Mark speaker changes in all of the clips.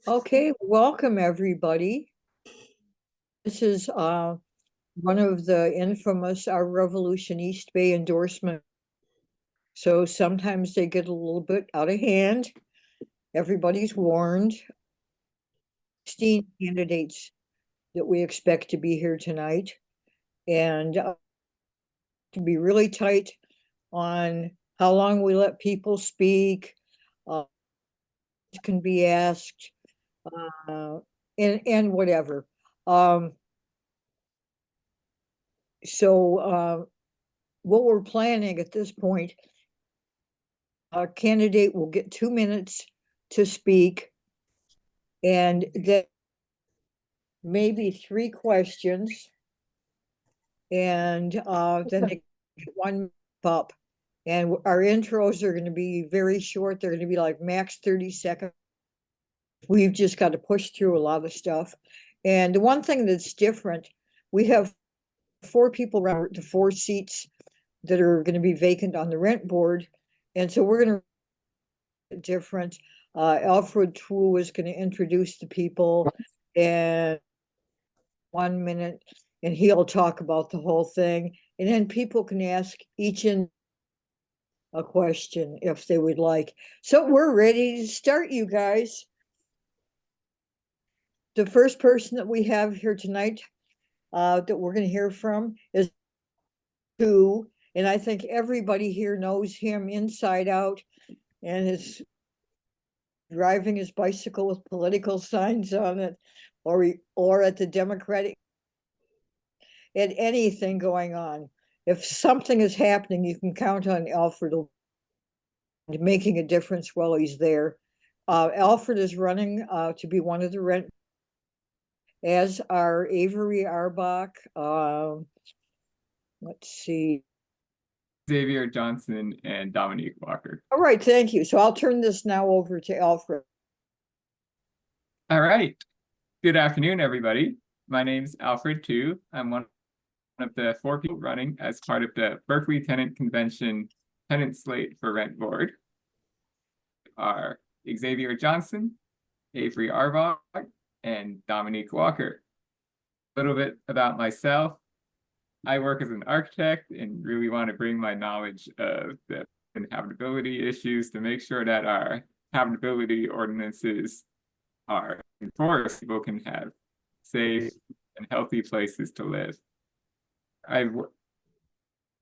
Speaker 1: Okay, welcome everybody. This is one of the infamous Our Revolution East Bay endorsement. So sometimes they get a little bit out of hand. Everybody's warned. 16 candidates that we expect to be here tonight, and to be really tight on how long we let people speak, can be asked, and whatever. So what we're planning at this point, a candidate will get 2 minutes to speak, and then maybe 3 questions, and then they get 1 up. And our intros are going to be very short. They're going to be like max 30 seconds. We've just got to push through a lot of stuff. And the one thing that's different, we have 4 people around the 4 seats that are going to be vacant on the rent board. And so we're going to different. Alfred Twu is going to introduce the people and 1 minute, and he'll talk about the whole thing. And then people can ask each in a question if they would like. So we're ready to start, you guys. The first person that we have here tonight that we're going to hear from is Twu, and I think everybody here knows him inside out, and is driving his bicycle with political signs on it, or at the Democratic, at anything going on. If something is happening, you can count on Alfred making a difference while he's there. Alfred is running to be one of the rent, as are Avery Aurbauch. Let's see.
Speaker 2: Xavier Johnson and Dominique Walker.
Speaker 1: All right, thank you. So I'll turn this now over to Alfred.
Speaker 2: All right. Good afternoon, everybody. My name's Alfred Twu. I'm one of the 4 people running as part of the Berkeley Tenant Convention tenant slate for Rent Board. Are Xavier Johnson, Avery Aurbauch, and Dominique Walker. A little bit about myself. I work as an architect and really want to bring my knowledge of the habitability issues to make sure that our habitability ordinances are enforced. People can have safe and healthy places to live. I've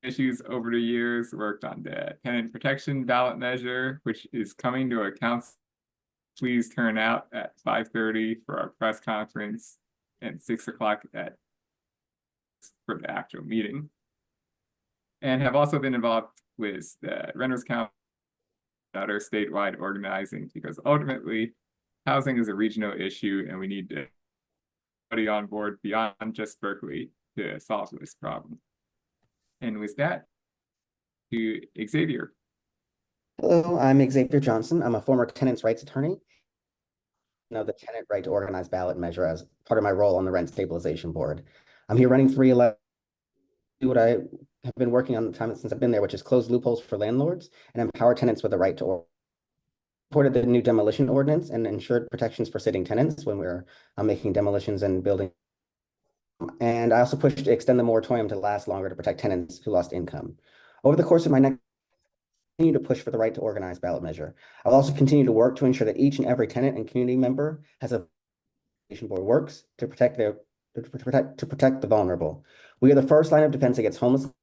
Speaker 2: issues over the years, worked on the tenant protection ballot measure, which is coming to a council. Please turn out at 5:30 for our press conference and 6 o'clock for the actual meeting. And have also been involved with the Renters Council and other statewide organizing, because ultimately housing is a regional issue and we need to everybody on board beyond just Berkeley to solve this problem. And with that, to Xavier.
Speaker 3: Hello, I'm Xavier Johnson. I'm a former tenants' rights attorney. Of the tenant right to organize ballot measure as part of my role on the Rent Stabilization Board. I'm here running 311, do what I have been working on the time since I've been there, which is close loopholes for landlords and empower tenants with the right to supported the new demolition ordinance and ensured protections for sitting tenants when we're making demolitions and building. And I also pushed to extend the moratorium to last longer to protect tenants who lost income. Over the course of my next continue to push for the right to organize ballot measure. I'll also continue to work to ensure that each and every tenant and community member has a board works to protect the vulnerable. We are the first line of defense against homelessness,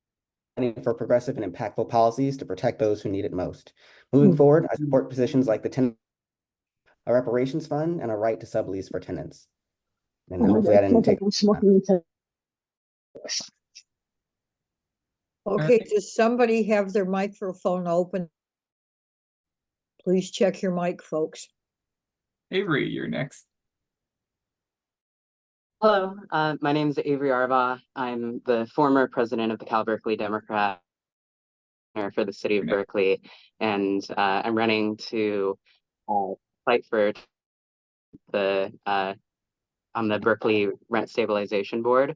Speaker 3: for progressive and impactful policies to protect those who need it most. Moving forward, I support positions like the tenant a reparations fund and a right to sublease for tenants. And hopefully I didn't take.
Speaker 1: Okay, does somebody have their microphone open? Please check your mic, folks.
Speaker 2: Avery, you're next.
Speaker 4: Hello, my name is Avery Aurbauch. I'm the former president of the Cal Berkeley Democrat for the city of Berkeley, and I'm running to fight for on the Berkeley Rent Stabilization Board.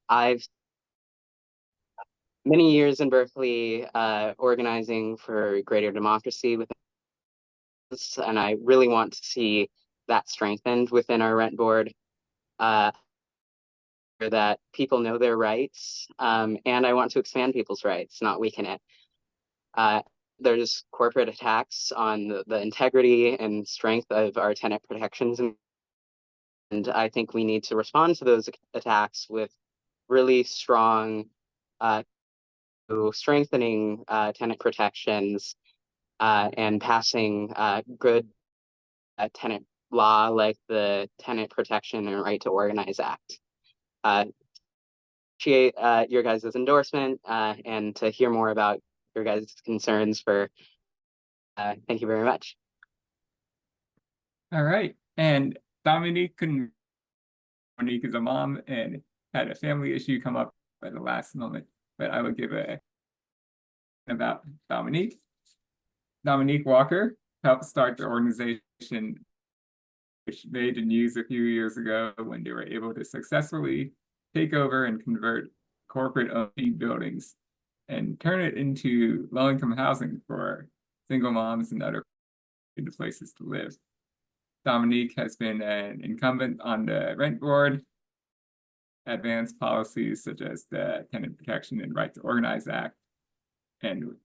Speaker 4: I've many years in Berkeley organizing for greater democracy within and I really want to see that strengthened within our rent board. That people know their rights, and I want to expand people's rights, not weaken it. There's corporate attacks on the integrity and strength of our tenant protections, and I think we need to respond to those attacks with really strong strengthening tenant protections and passing good tenant law like the Tenant Protection and Right to Organize Act. Appreciate your guys' endorsement and to hear more about your guys' concerns for thank you very much.
Speaker 2: All right, and Dominique is a mom and had a family issue come up at the last moment, but I will give about Dominique. Dominique Walker helped start the organization, which made the news a few years ago when they were able to successfully take over and convert corporate-owned buildings and turn it into low-income housing for single moms and other places to live. Dominique has been an incumbent on the rent board, advanced policies such as the Tenant Protection and Right to Organize Act, and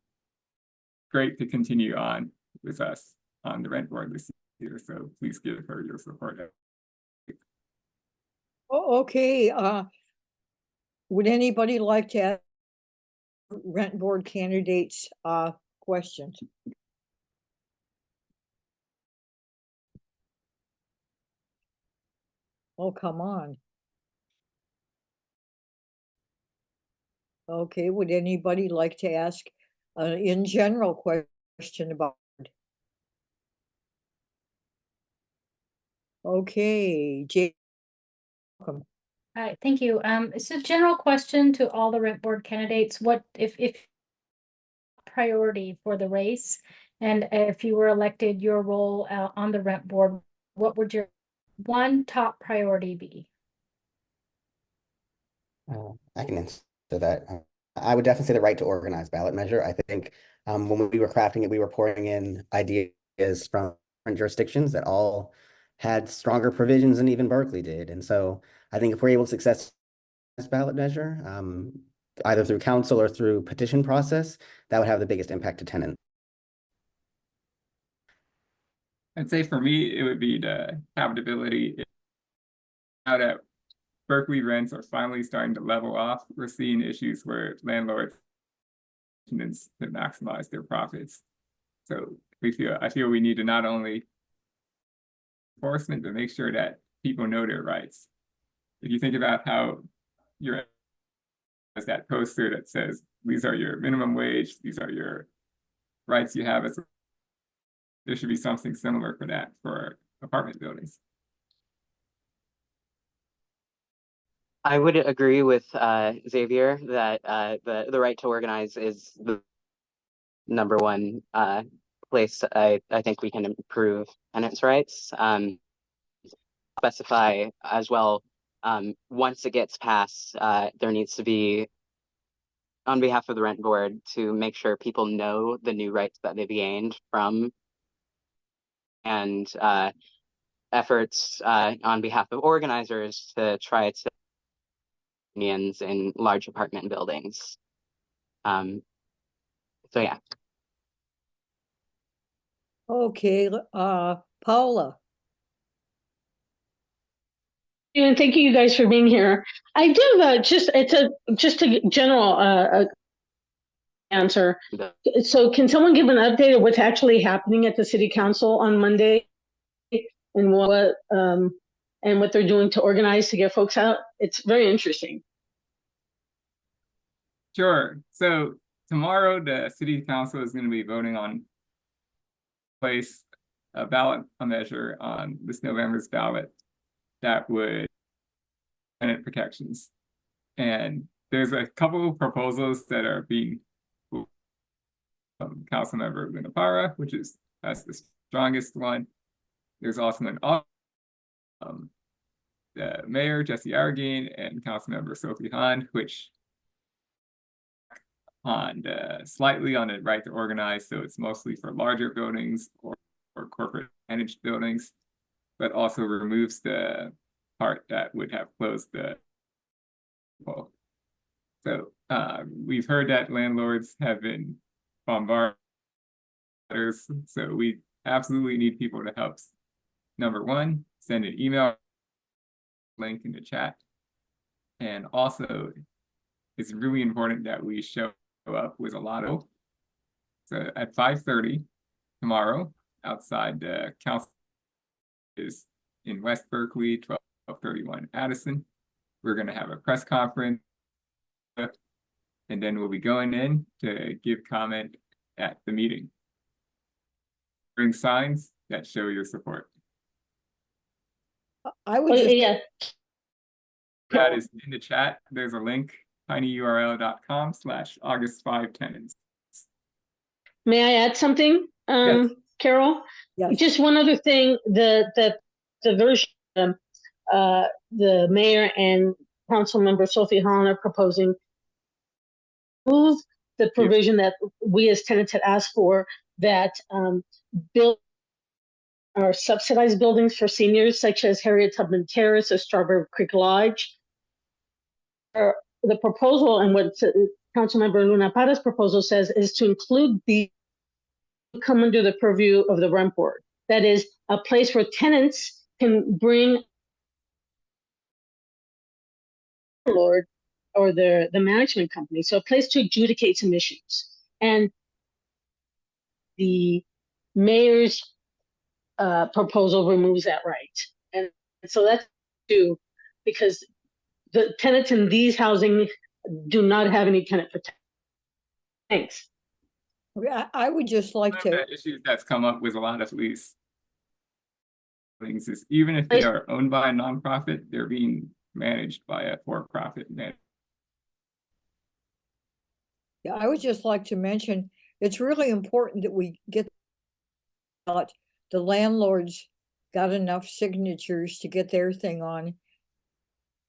Speaker 2: great to continue on with us on the rent board this year. So please give her your support.
Speaker 1: Oh, okay. Would anybody like to ask rent board candidates questions? Oh, come on. Okay, would anybody like to ask in general question about? Okay, Jay, welcome.
Speaker 5: All right, thank you. It's a general question to all the rent board candidates. What if priority for the race, and if you were elected, your role on the rent board, what would your one top priority be?
Speaker 3: I can answer that. I would definitely say the right to organize ballot measure. I think when we were crafting it, we were pouring in ideas from different jurisdictions that all had stronger provisions than even Berkeley did. And so I think if we're able to success this ballot measure, either through council or through petition process, that would have the biggest impact to tenants.
Speaker 2: I'd say for me, it would be the habitability. Now that Berkeley rents are finally starting to level off, we're seeing issues where landlords to maximize their profits. So I feel we need to not only enforcement, but make sure that people know their rights. If you think about how as that poster that says, these are your minimum wage, these are your rights you have, there should be something similar for that for apartment buildings.
Speaker 4: I would agree with Xavier that the right to organize is the number one place I think we can improve tenants' rights. Specify as well, once it gets passed, there needs to be, on behalf of the rent board, to make sure people know the new rights that they've gained from, and efforts on behalf of organizers to try to unions in large apartment buildings. So yeah.
Speaker 1: Okay, Paula.
Speaker 6: And thank you guys for being here. I do have just a general answer. So can someone give an update of what's actually happening at the city council on Monday, and what they're doing to organize to get folks out? It's very interesting.
Speaker 2: Sure. So tomorrow, the city council is going to be voting on place a ballot measure on this November's ballot that would tenant protections. And there's a couple of proposals that are being Councilmember Loma, which is that's the strongest one. There's also the Mayor Jesse Argine and Councilmember Sophie Hahn, which on slightly on the right to organize, so it's mostly for larger buildings or corporate managed buildings, but also removes the part that would have closed the well. So we've heard that landlords have been bombarded, so we absolutely need people to help. Number one, send an email link in the chat. And also, it's really important that we show up with a lot of. So at 5:30 tomorrow, outside the council is in West Berkeley, 1231 Addison. We're going to have a press conference, and then we'll be going in to give comment at the meeting. Bring signs that show your support.
Speaker 1: I would just,
Speaker 6: Yeah,
Speaker 2: That is in the chat. There's a link, tinyurl.com/August 5 tenants.
Speaker 6: may I add something,
Speaker 2: Yes.
Speaker 6: Carol?
Speaker 1: yes,
Speaker 6: Just one other thing, the version, the mayor and council member Sophie Holland are proposing move the provision that we as tenants had asked for, that build or subsidized buildings for seniors, such as Harriet Tubman Terrace or Strawberry Creek Lodge. The proposal and what Councilmember Luna Parra's proposal says is to include the come under the purview of the rent board. That is a place where tenants can bring landlord or the management company, so a place to adjudicate some issues. And the mayor's proposal removes that right. And so that's due because the tenants in these housing do not have any tenant protection. Thanks.
Speaker 1: I would just like
Speaker 2: One of
Speaker 1: to,
Speaker 2: the issues that's come up with a lot of these things is even if they are owned by a nonprofit, they're being managed by a for-profit man.
Speaker 1: yeah, I would just like to mention, it's really important that we get out the landlords got enough signatures to get their thing on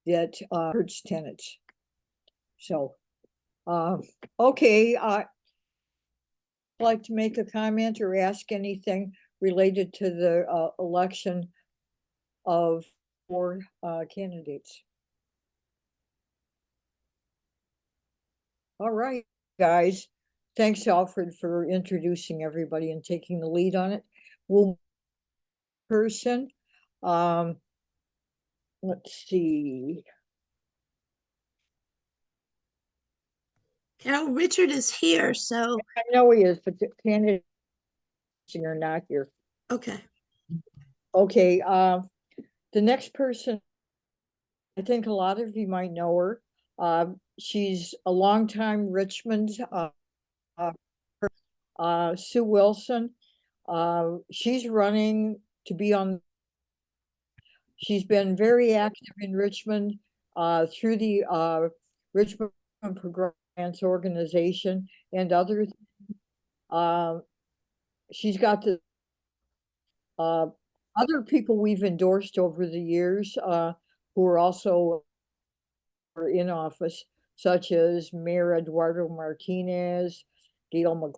Speaker 1: that hurts tenants. So, okay, I'd like to make a comment or ask anything related to the election of 4 candidates. All right, guys. Thanks, Alfred, for introducing everybody and taking the lead on it. We'll person. Let's see.
Speaker 7: Carol, Richard is here, so,
Speaker 1: I know he is, but the candidates are not here.
Speaker 7: okay.
Speaker 1: Okay, the next person, I think a lot of you might know her. She's a longtime Richmond, Sue Wilson. She's running to be on. She's been very active in Richmond through the Richmond Programs Organization and other. She's got the other people we've endorsed over the years who are also in office, such as Mayor Eduardo Martinez, Gail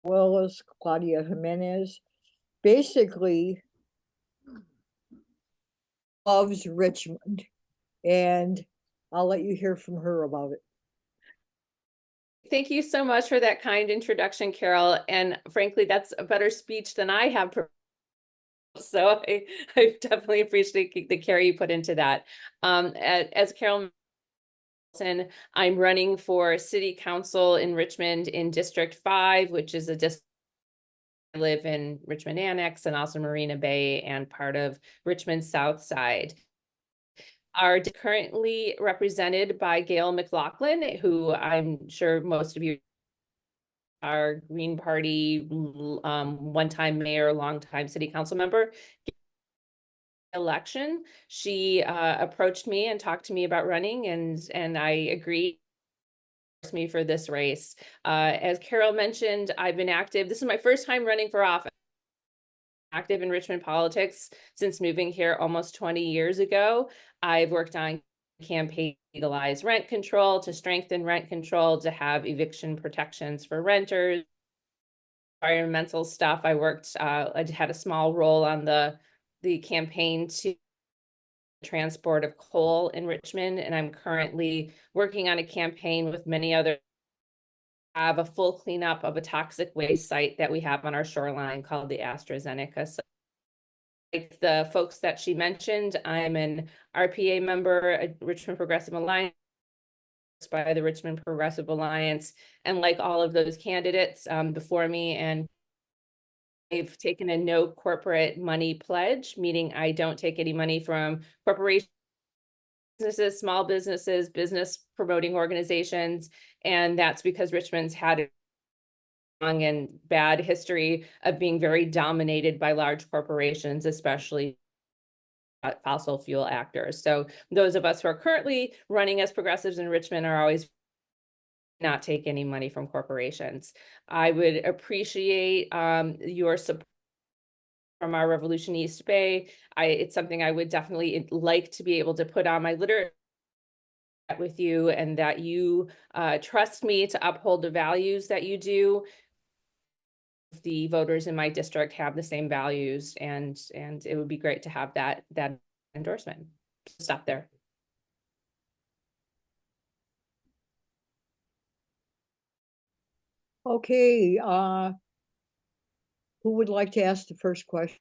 Speaker 1: Willis, Claudia Jimenez. Basically, loves Richmond, and I'll let you hear from her about it.
Speaker 8: Thank you so much for that kind introduction, Carol. And frankly, that's a better speech than I have. So I definitely appreciate the care you put into that. As Carol mentioned, I'm running for City Council in Richmond in District 5, which is a district I live in Richmond Annex and also Marina Bay and part of Richmond South Side. Are currently represented by Gail McLaughlin, who I'm sure most of you are Green Party, one-time mayor, long-time city council member. Election, she approached me and talked to me about running, and I agreed me for this race. As Carol mentioned, I've been active. This is my first time running for office. Active in Richmond politics since moving here almost 20 years ago. I've worked on campaign to legalize rent control, to strengthen rent control, to have eviction protections for renters, environmental stuff. I worked, I had a small role on the campaign to transport of coal in Richmond, and I'm currently working on a campaign with many other, have a full cleanup of a toxic waste site that we have on our shoreline called the AstraZeneca site. Like the folks that she mentioned, I'm an RPA member at Richmond Progressive Alliance by the Richmond Progressive Alliance, and like all of those candidates before me, and I've taken a no corporate money pledge, meaning I don't take any money from corporations, businesses, small businesses, business promoting organizations, and that's because Richmond's had a long and bad history of being very dominated by large corporations, especially fossil fuel actors. So those of us who are currently running as progressives in Richmond are always not take any money from corporations. I would appreciate your support from our Revolution East Bay. It's something I would definitely like to be able to put on my literature with you, and that you trust me to uphold the values that you do. The voters in my district have the same values, and it would be great to have that endorsement. Stop there.
Speaker 1: Okay, who would like to ask the first question?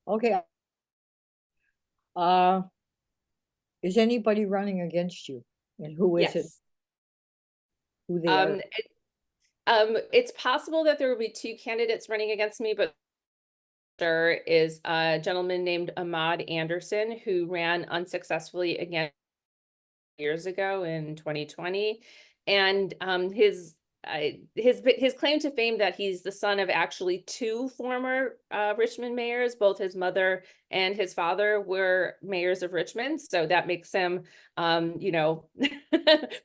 Speaker 1: Okay. Is anybody running against you? And who is it?
Speaker 8: Yes.
Speaker 1: Who they are?
Speaker 8: It's possible that there will be two candidates running against me, but there is a gentleman named Ahmad Anderson who ran unsuccessfully again years ago in 2020, and his claim to fame that he's the son of actually two former Richmond mayors. Both his mother and his father were mayors of Richmond, so that makes him, you know,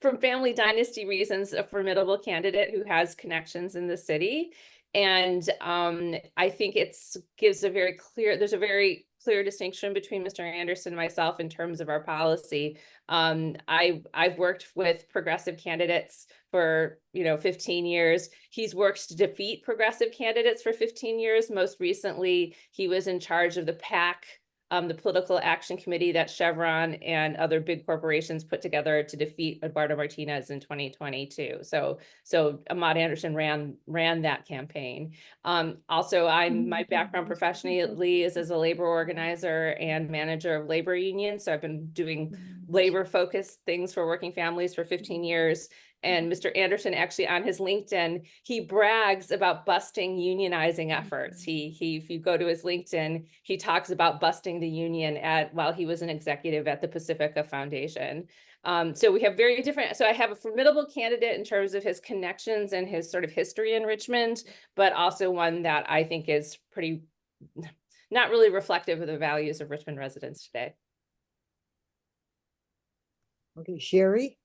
Speaker 8: from family dynasty reasons, a formidable candidate who has connections in the city. And I think there's a very clear distinction between Mr. Anderson and myself in terms of our policy. I've worked with progressive candidates for 15 years. He's worked to defeat progressive candidates for 15 years. Most recently, he was in charge of the PAC, the Political Action Committee that Chevron and other big corporations put together to defeat Eduardo Martinez in 2022. So Ahmad Anderson ran that campaign. Also, my background professionally is as a labor organizer and manager of labor unions. So I've been doing labor-focused things for working families for 15 years. And Mr. Anderson, actually on his LinkedIn, he brags about busting unionizing efforts. If you go to his LinkedIn, he talks about busting the union while he was an executive at the Pacifica Foundation. So we have very different, so I have a formidable candidate in terms of his connections and his sort of history in Richmond, but also one that I think is pretty, not really reflective of the values of Richmond residents today.
Speaker 1: Okay, Sherry?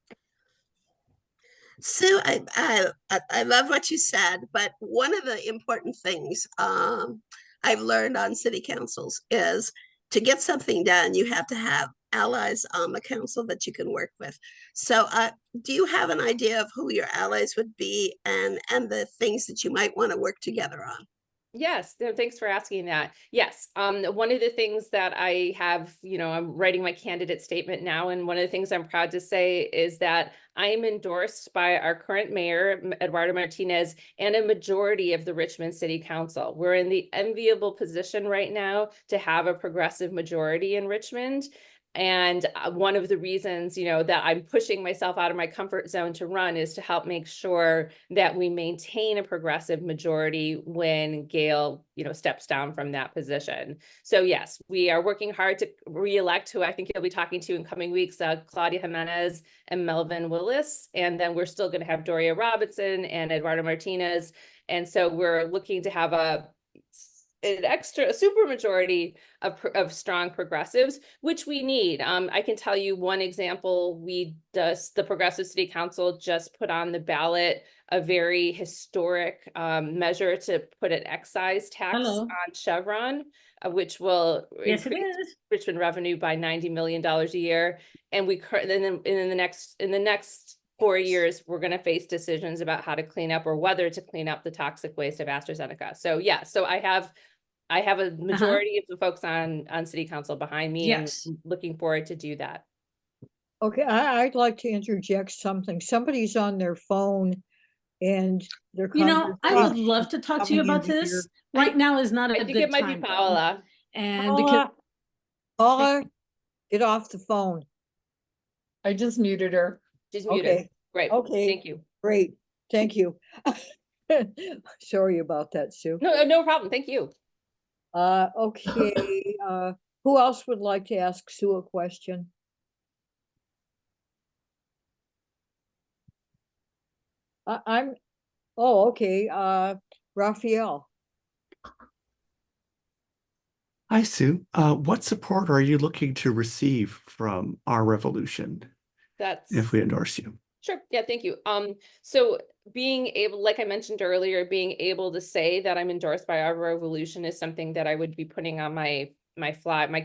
Speaker 7: Sue, I love what you said, but one of the important things I've learned on city councils is to get something done, you have to have allies on the council that you can work with. So do you have an idea of who your allies would be and the things that you might want to work together on?
Speaker 8: Yes, thanks for asking that. Yes, one of the things that I have, I'm writing my candidate statement now, and one of the things I'm proud to say is that I am endorsed by our current mayor, Eduardo Martinez, and a majority of the Richmond City Council. We're in the enviable position right now to have a progressive majority in Richmond. And one of the reasons, that I'm pushing myself out of my comfort zone to run is to help make sure that we maintain a progressive majority when Gail, steps down from that position. So yes, we are working hard to re-elect who I think you'll be talking to in coming weeks, Claudia Jimenez and Melvin Willis. And then we're still going to have Doria Robinson and Eduardo Martinez. And so we're looking to have a super majority of strong progressives, which we need. I can tell you one example. The Progressive City Council just put on the ballot a very historic measure to put an excise tax on Chevron, which will increase Richmond revenue by $90 million a year. And in the next 4 years, we're going to face decisions about how to clean up or whether to clean up the toxic waste of AstraZeneca. So yeah, so I have a majority of the folks on city council behind me,
Speaker 9: Yes.
Speaker 8: and looking forward to do that.
Speaker 1: Okay, I'd like to interject something. Somebody's on their phone and they're
Speaker 9: You know, I would
Speaker 1: conversation
Speaker 9: love to talk to you
Speaker 1: coming
Speaker 9: about
Speaker 1: into
Speaker 9: this.
Speaker 1: your-
Speaker 9: Right now is not
Speaker 8: I
Speaker 9: a
Speaker 8: think
Speaker 9: good
Speaker 8: it might
Speaker 9: time.
Speaker 8: be
Speaker 9: though.
Speaker 8: Paola.
Speaker 9: And because
Speaker 1: Paula, get off the phone.
Speaker 10: I just muted her.
Speaker 8: She's muted.
Speaker 1: Okay,
Speaker 8: Great.
Speaker 1: okay.
Speaker 8: Thank you.
Speaker 1: great. Thank you. Sorry about that, Sue.
Speaker 8: No problem. Thank you.
Speaker 1: Okay, who else would like to ask Sue a question? Oh, okay, Rafael.
Speaker 11: Hi, Sue. What support are you looking to receive from our revolution
Speaker 8: That's
Speaker 11: if we endorse you?
Speaker 8: Sure. Yeah, thank you. So being able, like I mentioned earlier, being able to say that I'm endorsed by our revolution is something that I would be putting on my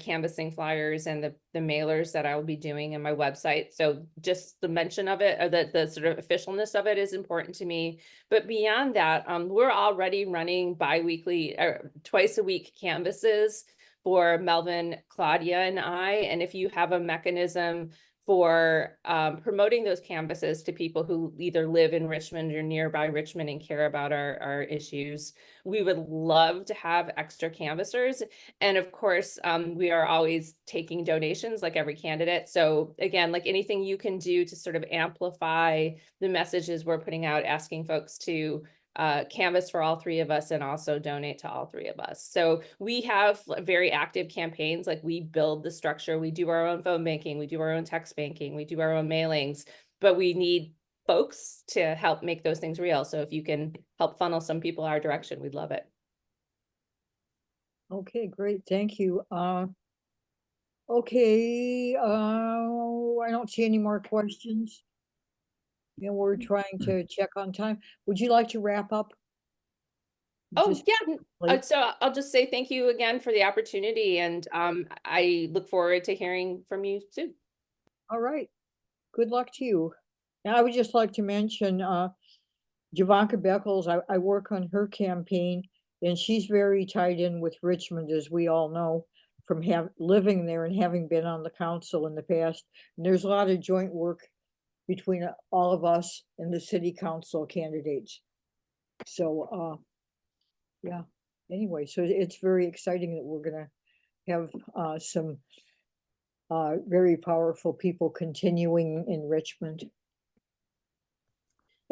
Speaker 8: canvassing flyers and the mailers that I will be doing in my website. So just the mention of it, or the sort of officialness of it, is important to me. But beyond that, we're already running bi-weekly or twice a week canvasses for Melvin, Claudia, and I. And if you have a mechanism for promoting those canvases to people who either live in Richmond or nearby Richmond and care about our issues, we would love to have extra canvassers. And of course, we are always taking donations like every candidate. So again, like anything you can do to sort of amplify the messages we're putting out, asking folks to canvas for all three of us and also donate to all three of us. So we have very active campaigns. Like, we build the structure, we do our own phone banking, we do our own text banking, we do our own mailings, but we need folks to help make those things real. So if you can help funnel some people our direction, we'd love it.
Speaker 1: Okay, great, thank you. Okay, I don't see any more questions. You know, we're trying to check on time. Would you like to wrap up?
Speaker 8: Oh,
Speaker 1: Just
Speaker 8: yeah.
Speaker 1: like-
Speaker 8: So I'll just say thank you again for the opportunity, and I look forward to hearing from you soon.
Speaker 1: All right, good luck to you. And I would just like to mention Javanka Beckles. I work on her campaign, and she's very tied in with Richmond, as we all know, from living there and having been on the council in the past. And there's a lot of joint work between all of us and the city council candidates. So, yeah, anyway, so it's very exciting that we're gonna have some very powerful people continuing in Richmond.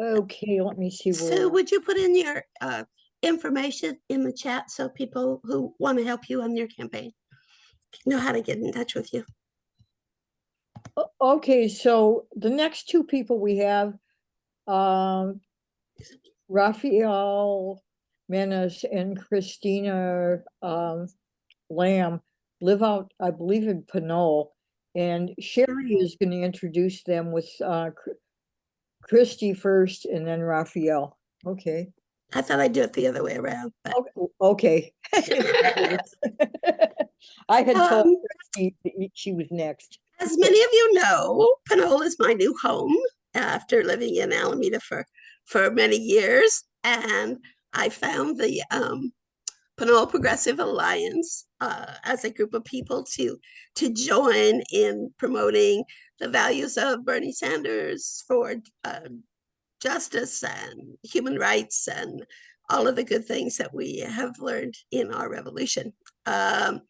Speaker 1: Okay, let me see
Speaker 7: So
Speaker 1: where,
Speaker 7: would you put in your information in the chat so people who want to help you on your campaign know how to get in touch with you?
Speaker 1: okay, so the next two people we have, Rafael Menis and Christina Lam live out, I believe, in Pinole, and Sherry is going to introduce them with Christy first and then Rafael. Okay.
Speaker 7: I thought I'd do it the other way around. But
Speaker 1: Okay. I had told
Speaker 7: Um,
Speaker 1: Christy that she was next.
Speaker 7: as many of you know, Pinole is my new home after living in Alameda for many years. And I found the Pinole Progressive Alliance as a group of people to join in promoting the values of Bernie Sanders for justice and human rights and all of the good things that we have learned in our revolution. There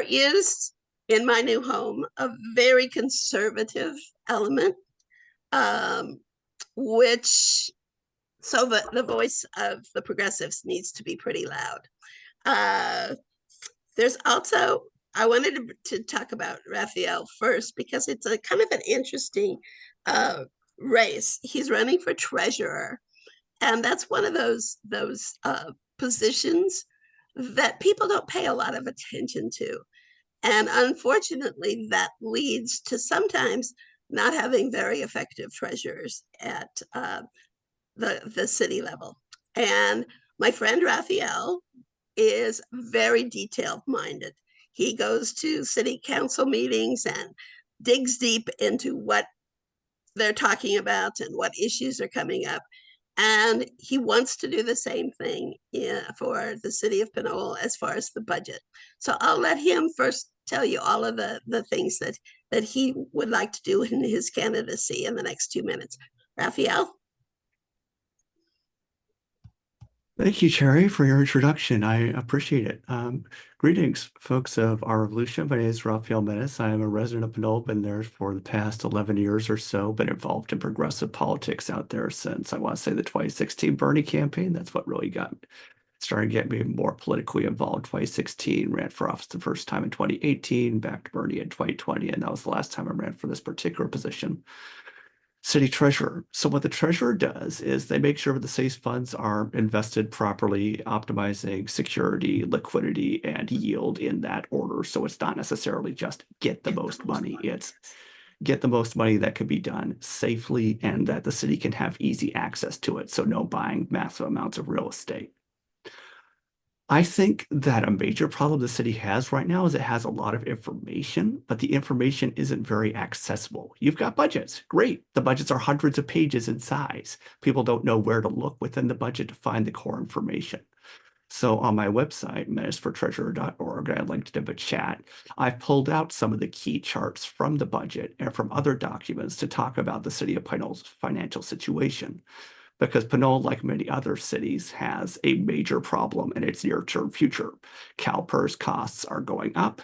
Speaker 7: is, in my new home, a very conservative element, which, so the voice of the progressives needs to be pretty loud. There's also, I wanted to talk about Rafael first because it's a kind of an interesting race. He's running for treasurer, and that's one of those positions that people don't pay a lot of attention to. And unfortunately, that leads to sometimes not having very effective treasurers at the city level. And my friend Rafael is very detailed minded. He goes to city council meetings and digs deep into what they're talking about and what issues are coming up. And he wants to do the same thing for the city of Pinole as far as the budget. So I'll let him first tell you all of the things that he would like to do in his candidacy in the next 2 minutes. Rafael?
Speaker 11: Thank you, Cherry, for your introduction. I appreciate it. Greetings, folks of our revolution. My name is Rafael Menis. I am a resident of Pinole, been there for the past 11 years or so, been involved in progressive politics out there since, I want to say, the 2016 Bernie campaign. That's what really started getting me more politically involved. 2016, ran for office the first time in 2018, back to Bernie in 2020, and that was the last time I ran for this particular position. City treasurer. So what the treasurer does is they make sure the city's funds are invested properly, optimizing security, liquidity, and yield in that order. So it's not necessarily just get the most money. It's get the most money that can be done safely and that the city can have easy access to it. So no buying massive amounts of real estate. I think that a major problem the city has right now is it has a lot of information, but the information isn't very accessible. You've got budgets, great. The budgets are hundreds of pages in size. People don't know where to look within the budget to find the core information. So on my website, menisfortreasurer.org, I linked it in the chat. I've pulled out some of the key charts from the budget and from other documents to talk about the city of Pinole's financial situation. Because Pinole, like many other cities, has a major problem in its near-term future. CalPERS costs are going up.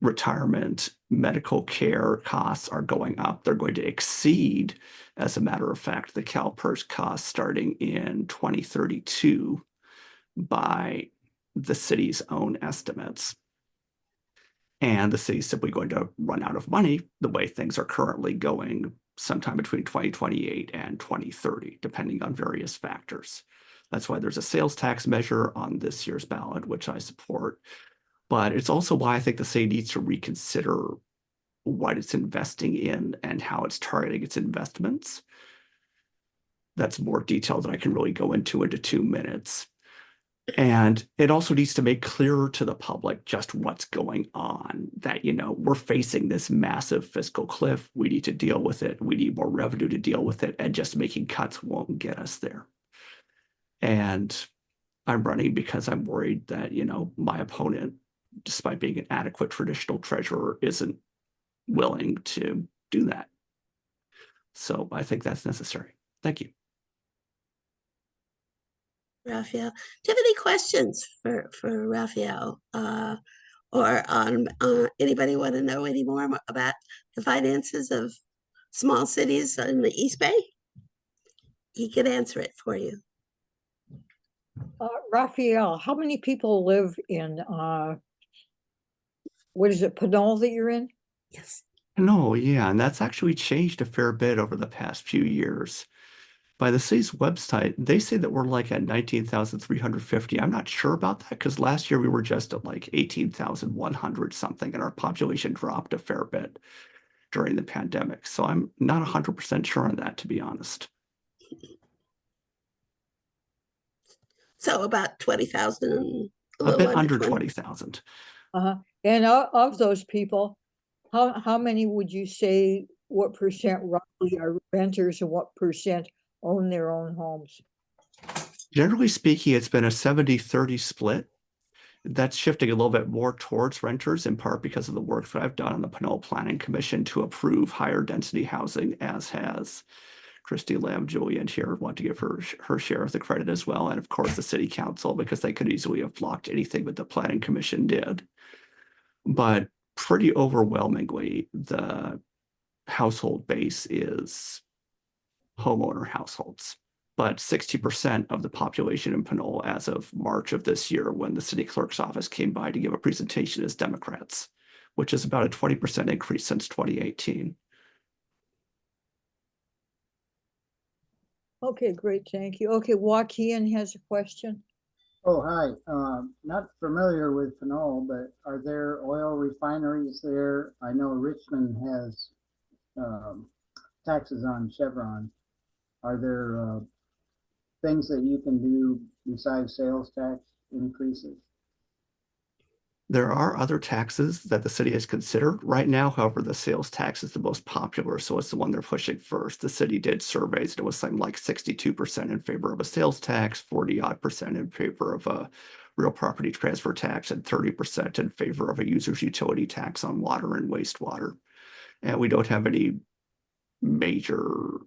Speaker 11: Retirement, medical care costs are going up. They're going to exceed, as a matter of fact, the CalPERS costs starting in 2032 by the city's own estimates. And the city's simply going to run out of money the way things are currently going sometime between 2028 and 2030, depending on various factors. That's why there's a sales tax measure on this year's ballot, which I support. But it's also why I think the city needs to reconsider what it's investing in and how it's targeting its investments. That's more detail than I can really go into 2 minutes. And it also needs to make clearer to the public just what's going on, that, we're facing this massive fiscal cliff. We need to deal with it. We need more revenue to deal with it. And just making cuts won't get us there. And I'm running because I'm worried that, my opponent, despite being an adequate traditional treasurer, isn't willing to do that. So I think that's necessary. Thank you.
Speaker 7: Rafael, do you have any questions for Rafael, or on anybody want to know any more about the finances of small cities in the East Bay? He could answer it for you.
Speaker 1: Rafael, how many people live in what is it, Pinole that you're in?
Speaker 7: Yes.
Speaker 11: No, yeah, and that's actually changed a fair bit over the past few years. By the city's website, they say that we're like at 19,350. I'm not sure about that because last year we were just at like 18,100 something, and our population dropped a fair bit during the pandemic. So I'm not 100% sure on that, to be honest.
Speaker 7: So about 20,000,
Speaker 11: A bit under 20,000.
Speaker 1: And of those people, how many would you say, what percent roughly are renters and what percent own their own homes?
Speaker 11: Generally speaking, it's been a 70-30 split. That's shifting a little bit more towards renters, in part because of the work that I've done on the Pinole Planning Commission to approve higher density housing, as has Christina Lam-Julian here. Want to give her share of the credit as well. And of course, the city council, because they could easily have blocked anything that the Planning Commission did. But pretty overwhelmingly, the household base is homeowner households. But 60% of the population in Pinole as of March of this year, when the city clerk's office came by to give a presentation, is Democrats, which is about a 20% increase since 2018.
Speaker 1: Okay, great, thank you. Okay, Joaquin has a question.
Speaker 12: Oh, hi. Not familiar with Pinole, but are there oil refineries there? I know Richmond has taxes on Chevron. Are there things that you can do besides sales tax increases?
Speaker 11: There are other taxes that the city has considered right now. However, the sales tax is the most popular, so it's the one they're pushing first. The city did surveys, and it was something like 62% in favor of a sales tax, 40-odd% in favor of a real property transfer tax, and 30% in favor of a user's utility tax on water and wastewater. And we don't have any major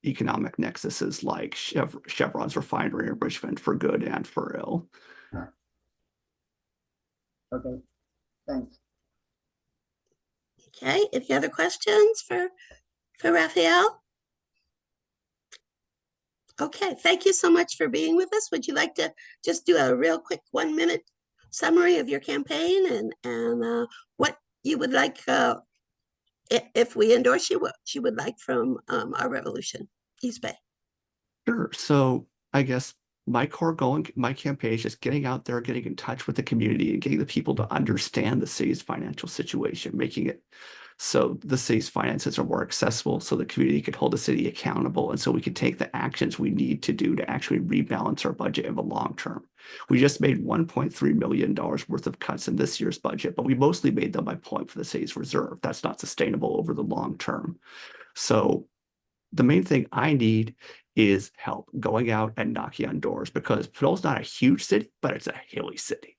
Speaker 11: economic nexuses like Chevron's refinery in Richmond for good and for ill.
Speaker 12: Okay, thanks.
Speaker 7: Okay, any other questions for Rafael? Okay, thank you so much for being with us. Would you like to just do a real quick 1-minute summary of your campaign and what you would like, if we endorse you, what you would like from our revolution, East Bay?
Speaker 11: Sure. So I guess my core goal in my campaign is just getting out there, getting in touch with the community, and getting the people to understand the city's financial situation, making it so the city's finances are more accessible, so the community can hold the city accountable, and so we can take the actions we need to do to actually rebalance our budget in the long term. We just made $1.3 million worth of cuts in this year's budget, but we mostly made them by pulling for the city's reserve. That's not sustainable over the long term. So the main thing I need is help going out and knocking on doors, because Pinole's not a huge city, but it's a hilly city.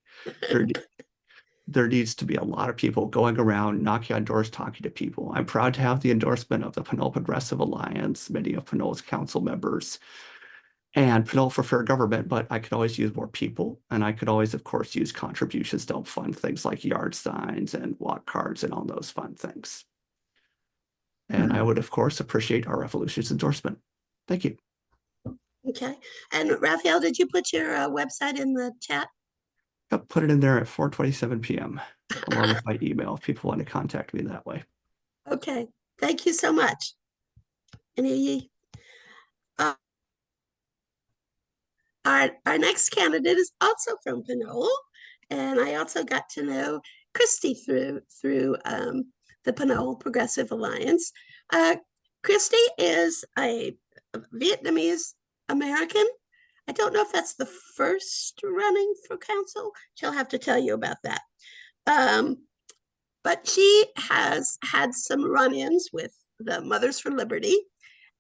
Speaker 11: There needs to be a lot of people going around, knocking on doors, talking to people. I'm proud to have the endorsement of the Pinole Progressive Alliance, many of Pinole's council members, and Pinole for Fair Government, but I could always use more people. And I could always, of course, use contributions to help fund things like yard signs and walk cards and all those fun things. And I would, of course, appreciate our revolution's endorsement. Thank you.
Speaker 7: Okay, and Rafael, did you put your website in the chat?
Speaker 11: I'll put it in there at 4:27 p.m. along with my email if people want to contact me that way.
Speaker 7: Okay, thank you so much. Any, our next candidate is also from Pinole, and I also got to know Christy through the Pinole Progressive Alliance. Christy is a Vietnamese American. I don't know if that's the first running for council. She'll have to tell you about that. But she has had some run-ins with the Mothers for Liberty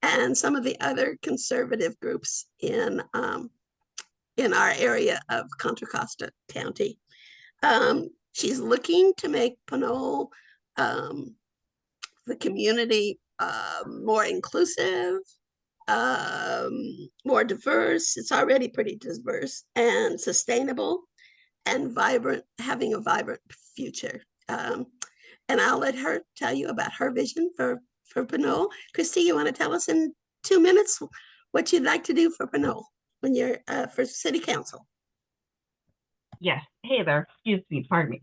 Speaker 7: and some of the other conservative groups in our area of Contra Costa County. She's looking to make Pinole, the community, more inclusive, more diverse. It's already pretty diverse and sustainable and vibrant, having a vibrant future. And I'll let her tell you about her vision for Pinole. Christy, you want to tell us in 2 minutes what you'd like to do for Pinole when you're for city council?
Speaker 13: Yes. Hey there. Excuse me. Pardon me.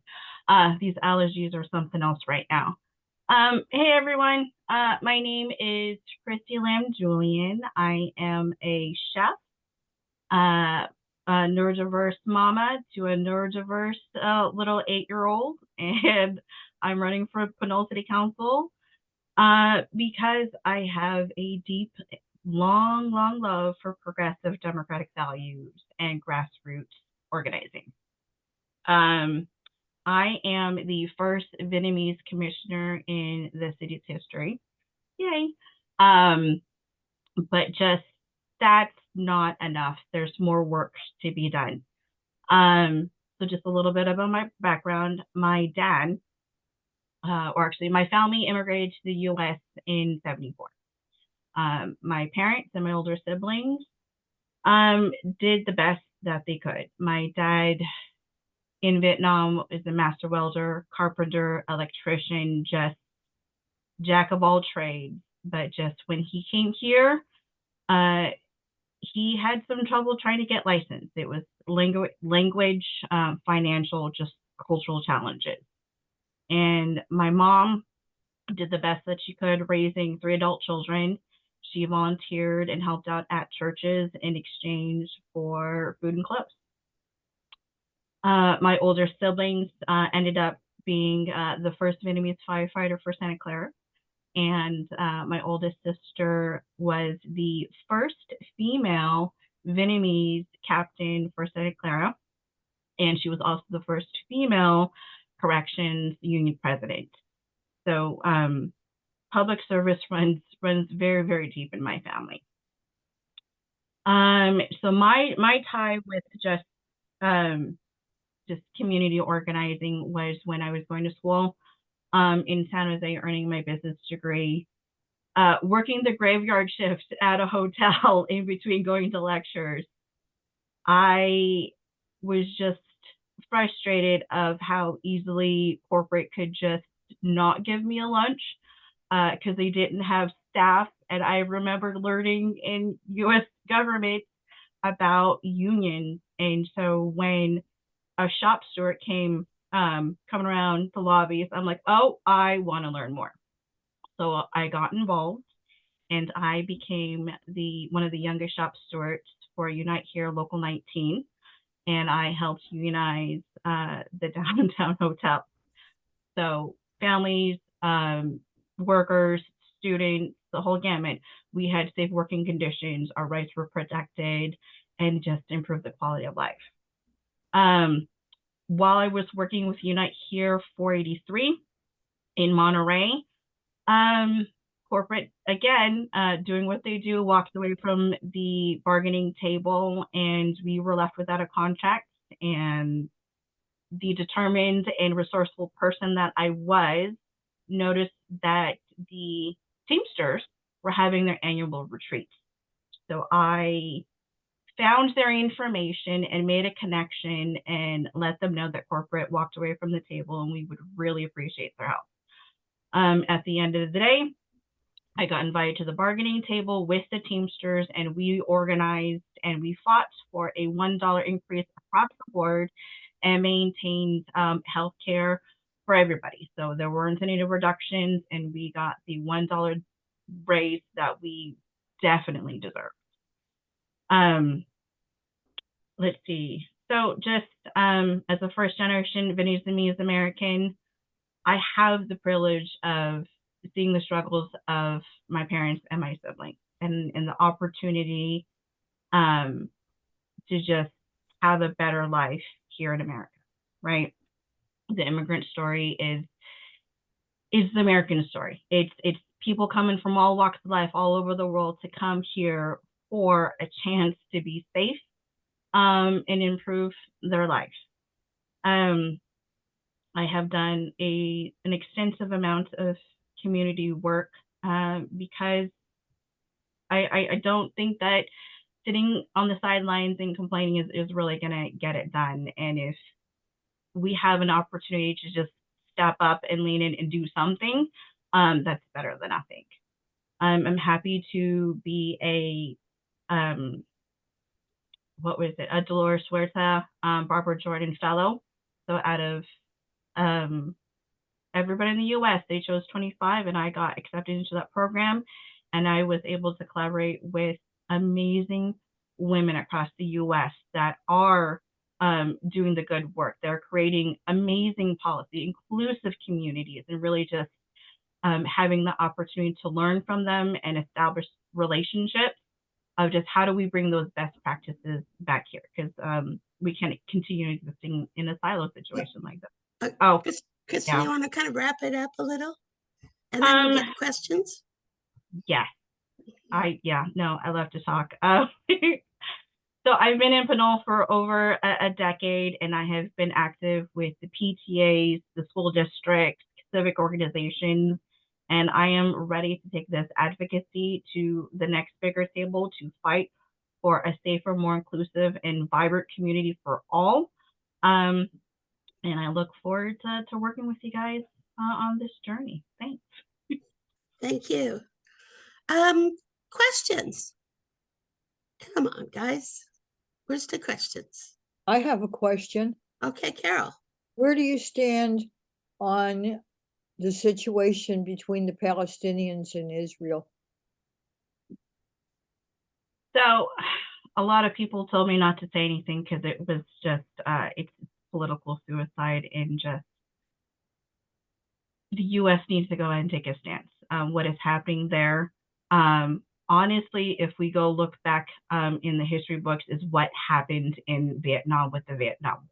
Speaker 13: These allergies are something else right now. Hey everyone. My name is Christina Lam-Julian. I am a chef, a neurodiverse mama to a neurodiverse little 8-year-old, and I'm running for Pinole City Council because I have a deep, long love for progressive democratic values and grassroots organizing. I am the first Vietnamese commissioner in the city's history. Yay. But just that's not enough. There's more work to be done. So just a little bit about my background. My dad, or actually my family immigrated to the US in '74. My parents and my older siblings did the best that they could. My dad in Vietnam is a master welder, carpenter, electrician, just jack of all trades. But just when he came here, he had some trouble trying to get licensed. It was language, financial, just cultural challenges. And my mom did the best that she could raising 3 adult children. She volunteered and helped out at churches in exchange for food and clothes. My older siblings ended up being the first Vietnamese firefighter for Santa Clara. And my oldest sister was the first female Vietnamese captain for Santa Clara. and she was also the first female corrections union president. So public service runs very, very deep in my family. So my tie with just community organizing was when I was going to school in San Jose, earning my business degree, working the graveyard shift at a hotel in between going to lectures. I was just frustrated of how easily corporate could just not give me a lunch because they didn't have staff. And I remember learning in US government about unions. And so when a shop steward came coming around the lobbies, I'm like, oh, I want to learn more. So I got involved and I became one of the youngest shop stewards for Unite Here Local 19. And I helped unionize the downtown hotel. So families, workers, students, the whole gamut. We had safe working conditions, our rights were protected, and just improved the quality of life. While I was working with Unite Here 483 in Monterey, corporate, again, doing what they do, walked away from the bargaining table, and we were left without a contract. And the determined and resourceful person that I was noticed that the Teamsters were having their annual retreat. So I found their information and made a connection and let them know that corporate walked away from the table and we would really appreciate their help. At the end of the day, I got invited to the bargaining table with the Teamsters, and we organized and we fought for a $1 increase across the board and maintained healthcare for everybody. So there weren't any reductions, and we got the $1 raise that we definitely deserved. Let's see. So just as a first generation Vietnamese American, I have the privilege of seeing the struggles of my parents and my siblings, and the opportunity to just have a better life here in America, right? The immigrant story is the American story. It's people coming from all walks of life all over the world to come here for a chance to be safe and improve their life. I have done an extensive amount of community work because I don't think that sitting on the sidelines and complaining is really gonna get it done. And if we have an opportunity to just step up and lean in and do something, that's better than nothing. I'm happy to be a Dolores Huerta Barbara Jordan Fellow. So out of everybody in the US, they chose 25, and I got accepted into that program, and I was able to collaborate with amazing women across the US that are doing the good work. They're creating amazing policy, inclusive communities, and really just having the opportunity to learn from them and establish relationships of just how do we bring those best practices back here, because we can't continue existing in a silo situation like that.
Speaker 7: Christina, you want to kind of wrap it up a little? And then we'll get questions?
Speaker 13: Yeah. I love to talk. So I've been in Pinole for over a decade, and I have been active with the PTAs, the school districts, civic organizations, and I am ready to take this advocacy to the next bigger table to fight for a safer, more inclusive, and vibrant community for all. And I look forward to working with you guys on this journey. Thanks.
Speaker 7: Thank you. Questions? Come on, guys. Where's the questions?
Speaker 1: I have a question.
Speaker 7: Okay, Carol.
Speaker 1: Where do you stand on the situation between the Palestinians and Israel?
Speaker 13: So a lot of people told me not to say anything because it was just, it's political suicide, and just the US needs to go ahead and take a stance. What is happening there, honestly, if we go look back in the history books, is what happened in Vietnam with the Vietnam War.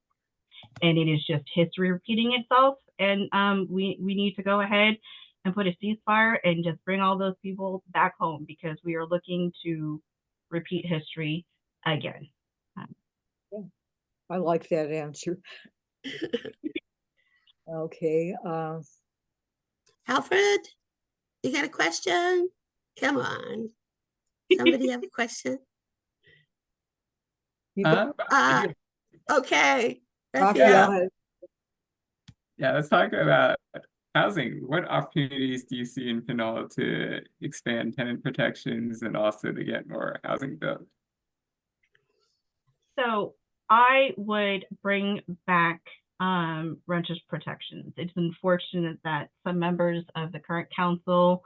Speaker 13: and it is just history repeating itself. And we need to go ahead and put a ceasefire and just bring all those people back home, because we are looking to repeat history again.
Speaker 1: I like that answer. Okay.
Speaker 7: Alfred, you got a question? Come on. Somebody have a question? Okay.
Speaker 1: Rafael.
Speaker 2: Yeah, let's talk about housing. What opportunities do you see in Pinole to expand tenant protections and also to get more housing built?
Speaker 13: So I would bring back renters protections. It's unfortunate that some members of the current council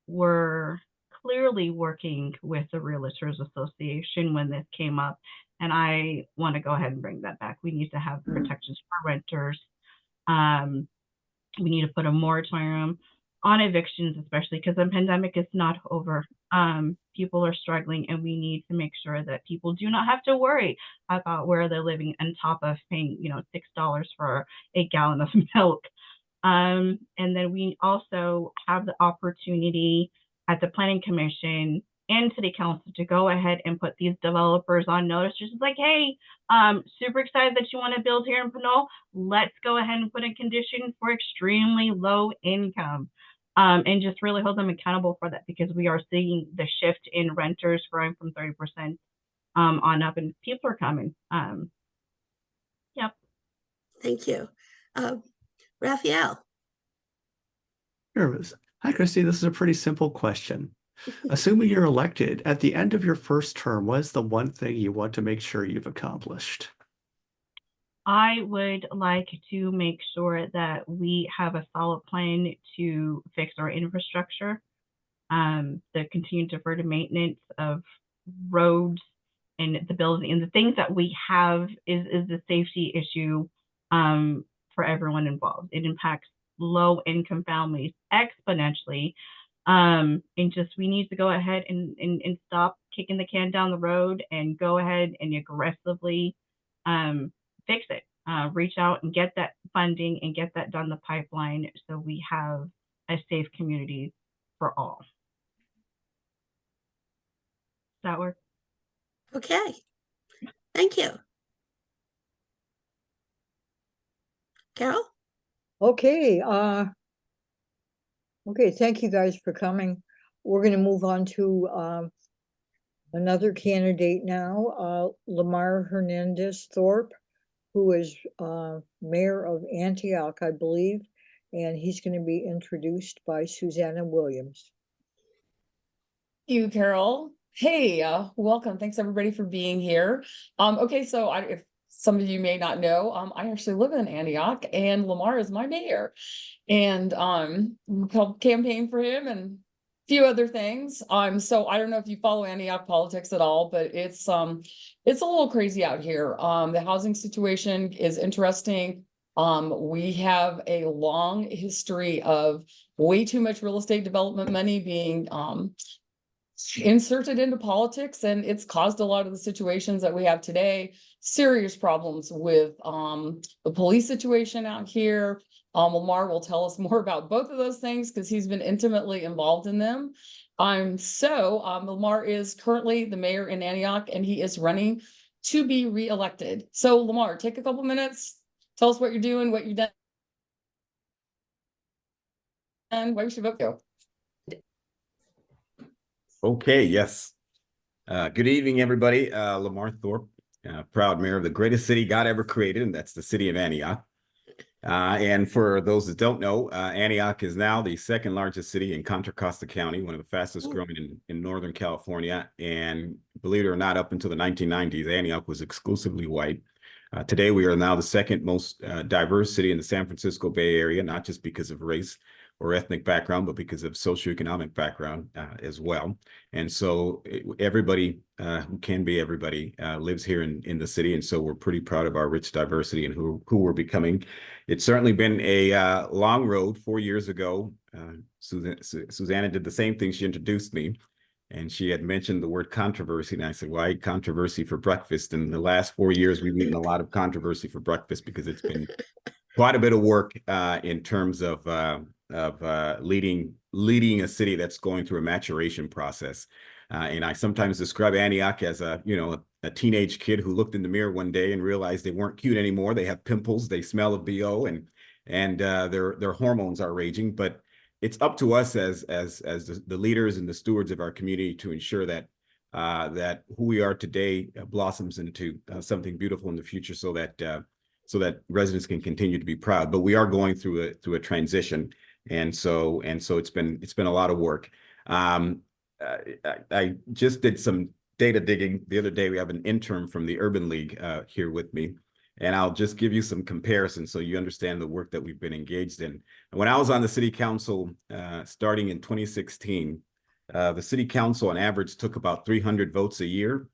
Speaker 13: were clearly working with the Realtors Association when this came up, and I want to go ahead and bring that back. We need to have protections for renters. We need to put a moratorium on evictions, especially because the pandemic is not over. People are struggling, and we need to make sure that people do not have to worry about where they're living on top of paying, $6 for a gallon of milk. And then we also have the opportunity at the Planning Commission and City Council to go ahead and put these developers on notice, just like, hey, super excited that you want to build here in Pinole. Let's go ahead and put in conditions for extremely low income, and just really hold them accountable for that, because we are seeing the shift in renters growing from 30% on up, and people are coming. Yep.
Speaker 7: Thank you. Rafael.
Speaker 11: Sure. Hi, Christy. This is a pretty simple question. Assuming you're elected, at the end of your first term, what is the one thing you want to make sure you've accomplished?
Speaker 13: I would like to make sure that we have a solid plan to fix our infrastructure, the continued deferred maintenance of roads and the building, and the things that we have is the safety issue for everyone involved. It impacts low income families exponentially. And just, we need to go ahead and stop kicking the can down the road and go ahead and aggressively fix it. Reach out and get that funding and get that down the pipeline, so we have a safe community for all. Does that work?
Speaker 7: Okay. Thank you. Carol?
Speaker 1: Okay. Okay, thank you guys for coming. We're going to move on to another candidate now, Lamar Hernandez Thorpe, who is mayor of Antioch, I believe, and he's going to be introduced by Susanna Williams.
Speaker 10: Thank you, Carol. Hey, welcome. Thanks everybody for being here. Okay, so if some of you may not know, I actually live in Antioch, and Lamar is my mayor, and helped campaign for him and a few other things. So I don't know if you follow Antioch politics at all, but it's a little crazy out here. The housing situation is interesting. We have a long history of way too much real estate development money being inserted into politics, and it's caused a lot of the situations that we have today. Serious problems with the police situation out here. Lamar will tell us more about both of those things because he's been intimately involved in them. Lamar is currently the mayor in Antioch, and he is running to be reelected. So Lamar, take a couple minutes, tell us what you're doing, what you've done, and why we should vote you.
Speaker 14: Okay, yes. Good evening, everybody. Lamar Thorpe, proud mayor of the greatest city God ever created, and that's the city of Antioch. And for those that don't know, Antioch is now the second largest city in Contra Costa County, one of the fastest growing in Northern California. And believe it or not, up until the 1990s, Antioch was exclusively white. Today, we are now the second most diverse city in the San Francisco Bay Area, not just because of race or ethnic background, but because of socioeconomic background as well. And so everybody who can be everybody lives here in the city. And so we're pretty proud of our rich diversity and who we're becoming. It's certainly been a long road. 4 years ago, Susanna did the same thing. She introduced me. And she had mentioned the word controversy. And I said, why controversy for breakfast? In the last 4 years, we've eaten a lot of controversy for breakfast because it's been quite a bit of work in terms of leading a city that's going through a maturation process. And I sometimes describe Antioch as a teenage kid who looked in the mirror one day and realized they weren't cute anymore. They have pimples, they smell of BO, and their hormones are raging. But it's up to us as the leaders and the stewards of our community to ensure that that who we are today blossoms into something beautiful in the future, so that residents can continue to be proud. But we are going through a transition, and so it's been a lot of work. I just did some data digging the other day. We have an intern from the Urban League here with me, and I'll just give you some comparisons so you understand the work that we've been engaged in. When I was on the city council starting in 2016, the city council on average took about 300 votes a year.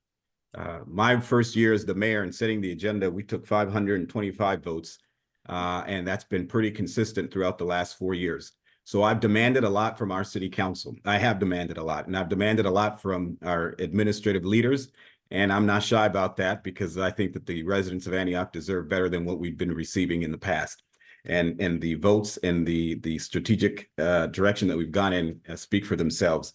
Speaker 14: My first year as the mayor and setting the agenda, we took 525 votes, and that's been pretty consistent throughout the last 4 years. So I've demanded a lot from our city council. I have demanded a lot, and I've demanded a lot from our administrative leaders. And I'm not shy about that, because I think that the residents of Antioch deserve better than what we've been receiving in the past. And the votes and the strategic direction that we've gone in speak for themselves.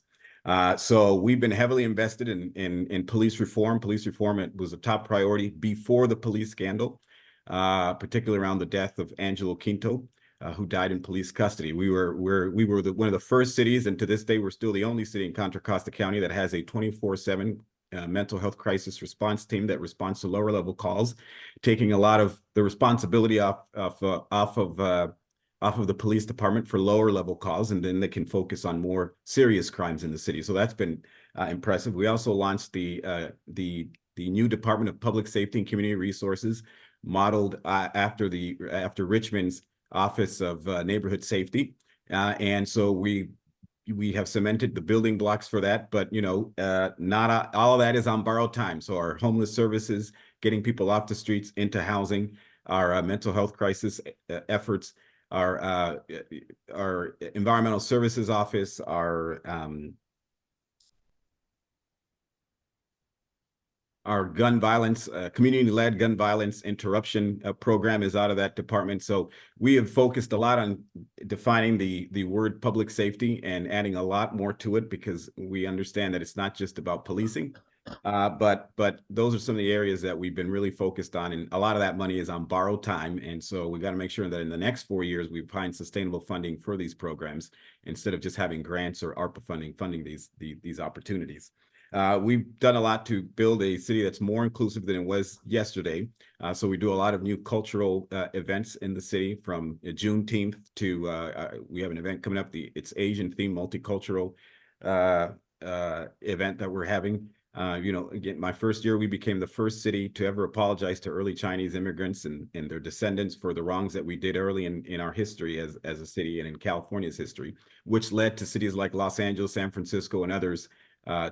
Speaker 14: So we've been heavily invested in police reform. Police reform, it was a top priority before the police scandal, particularly around the death of Angelo Quinto, who died in police custody. We were one of the first cities, and to this day, we're still the only city in Contra Costa County that has a 24/7 mental health crisis response team that responds to lower level calls, taking a lot of the responsibility off of the police department for lower level calls, and then they can focus on more serious crimes in the city. So that's been impressive. We also launched the new Department of Public Safety and Community Resources, modeled after Richmond's Office of Neighborhood Safety, and so we have cemented the building blocks for that. But not all of that is on borrowed time. So our homeless services, getting people off the streets into housing, our mental health crisis efforts, our environmental services office, our gun violence, community-led gun violence interruption program is out of that department. So we have focused a lot on defining the word public safety and adding a lot more to it, because we understand that it's not just about policing, but those are some of the areas that we've been really focused on, and a lot of that money is on borrowed time. And so we got to make sure that in the next 4 years we find sustainable funding for these programs, instead of just having grants or ARPA funding these opportunities. We've done a lot to build a city that's more inclusive than it was yesterday. So we do a lot of new cultural events in the city, from Juneteenth to we have an event coming up. It's Asian themed multicultural event that we're having. Again, my first year, we became the first city to ever apologize to early Chinese immigrants and their descendants for the wrongs that we did early in our history as a city and in California's history, which led to cities like Los Angeles, San Francisco, and others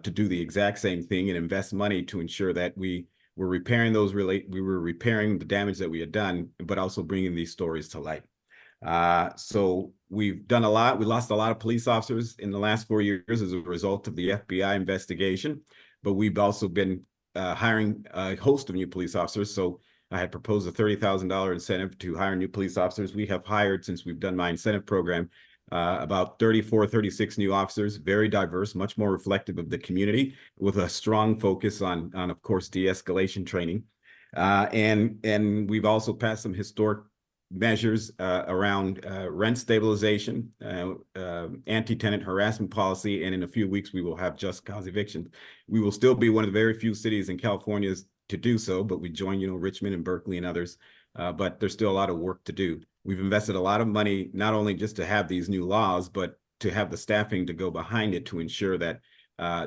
Speaker 14: to do the exact same thing and invest money to ensure that we were repairing the damage that we had done, but also bringing these stories to light. So we've done a lot. We lost a lot of police officers in the last 4 years as a result of the FBI investigation, but we've also been hiring a host of new police officers. So I had proposed a $30,000 incentive to hire new police officers. We have hired, since we've done my incentive program, about 34, 36 new officers, very diverse, much more reflective of the community, with a strong focus on of course, de-escalation training. And we've also passed some historic measures around rent stabilization, anti-tenant harassment policy, and in a few weeks we will have just cause evictions. We will still be one of the very few cities in California to do so, but we join Richmond and Berkeley and others, but there's still a lot of work to do. We've invested a lot of money, not only just to have these new laws, but to have the staffing to go behind it, to ensure that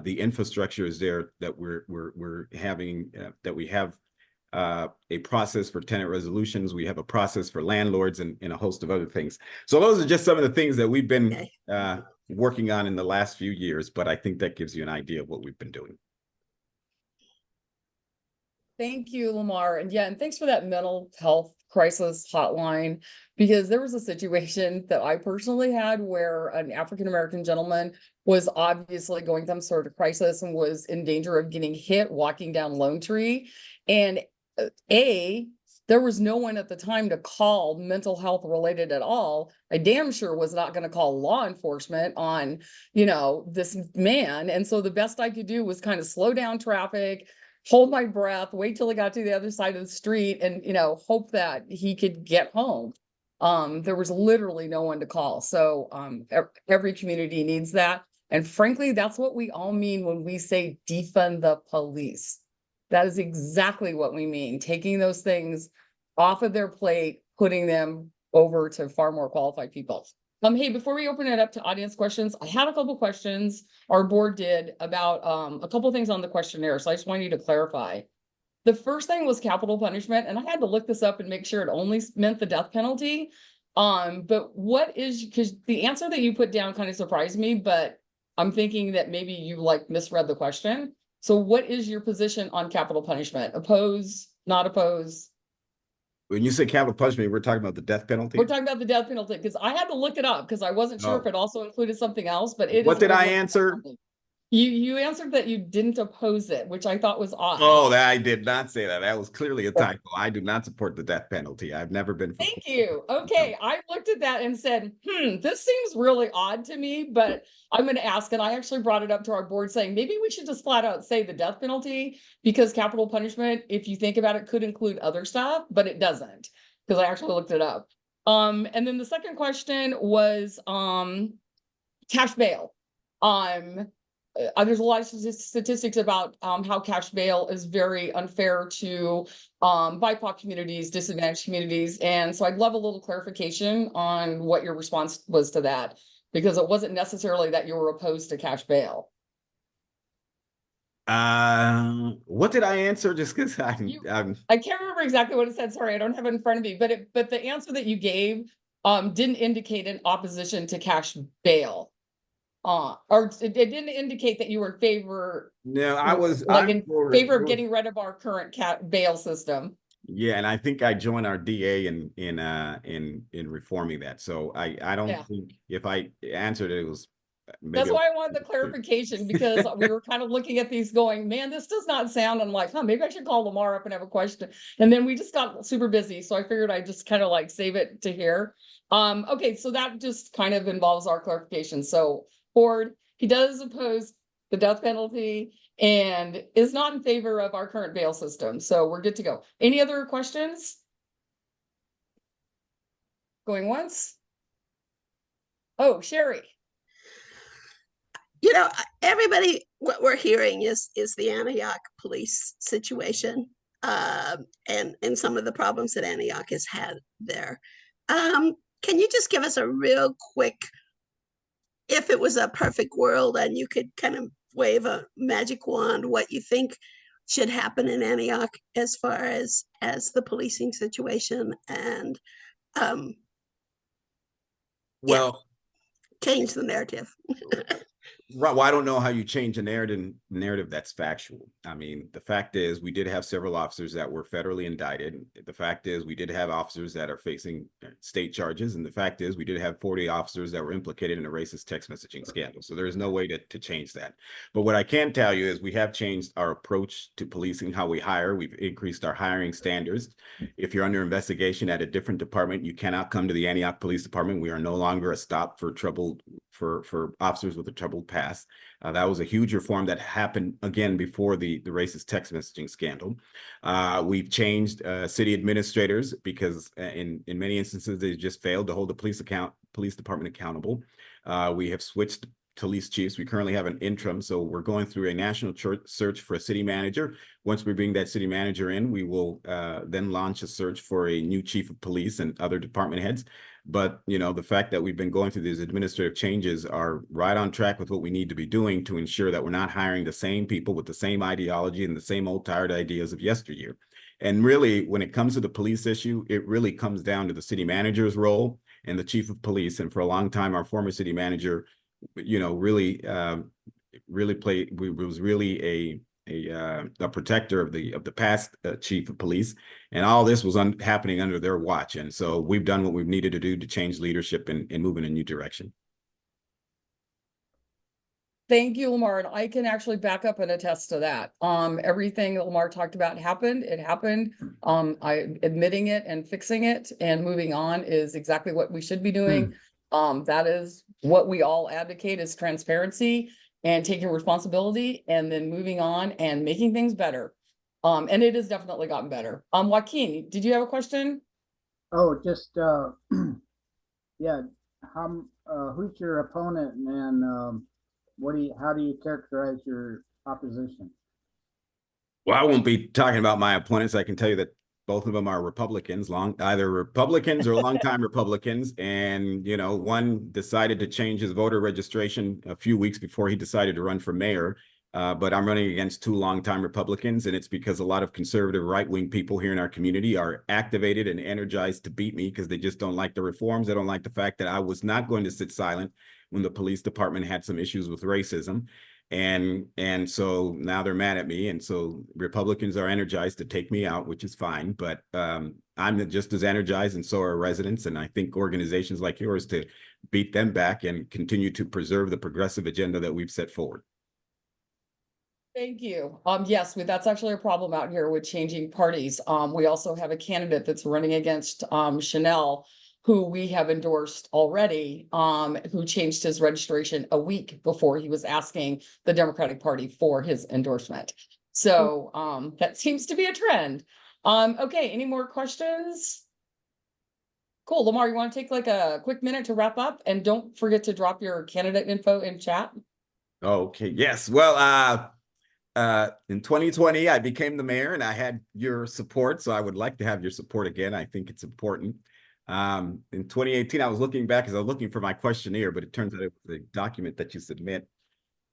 Speaker 14: the infrastructure is there, that we're having, that we have a process for tenant resolutions. We have a process for landlords, and a host of other things. So those are just some of the things that we've been working on in the last few years, but I think that gives you an idea of what we've been doing.
Speaker 10: Thank you, Lamar. And thanks for that mental health crisis hotline, because there was a situation that I personally had where an African-American gentleman was obviously going through some sort of crisis and was in danger of getting hit walking down Lone Tree. And there was no one at the time to call mental health related at all. I damn sure was not going to call law enforcement on, this man. And so the best I could do was kind of slow down traffic, hold my breath, wait till he got to the other side of the street and, hope that he could get home. There was literally no one to call. So every community needs that. And frankly, that's what we all mean when we say defund the police. That is exactly what we mean, taking those things off of their plate, putting them over to far more qualified people. Hey, before we open it up to audience questions, I had a couple questions our board did about a couple things on the questionnaire. So I just want you to clarify. The first thing was capital punishment, and I had to look this up and make sure it only meant the death penalty. But what is, because the answer that you put down kind of surprised me, but I'm thinking that maybe you misread the question. So what is your position on capital punishment? Oppose, not oppose?
Speaker 14: When you say capital punishment, we're talking about the death penalty?
Speaker 10: We're talking about the death penalty because I had to look it up because I wasn't sure if it also included something else, but it is.
Speaker 14: What did I answer?
Speaker 10: You answered that you didn't oppose it, which I thought was odd.
Speaker 14: Oh, I did not say that. That was clearly a typo. I do not support the death penalty. I've never been.
Speaker 10: Thank you. Okay, I looked at that and said, this seems really odd to me, but I'm going to ask. And I actually brought it up to our board saying, maybe we should just flat out say the death penalty because capital punishment, if you think about it, could include other stuff, but it doesn't because I actually looked it up. And then the second question was cash bail. There's a lot of statistics about how cash bail is very unfair to BIPOC communities, disadvantaged communities. And so I'd love a little clarification on what your response was to that, because it wasn't necessarily that you were opposed to cash bail.
Speaker 14: What did I answer? Just because I
Speaker 10: can't remember exactly what it said. Sorry, I don't have it in front of me, but the answer that you gave didn't indicate an opposition to cash bail. Or it didn't indicate that you were in favor.
Speaker 14: No, I was
Speaker 10: in favor of getting rid of our current bail system.
Speaker 14: Yeah, and I think I joined our DA in reforming that. So I don't think if I answered it, it was.
Speaker 10: That's why I wanted the clarification because we were kind of looking at these going, man, this does not sound. I'm like, maybe I should call Lamar up and have a question. And then we just got super busy, so I figured I'd just kind of save it to here. Okay, so that just kind of involves our clarification. So. Board, he does oppose the death penalty and is not in favor of our current bail system. So we're good to go. Any other questions? Going once? Oh, Sherry.
Speaker 7: Everybody, what we're hearing is the Antioch police situation and some of the problems that Antioch has had there. Can you just give us a real quick, if it was a perfect world and you could kind of wave a magic wand, what you think should happen in Antioch as far as the policing situation and change the narrative.
Speaker 14: Well, I don't know how you change a narrative that's factual. I mean, the fact is we did have several officers that were federally indicted. The fact is we did have officers that are facing state charges. And the fact is we did have 40 officers that were implicated in a racist text messaging scandal. So there is no way to change that. But what I can tell you is we have changed our approach to policing, how we hire. We've increased our hiring standards. If you're under investigation at a different department, you cannot come to the Antioch Police Department. We are no longer a stop for for officers with a troubled past. That was a huge reform that happened again before the racist text messaging scandal. We've changed city administrators because in many instances they just failed to hold the police department accountable. We have switched police chiefs. We currently have an interim, so we're going through a national search for a city manager. Once we bring that city manager in, we will then launch a search for a new chief of police and other department heads. But, the fact that we've been going through these administrative changes are right on track with what we need to be doing to ensure that we're not hiring the same people with the same ideology and the same old tired ideas of yesteryear. And really, when it comes to the police issue, it really comes down to the city manager's role and the chief of police. And for a long time, our former city manager, really was really a protector of the past chief of police, and all this was happening under their watch. And so we've done what we've needed to do to change leadership and move in a new direction.
Speaker 10: Thank you, Lamar, and I can actually back up and attest to that. Everything that Lamar talked about happened, it happened. Admitting it and fixing it and moving on is exactly what we should be doing. That is what we all advocate, is transparency and taking responsibility and then moving on and making things better. And it has definitely gotten better. Joaquin, did you have a question?
Speaker 12: Oh, just yeah. Who's your opponent, and how do you characterize your opposition?
Speaker 14: Well, I won't be talking about my opponents. I can tell you that both of them are Republicans, either Republicans or longtime Republicans. And, you know, one decided to change his voter registration a few weeks before he decided to run for mayor. But I'm running against two longtime Republicans, and it's because a lot of conservative right-wing people here in our community are activated and energized to beat me because they just don't like the reforms. They don't like the fact that I was not going to sit silent when the police department had some issues with racism. And so now they're mad at me. And so Republicans are energized to take me out, which is fine. But I'm just as energized, and so are residents. And I think organizations like yours to beat them back and continue to preserve the progressive agenda that we've set forward.
Speaker 10: Thank you. Yes, that's actually a problem out here with changing parties. We also have a candidate that's running against Chanel, who we have endorsed already, who changed his registration a week before he was asking the Democratic Party for his endorsement. So that seems to be a trend. Okay, any more questions? Cool. Lamar, you want to take like a quick minute to wrap up? And don't forget to drop your candidate info in chat.
Speaker 14: Okay, yes. Well, in 2020, I became the mayor and I had your support. So I would like to have your support again. I think it's important. In 2018, I was looking back as I was looking for my questionnaire, but it turns out it was a document that you submit.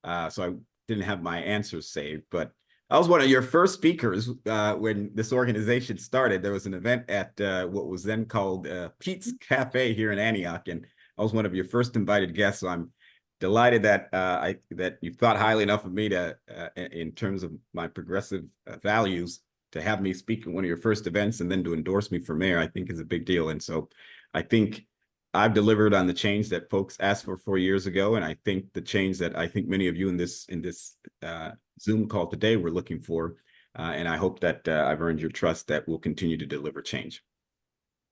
Speaker 14: So I didn't have my answers saved, but I was one of your first speakers when this organization started. There was an event at what was then called Pete's Cafe here in Antioch, and I was one of your first invited guests. So I'm delighted that that you thought highly enough of me to, in terms of my progressive values, to have me speak at one of your first events and then to endorse me for mayor. I think is a big deal. And so I think I've delivered on the change that folks asked for 4 years ago. And I think the change that I think many of you in this Zoom call today were looking for. And I hope that I've earned your trust that we'll continue to deliver change.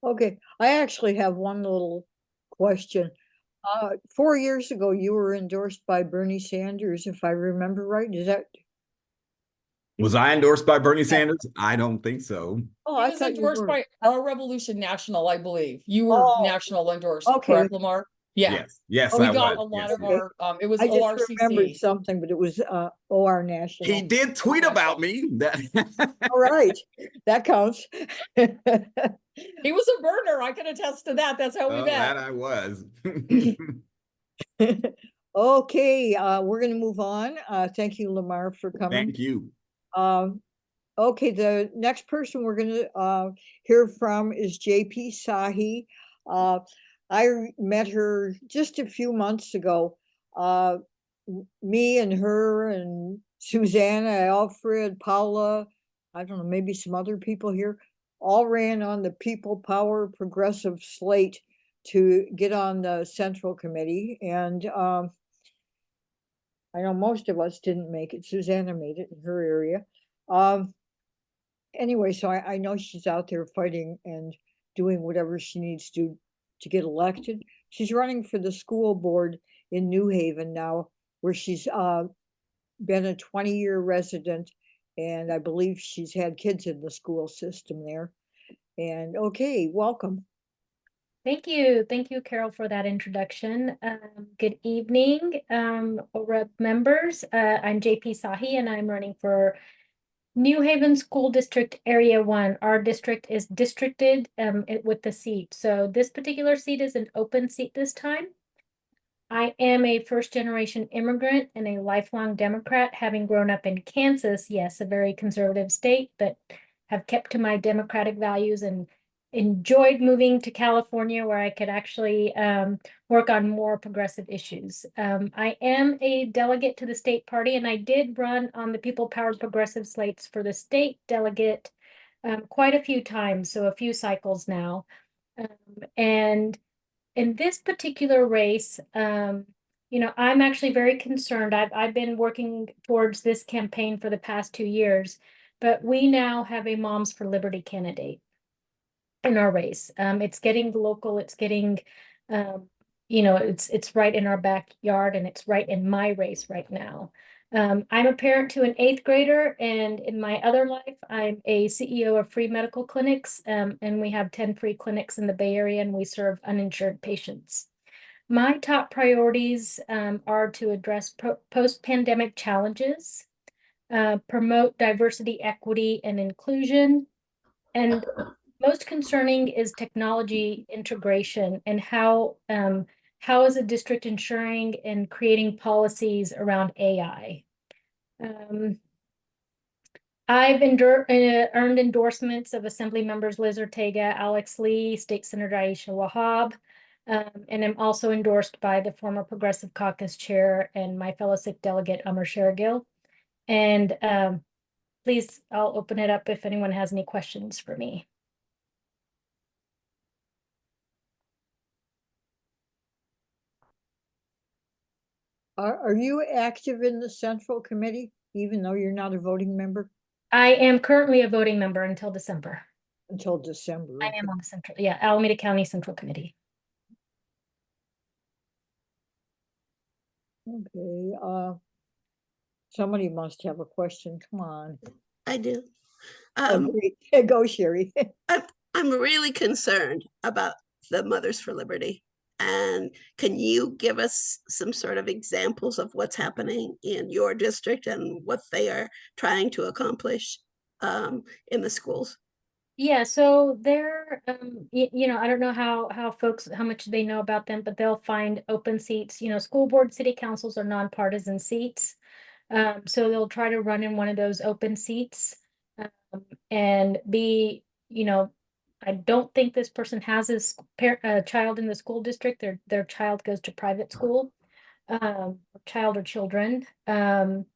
Speaker 1: Okay, I actually have one little question. 4 years ago, you were endorsed by Bernie Sanders, if I remember right. Is that?
Speaker 14: Was I endorsed by Bernie Sanders? I don't think so.
Speaker 1: Oh,
Speaker 10: He
Speaker 1: I
Speaker 10: was
Speaker 1: thought you
Speaker 10: endorsed
Speaker 1: were.
Speaker 10: by Our Revolution National, I believe. You were national endorsed, correct, Lamar? Yeah.
Speaker 14: Yes,
Speaker 10: We
Speaker 14: I
Speaker 10: got
Speaker 14: was.
Speaker 10: a lot
Speaker 14: Yes,
Speaker 10: of our, it was
Speaker 1: I just remembered
Speaker 10: ORCC.
Speaker 1: something, but it was OR National.
Speaker 14: He did tweet about me.
Speaker 1: All right, that counts.
Speaker 10: He was a burner. I can attest to that. That's how we met.
Speaker 14: That I was.
Speaker 1: Okay, we're going to move on. Thank you, Lamar, for coming.
Speaker 14: Thank you.
Speaker 1: Okay, the next person we're going to hear from is JP Sahi. I met her just a few months ago. Me and her and Susanna, Alfred, Paula, I don't know, maybe some other people here, all ran on the People Power Progressive slate to get on the Central Committee. And I know most of us didn't make it. Susanna made it in her area. Anyway, so I know she's out there fighting and doing whatever she needs to get elected. She's running for the school board in New Haven now, where she's been a 20-year resident, and I believe she's had kids in the school system there. And okay, welcome.
Speaker 5: Thank you. Thank you, Carol, for that introduction. Good evening, OREB members. I'm JP Sahi, and I'm running for New Haven School District Area 1. Our district is districted with the seat. So this particular seat is an open seat this time. I am a first-generation immigrant and a lifelong Democrat, having grown up in Kansas, yes, a very conservative state, but have kept to my democratic values and enjoyed moving to California, where I could actually work on more progressive issues. I am a delegate to the state party, and I did run on the People Powered Progressive slates for the state delegate quite a few times, so a few cycles now. And in this particular race, I'm actually very concerned. I've been working towards this campaign for the past 2 years, but we now have a Moms for Liberty candidate in our race. It's getting local, it's getting, it's right in our backyard, and it's right in my race right now. I'm a parent to an 8th grader, and in my other life, I'm a CEO of free medical clinics, and we have 10 free clinics in the Bay Area, and we serve uninsured patients. My top priorities are to address post-pandemic challenges, promote diversity, equity, and inclusion, and most concerning is technology integration and how is a district ensuring and creating policies around AI. I've earned endorsements of Assembly members Liz Ortega, Alex Lee, State Senator Aisha Wahab, and I'm also endorsed by the former Progressive Caucus Chair and my fellow Sikh delegate Amar Shergill. And please, I'll open it up if anyone has any questions for me.
Speaker 1: Are you active in the Central Committee, even though you're not a voting member?
Speaker 5: I am currently a voting member until December.
Speaker 1: Until December.
Speaker 5: I am on the Central, Alameda County Central Committee.
Speaker 1: Okay, somebody must have a question. Come on.
Speaker 7: I do.
Speaker 1: Great. Go, Sherry.
Speaker 7: I'm really concerned about the Mothers for Liberty. And can you give us some sort of examples of what's happening in your district and what they are trying to accomplish in the schools?
Speaker 5: Yeah, so they're, I don't know how much they know about them, but they'll find open seats. School board, city councils are nonpartisan seats. So they'll try to run in one of those open seats and be, I don't think this person has a child in the school district. Their child goes to private school, child or children. And,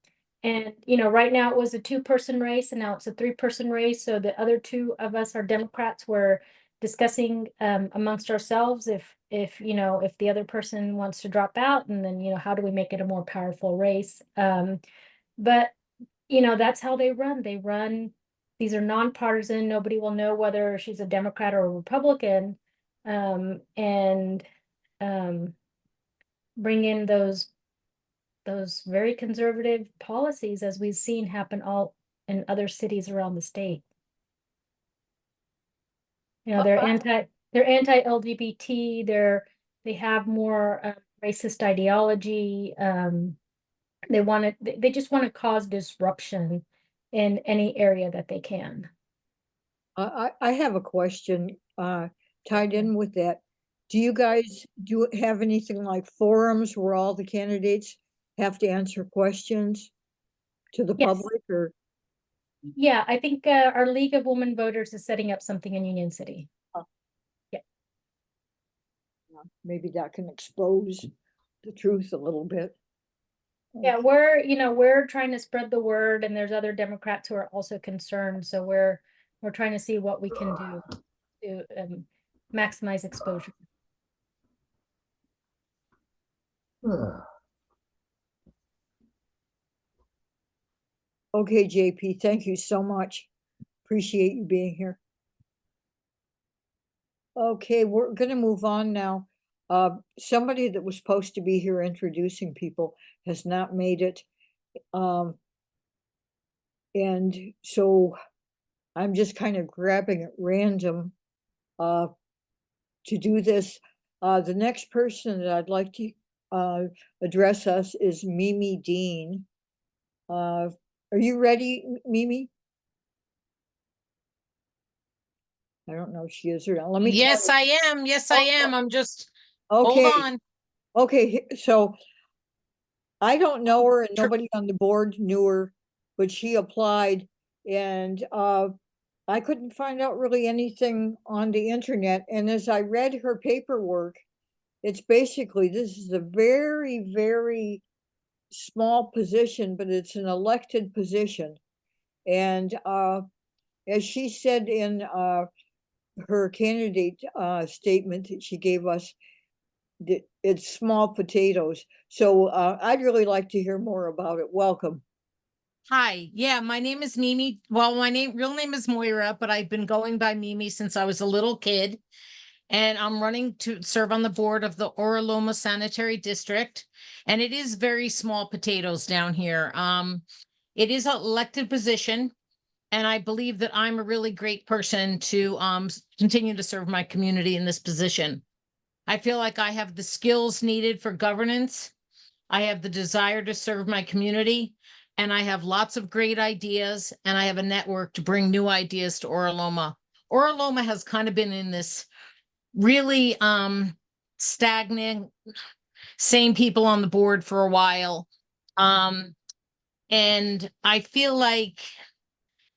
Speaker 5: right now it was a 2-person race, and now it's a 3-person race. So the other 2 of us are Democrats. We're discussing amongst ourselves if the other person wants to drop out, and then, how do we make it a more powerful race? But, that's how they run. These are nonpartisan. Nobody will know whether she's a Democrat or a Republican, and bring in those very conservative policies, as we've seen happen all in other cities around the state. They're anti-LGBT. They have more racist ideology. They just want to cause disruption in any area that they can.
Speaker 1: I have a question tied in with that. Do you guys have anything like forums where all the candidates have to answer questions to the public? Or
Speaker 5: yeah, I think our League of Women Voters is setting up something in Union City. Yeah,
Speaker 1: maybe that can expose the truth a little bit.
Speaker 5: Yeah, we're trying to spread the word, and there's other Democrats who are also concerned. So we're trying to see what we can do to maximize exposure.
Speaker 1: Okay, JP, thank you so much. Appreciate you being here. Okay, we're going to move on now. Somebody that was supposed to be here introducing people has not made it. And so I'm just kind of grabbing at random to do this. The next person that I'd like to address us is Mimi Dean. Are you ready, Mimi? I don't know if she is or not. Let me.
Speaker 15: Yes, I am. Yes, I am. I'm just,
Speaker 1: okay.
Speaker 15: Hold on.
Speaker 1: Okay, so I don't know her, and nobody on the board knew her, but she applied, and I couldn't find out really anything on the internet. And as I read her paperwork, it's basically, this is a very, very small position, but it's an elected position. And as she said in her candidate statement that she gave us, that it's small potatoes. So I'd really like to hear more about it. Welcome.
Speaker 15: Hi, yeah, my name is Mimi. Well, my real name is Moira, but I've been going by Mimi since I was a little kid. And I'm running to serve on the board of the Loma Sanitary District. And it is very small potatoes down here. It is an elected position. And I believe that I'm a really great person to continue to serve my community in this position. I feel like I have the skills needed for governance. I have the desire to serve my community, and I have lots of great ideas, and I have a network to bring new ideas to Loma. Loma has kind of been in this really stagnant, same people on the board for a while. And I feel like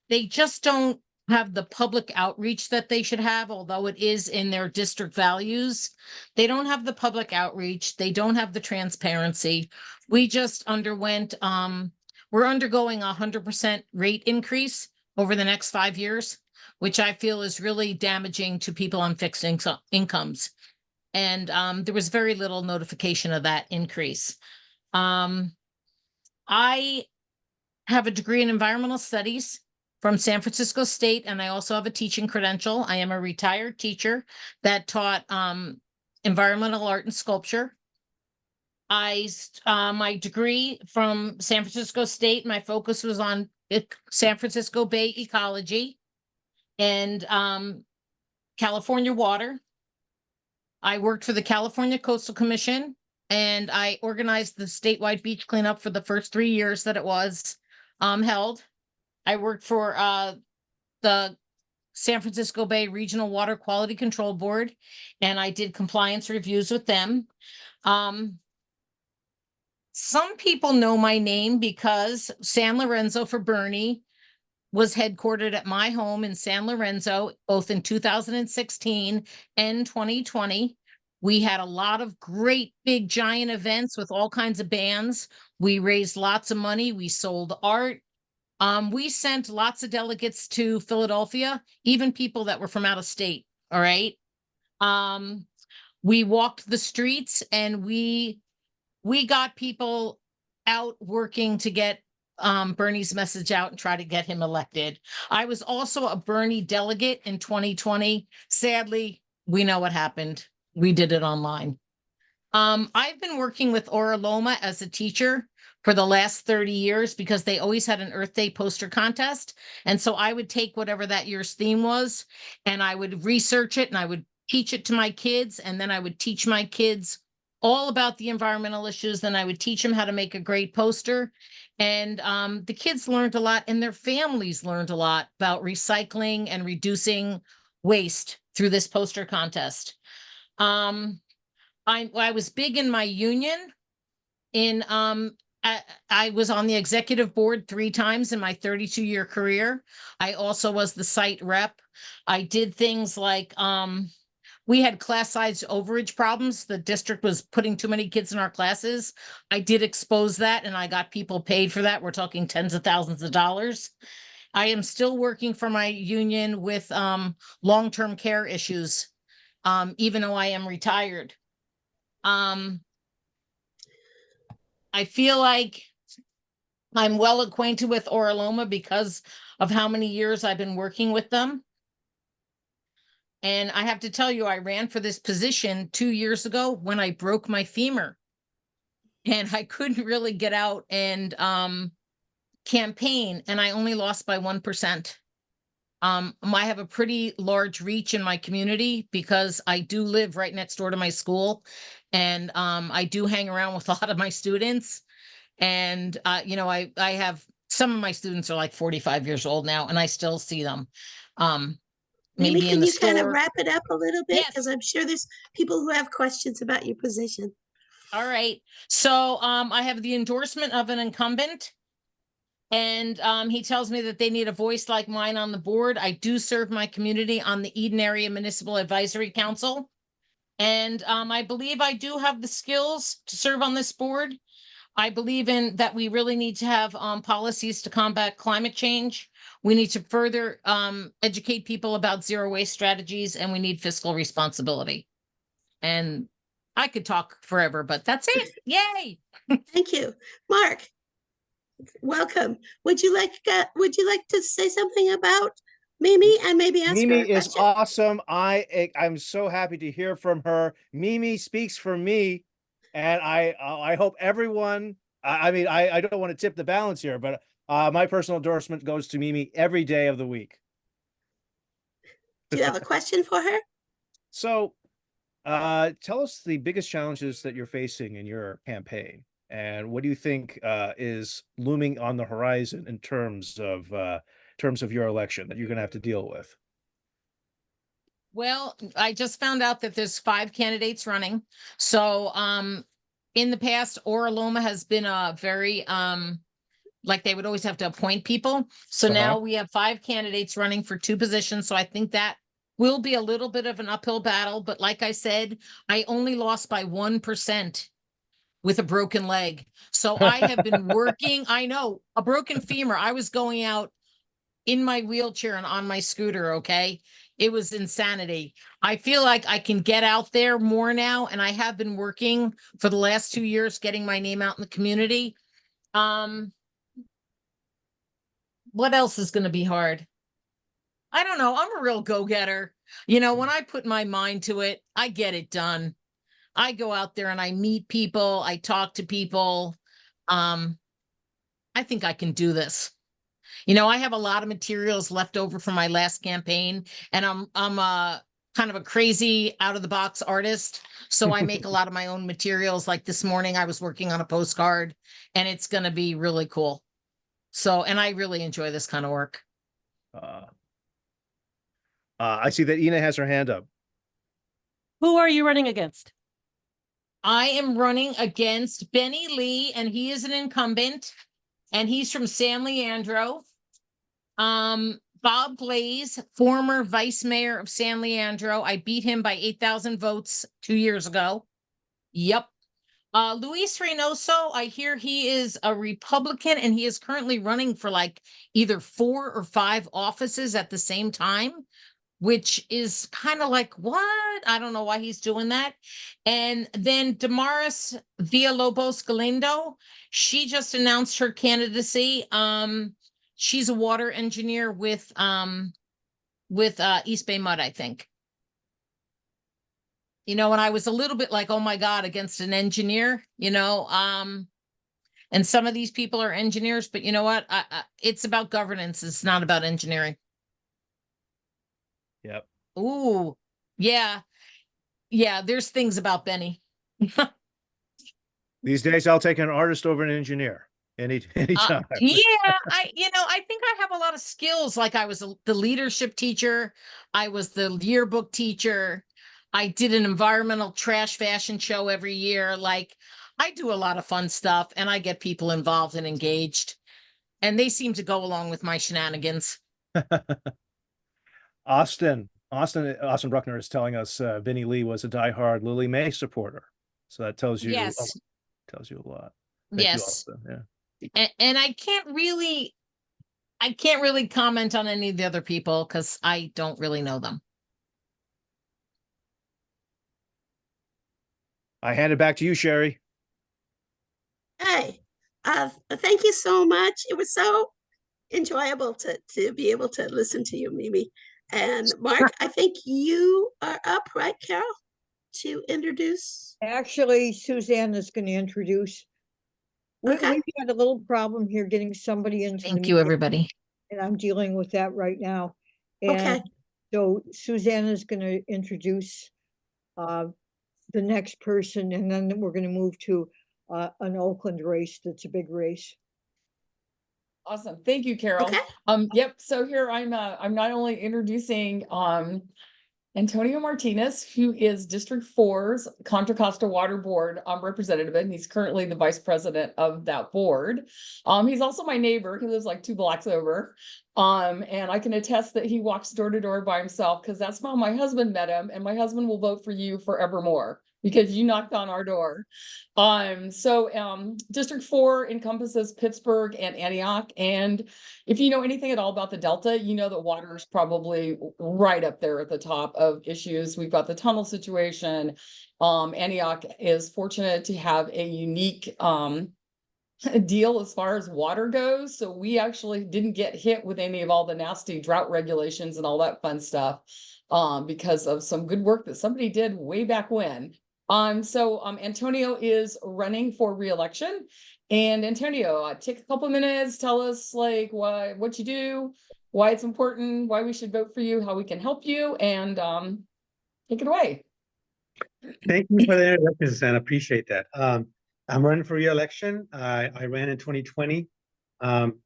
Speaker 15: they just don't have the public outreach that they should have, although it is in their district values. They don't have the public outreach. They don't have the transparency. We just underwent, we're undergoing 100% rate increase over the next 5 years, which I feel is really damaging to people on fixed incomes. And there was very little notification of that increase. I have a degree in environmental studies from San Francisco State, and I also have a teaching credential. I am a retired teacher that taught environmental art and sculpture. My degree from San Francisco State, my focus was on San Francisco Bay ecology and California water. I worked for the California Coastal Commission, and I organized the statewide beach cleanup for the first 3 years that it was held. I worked for the San Francisco Bay Regional Water Quality Control Board, and I did compliance reviews with them. Some people know my name because San Lorenzo for Bernie was headquartered at my home in San Lorenzo, both in 2016 and 2020. We had a lot of great big giant events with all kinds of bands. We raised lots of money. We sold art. We sent lots of delegates to Philadelphia, even people that were from out of state. All right. We walked the streets, and we got people out working to get Bernie's message out and try to get him elected. I was also a Bernie delegate in 2020. Sadly, we know what happened. We did it online. I've been working with Loma as a teacher for the last 30 years because they always had an Earth Day poster contest. And so I would take whatever that year's theme was, and I would research it, and I would teach it to my kids. And then I would teach my kids all about the environmental issues. Then I would teach them how to make a great poster. And the kids learned a lot, and their families learned a lot about recycling and reducing waste through this poster contest. I was big in my union. I was on the executive board 3 times in my 32-year career. I also was the site rep. I did things like we had class size overage problems. The district was putting too many kids in our classes. I did expose that, and I got people paid for that. We're talking tens of thousands of dollars. I am still working for my union with long-term care issues, even though I am retired. I feel like I'm well acquainted with Loma because of how many years I've been working with them. And I have to tell you, I ran for this position 2 years ago when I broke my femur, and I couldn't really get out and campaign, and I only lost by 1%. I have a pretty large reach in my community because I do live right next door to my school, and I do hang around with a lot of my students. And I have some of my students are like 45 years old now, and I still see them.
Speaker 7: Maybe
Speaker 15: Maybe in
Speaker 7: can
Speaker 15: the
Speaker 7: you kind of
Speaker 15: store.
Speaker 7: wrap it up a little bit?
Speaker 15: Yes.
Speaker 7: Because I'm sure there's people who have questions about your position.
Speaker 15: All right. So I have the endorsement of an incumbent, and he tells me that they need a voice like mine on the board. I do serve my community on the Eden Area Municipal Advisory Council. And I believe I do have the skills to serve on this board. I believe in that we really need to have policies to combat climate change. We need to further educate people about zero waste strategies, and we need fiscal responsibility. And I could talk forever, but that's it. Yay.
Speaker 7: Thank you. Mark, welcome. Would you like to say something about Mimi and maybe ask her
Speaker 16: Mimi
Speaker 7: a
Speaker 16: is
Speaker 7: question?
Speaker 16: awesome. I'm so happy to hear from her. Mimi speaks for me, and I hope everyone. I mean, I don't want to tip the balance here, but my personal endorsement goes to Mimi every day of the week.
Speaker 7: Do you have a question for her?
Speaker 16: So, tell us the biggest challenges that you're facing in your campaign, and what do you think is looming on the horizon in terms of your election that you're going to have to deal with?
Speaker 15: Well, I just found out that there's 5 candidates running. So, in the past, Loma has been a very, like they would always have to appoint people. So now we have 5 candidates running for 2 positions. So I think that will be a little bit of an uphill battle. But like I said, I only lost by 1% with a broken leg. So I have been working. I know, a broken femur. I was going out in my wheelchair and on my scooter. Okay. It was insanity. I feel like I can get out there more now. And I have been working for the last 2 years, getting my name out in the community. What else is going to be hard? I don't know. I'm a real go-getter. You know, when I put my mind to it, I get it done. I go out there and I meet people. I talk to people. I think I can do this. You know, I have a lot of materials left over from my last campaign, and I'm a kind of a crazy out of the box artist. So I make a lot of my own materials. Like this morning, I was working on a postcard, and it's going to be really cool. So, and I really enjoy this kind of work.
Speaker 16: I see that Ina has her hand up.
Speaker 9: Who are you running against?
Speaker 15: I am running against Benny Lee, and he is an incumbent, and he's from San Leandro. Bob Glaze, former vice mayor of San Leandro. I beat him by 8,000 votes 2 years ago. Yep. Luis Reynoso, I hear he is a Republican, and he is currently running for like either 4 or 5 offices at the same time, which is kind of like, what? I don't know why he's doing that. And then Damaris Villalobos Galindo, she just announced her candidacy. She's a water engineer with East Bay Mud, I think. You know, and I was a little bit like, oh my God, against an engineer, you know, and some of these people are engineers, but you know what? It's about governance. It's not about engineering.
Speaker 16: Yep.
Speaker 15: Ooh, yeah. Yeah, there's things about Benny.
Speaker 16: These days, I'll take an artist over an engineer anytime.
Speaker 15: Yeah, I think I have a lot of skills. Like I was the leadership teacher. I was the yearbook teacher. I did an environmental trash fashion show every year. Like I do a lot of fun stuff, and I get people involved and engaged, and they seem to go along with my shenanigans.
Speaker 16: Austin Bruckner is telling us Benny Lee was a diehard Lily May supporter. So that tells you,
Speaker 15: Yes.
Speaker 16: tells you a lot.
Speaker 15: Thank you, Austin. Yeah. And I can't really comment on any of the other people because I don't really know them.
Speaker 16: I hand it back to you, Sherry.
Speaker 7: Hey, thank you so much. It was so enjoyable to be able to listen to you, Mimi. And Mark, I think you are up, right, Carol, to introduce?
Speaker 1: Actually, Suzanne is going to introduce. We've had a little problem here getting somebody into.
Speaker 15: Thank you, everybody.
Speaker 1: And I'm dealing with that right now. And so Suzanne is going to introduce the next person, and then we're going to move to an Oakland race that's a big race.
Speaker 10: Awesome. Thank you, Carol. Yep. So here I'm not only introducing Antonio Martinez, who is District 4's Contra Costa Water Board representative, and he's currently the vice president of that board. He's also my neighbor. He lives like 2 blocks over. And I can attest that he walks door to door by himself because that's how my husband met him, and my husband will vote for you forevermore. because you knocked on our door. District 4 encompasses Pittsburgh and Antioch. And if you know anything at all about the Delta, you know that water is probably right up there at the top of issues. We've got the tunnel situation. Antioch is fortunate to have a unique deal as far as water goes. So we actually didn't get hit with any of all the nasty drought regulations and all that fun stuff because of some good work that somebody did way back when. Antonio is running for re-election. And Antonio, take a couple of minutes, tell us like what you do, why it's important, why we should vote for you, how we can help you, and take it away.
Speaker 17: Thank you for the introduction, Sam. I appreciate that. I'm running for re-election. I ran in 2020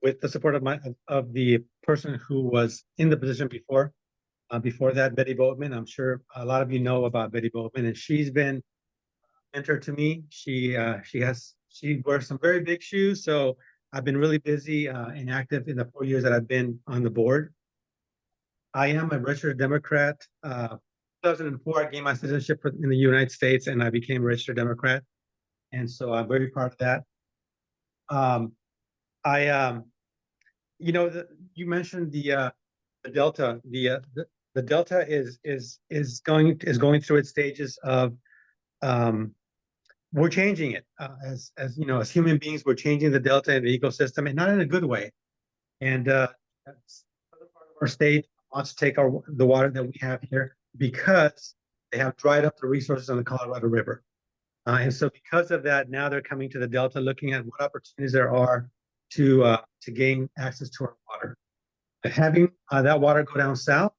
Speaker 17: with the support of the person who was in the position before. Before that, Betty Boatman. I'm sure a lot of you know about Betty Boatman, and she's been a mentor to me. She wears some very big shoes, so I've been really busy and active in the 4 years that I've been on the board. I am a registered Democrat. 2004, I gained my citizenship in the United States, and I became a registered Democrat. And so I'm very proud of that. You mentioned the Delta. The Delta is going through its stages of we're changing it as you know, as human beings, we're changing the Delta and the ecosystem, and not in a good way. And our state wants to take the water that we have here because they have dried up the resources on the Colorado River. And so because of that, now they're coming to the Delta, looking at what opportunities there are to gain access to our water. Having that water go down south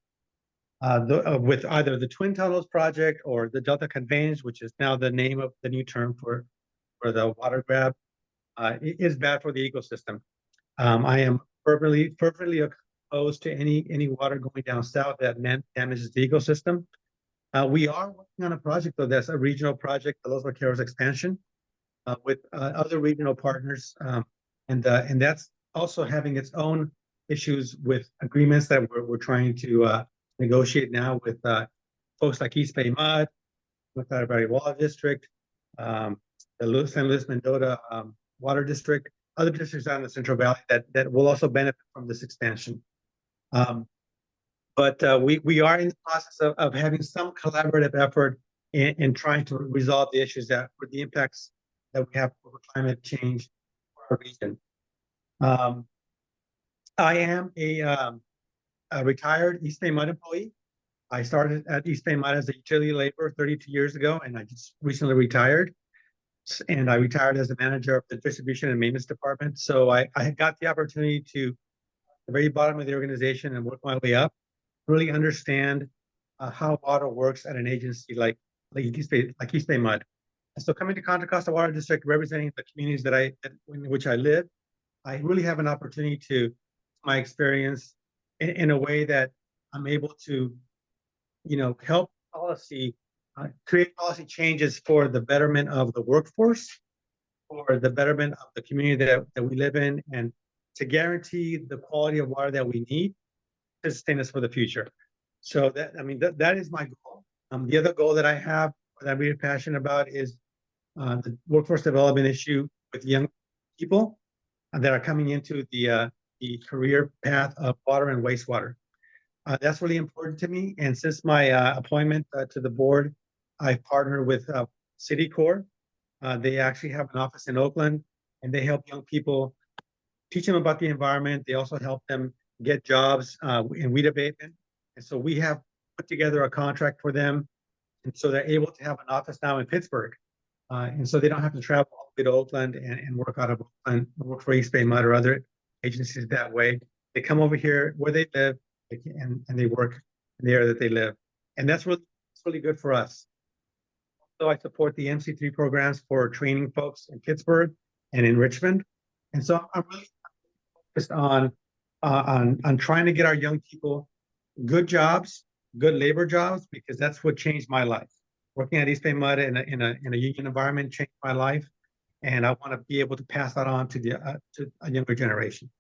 Speaker 17: with either the Twin Tunnels project or the Delta Conveyance, which is now the name of the new term for the water grab, is bad for the ecosystem. I am fervently opposed to any water going down south that damages the ecosystem. We are working on a project, though, that's a regional project, the Los Vaqueros expansion, with other regional partners, and that's also having its own issues with agreements that we're trying to negotiate now with folks like East Bay Mud, with our Avery Aurbauch District, the San Luis Mendota Water District, other districts out in the Central Valley that will also benefit from this expansion. But we are in the process of having some collaborative effort in trying to resolve the issues the impacts that we have for climate change for our region. I am a retired East Bay Mud employee. I started at East Bay Mud as a utility laborer 32 years ago, and I just recently retired. And I retired as the manager of the distribution and maintenance department. So I got the opportunity to, at the very bottom of the organization, and work my way up, really understand how water works at an agency like East Bay Mud. And so coming to Contra Costa Water District, representing the communities in which I live, I really have an opportunity to my experience in a way that I'm able to, help create policy changes for the betterment of the workforce, for the betterment of the community that we live in, and to guarantee the quality of water that we need to sustain us for the future. So that is my goal. The other goal that I have, that I'm really passionate about, is the workforce development issue with young people that are coming into the career path of water and wastewater. That's really important to me. And since my appointment to the board, I've partnered with City Corps. They actually have an office in Oakland, and they help young people, teach them about the environment. They also help them get jobs in weed abatement. And so we have put together a contract for them. And so they're able to have an office now in Pittsburgh. And so they don't have to travel all the way to Oakland and work out of Oakland, work for East Bay Mud or other agencies that way. They come over here where they live, and they work in the area that they live. And that's really good for us. So I support the MC3 programs for training folks in Pittsburgh and in Richmond. And so I'm really focused on trying to get our young people good jobs, good labor jobs, because that's what changed my life. Working at East Bay Mud in a union environment changed my life, and I want to be able to pass that on to a younger generation.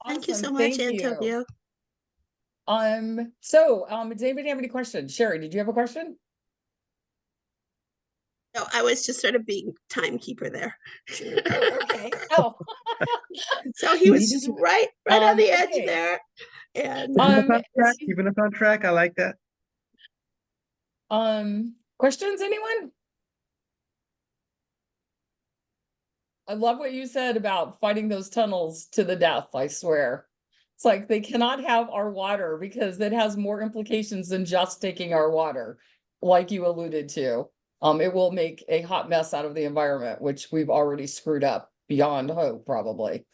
Speaker 7: Thank you so
Speaker 10: Awesome.
Speaker 7: much,
Speaker 10: Thank you.
Speaker 7: Antonio.
Speaker 10: Does anybody have any questions? Sherry, did you have a question?
Speaker 7: No, I was just sort of being timekeeper there.
Speaker 10: Okay. Oh.
Speaker 7: So he was just right on the edge
Speaker 10: Okay.
Speaker 7: there. And
Speaker 17: Keeping us on track. I like that.
Speaker 10: Questions, anyone? I love what you said about fighting those tunnels to the death, I swear. It's like they cannot have our water because it has more implications than just taking our water, like you alluded to. It will make a hot mess out of the environment, which we've already screwed up beyond hope, probably.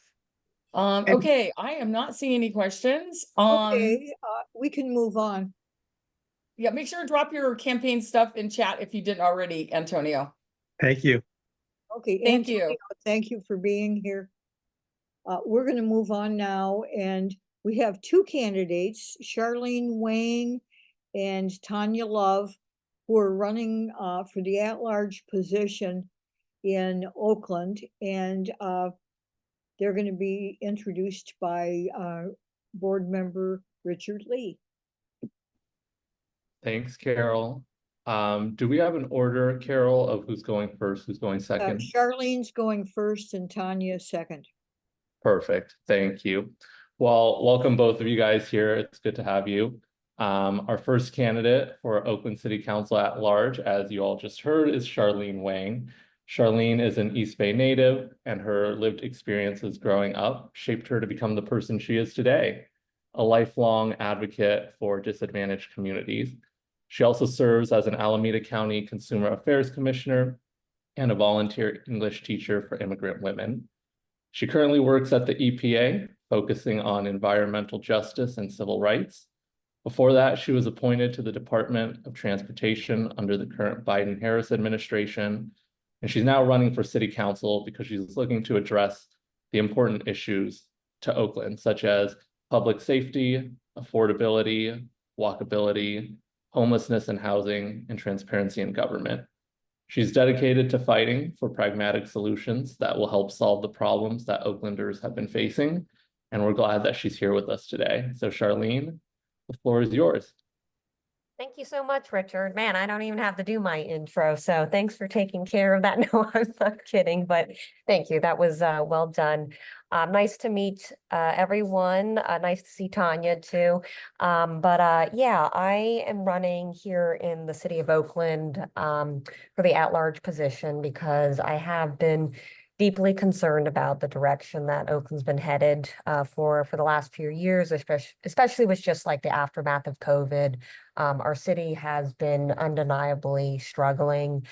Speaker 10: Okay, I am not seeing any questions.
Speaker 1: Okay, we can move on.
Speaker 10: Yeah, make sure to drop your campaign stuff in chat if you didn't already, Antonio.
Speaker 17: Thank you.
Speaker 1: Okay,
Speaker 10: Thank
Speaker 1: Antonio,
Speaker 10: you.
Speaker 1: thank you for being here. We're going to move on now, and we have two candidates, Charlene Wang and Tonya Love, who are running for the at-large position in Oakland, and they're going to be introduced by board member Richard Lee.
Speaker 18: Thanks, Carol. Do we have an order, Carol, of who's going first, who's going second?
Speaker 1: Charlene's going first and Tonya second.
Speaker 18: Perfect. Thank you. Well, welcome both of you guys here. It's good to have you. Our first candidate for Oakland City Council at large, as you all just heard, is Charlene Wang. Charlene is an East Bay native, and her lived experiences growing up shaped her to become the person she is today, a lifelong advocate for disadvantaged communities. She also serves as an Alameda County Consumer Affairs Commissioner and a volunteer English teacher for immigrant women. She currently works at the EPA, focusing on environmental justice and civil rights. Before that, she was appointed to the Department of Transportation under the current Biden-Harris administration, and she's now running for city council because she's looking to address the important issues to Oakland, such as public safety, affordability, walkability, homelessness and housing, and transparency in government. She's dedicated to fighting for pragmatic solutions that will help solve the problems that Oaklanders have been facing, and we're glad that she's here with us today. So Charlene, the floor is yours.
Speaker 19: Thank you so much, Richard. Man, I don't even have to do my intro, so thanks for taking care of that. No, I'm not kidding, but thank you. That was well done. Nice to meet everyone. Nice to see Tonya too. Yeah, I am running here in the city of Oakland for the at-large position because I have been deeply concerned about the direction that Oakland's been headed for the last few years, especially with just like the aftermath of COVID. Our city has been undeniably struggling.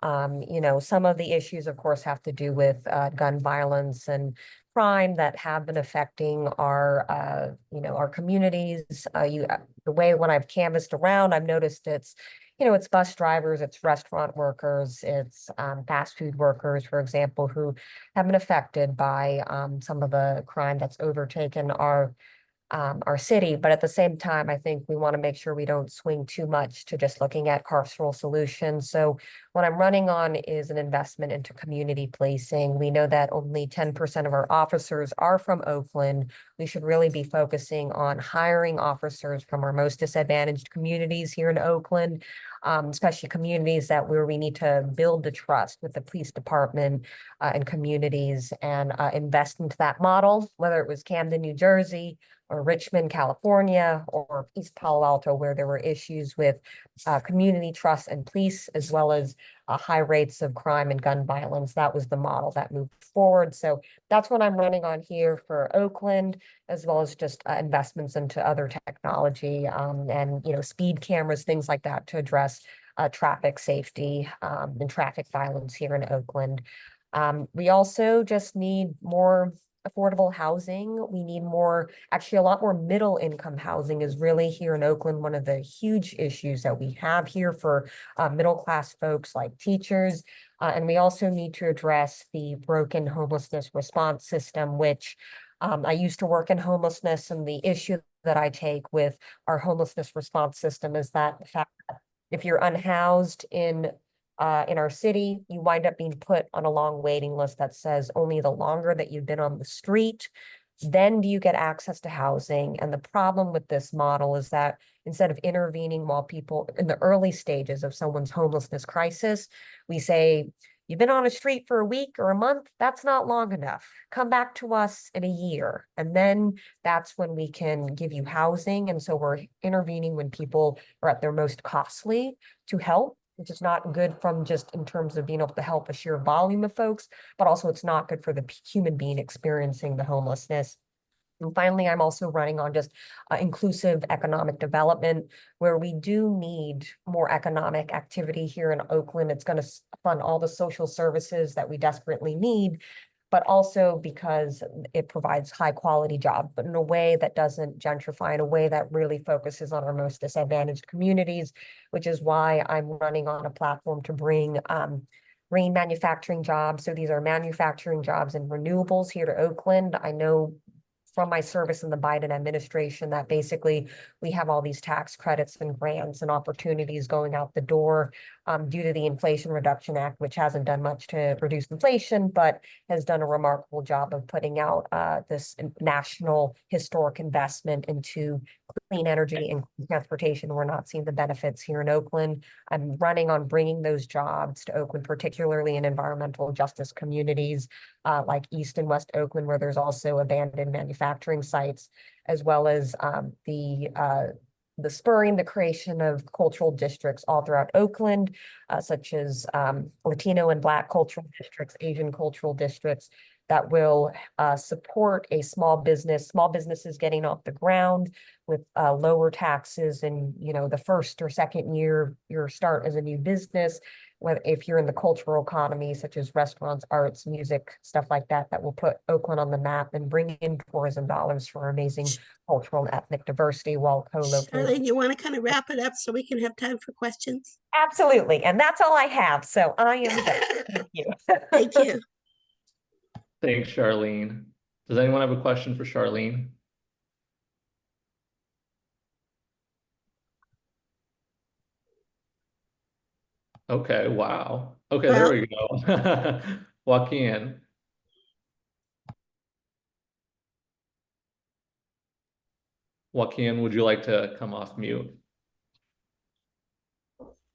Speaker 19: You know, some of the issues, of course, have to do with gun violence and crime that have been affecting our, you know, our communities. The way when I've canvassed around, I've noticed it's, you know, it's bus drivers, it's restaurant workers, it's fast food workers, for example, who have been affected by some of the crime that's overtaken our city. But at the same time, I think we want to make sure we don't swing too much to just looking at carceral solutions. So what I'm running on is an investment into community policing. We know that only 10% of our officers are from Oakland. We should really be focusing on hiring officers from our most disadvantaged communities here in Oakland, especially communities where we need to build the trust with the police department and communities and invest into that model, whether it was Camden, New Jersey, or Richmond, California, or East Palo Alto, where there were issues with community trust and police, as well as high rates of crime and gun violence. That was the model that moved forward. So that's what I'm running on here for Oakland, as well as just investments into other technology and, you know, speed cameras, things like that to address traffic safety and traffic violence here in Oakland. We also just need more affordable housing. We need more, actually a lot more middle income housing is really here in Oakland one of the huge issues that we have here for middle class folks like teachers. And we also need to address the broken homelessness response system, which I used to work in homelessness, and the issue that I take with our homelessness response system is that the fact that if you're unhoused in our city, you wind up being put on a long waiting list that says only the longer that you've been on the street, then do you get access to housing? And the problem with this model is that instead of intervening while people in the early stages of someone's homelessness crisis, we say, you've been on a street for a week or a month, that's not long enough. Come back to us in a year. And then that's when we can give you housing. And so we're intervening when people are at their most costly to help, which is not good from just in terms of being able to help a sheer volume of folks, but also it's not good for the human being experiencing the homelessness. And finally, I'm also running on just inclusive economic development, where we do need more economic activity here in Oakland. It's going to fund all the social services that we desperately need, but also because it provides high quality jobs, but in a way that doesn't gentrify, in a way that really focuses on our most disadvantaged communities, which is why I'm running on a platform to bring green manufacturing jobs. So these are manufacturing jobs and renewables here to Oakland. I know from my service in the Biden administration that basically we have all these tax credits and grants and opportunities going out the door due to the Inflation Reduction Act, which hasn't done much to reduce inflation, but has done a remarkable job of putting out this national historic investment into clean energy and transportation. We're not seeing the benefits here in Oakland. I'm running on bringing those jobs to Oakland, particularly in environmental justice communities like East and West Oakland, where there's also abandoned manufacturing sites, as well as the spurring the creation of cultural districts all throughout Oakland, such as Latino and Black cultural districts, Asian cultural districts, that will support a small businesses getting off the ground with lower taxes and, you know, the first or second year your start as a new business, whether if you're in the cultural economy, such as restaurants, arts, music, stuff like that, that will put Oakland on the map and bring in tourism dollars for amazing cultural and ethnic diversity while co-located.
Speaker 7: Charlene, you want to kind of wrap it up so we can have time for questions?
Speaker 19: Absolutely. And that's all I have. So I am done. Thank you.
Speaker 7: Thank you.
Speaker 18: Thanks, Charlene. Does anyone have a question for Charlene? Okay, wow. Okay, there we go. Joaquin. Joaquin, would you like to come off mute?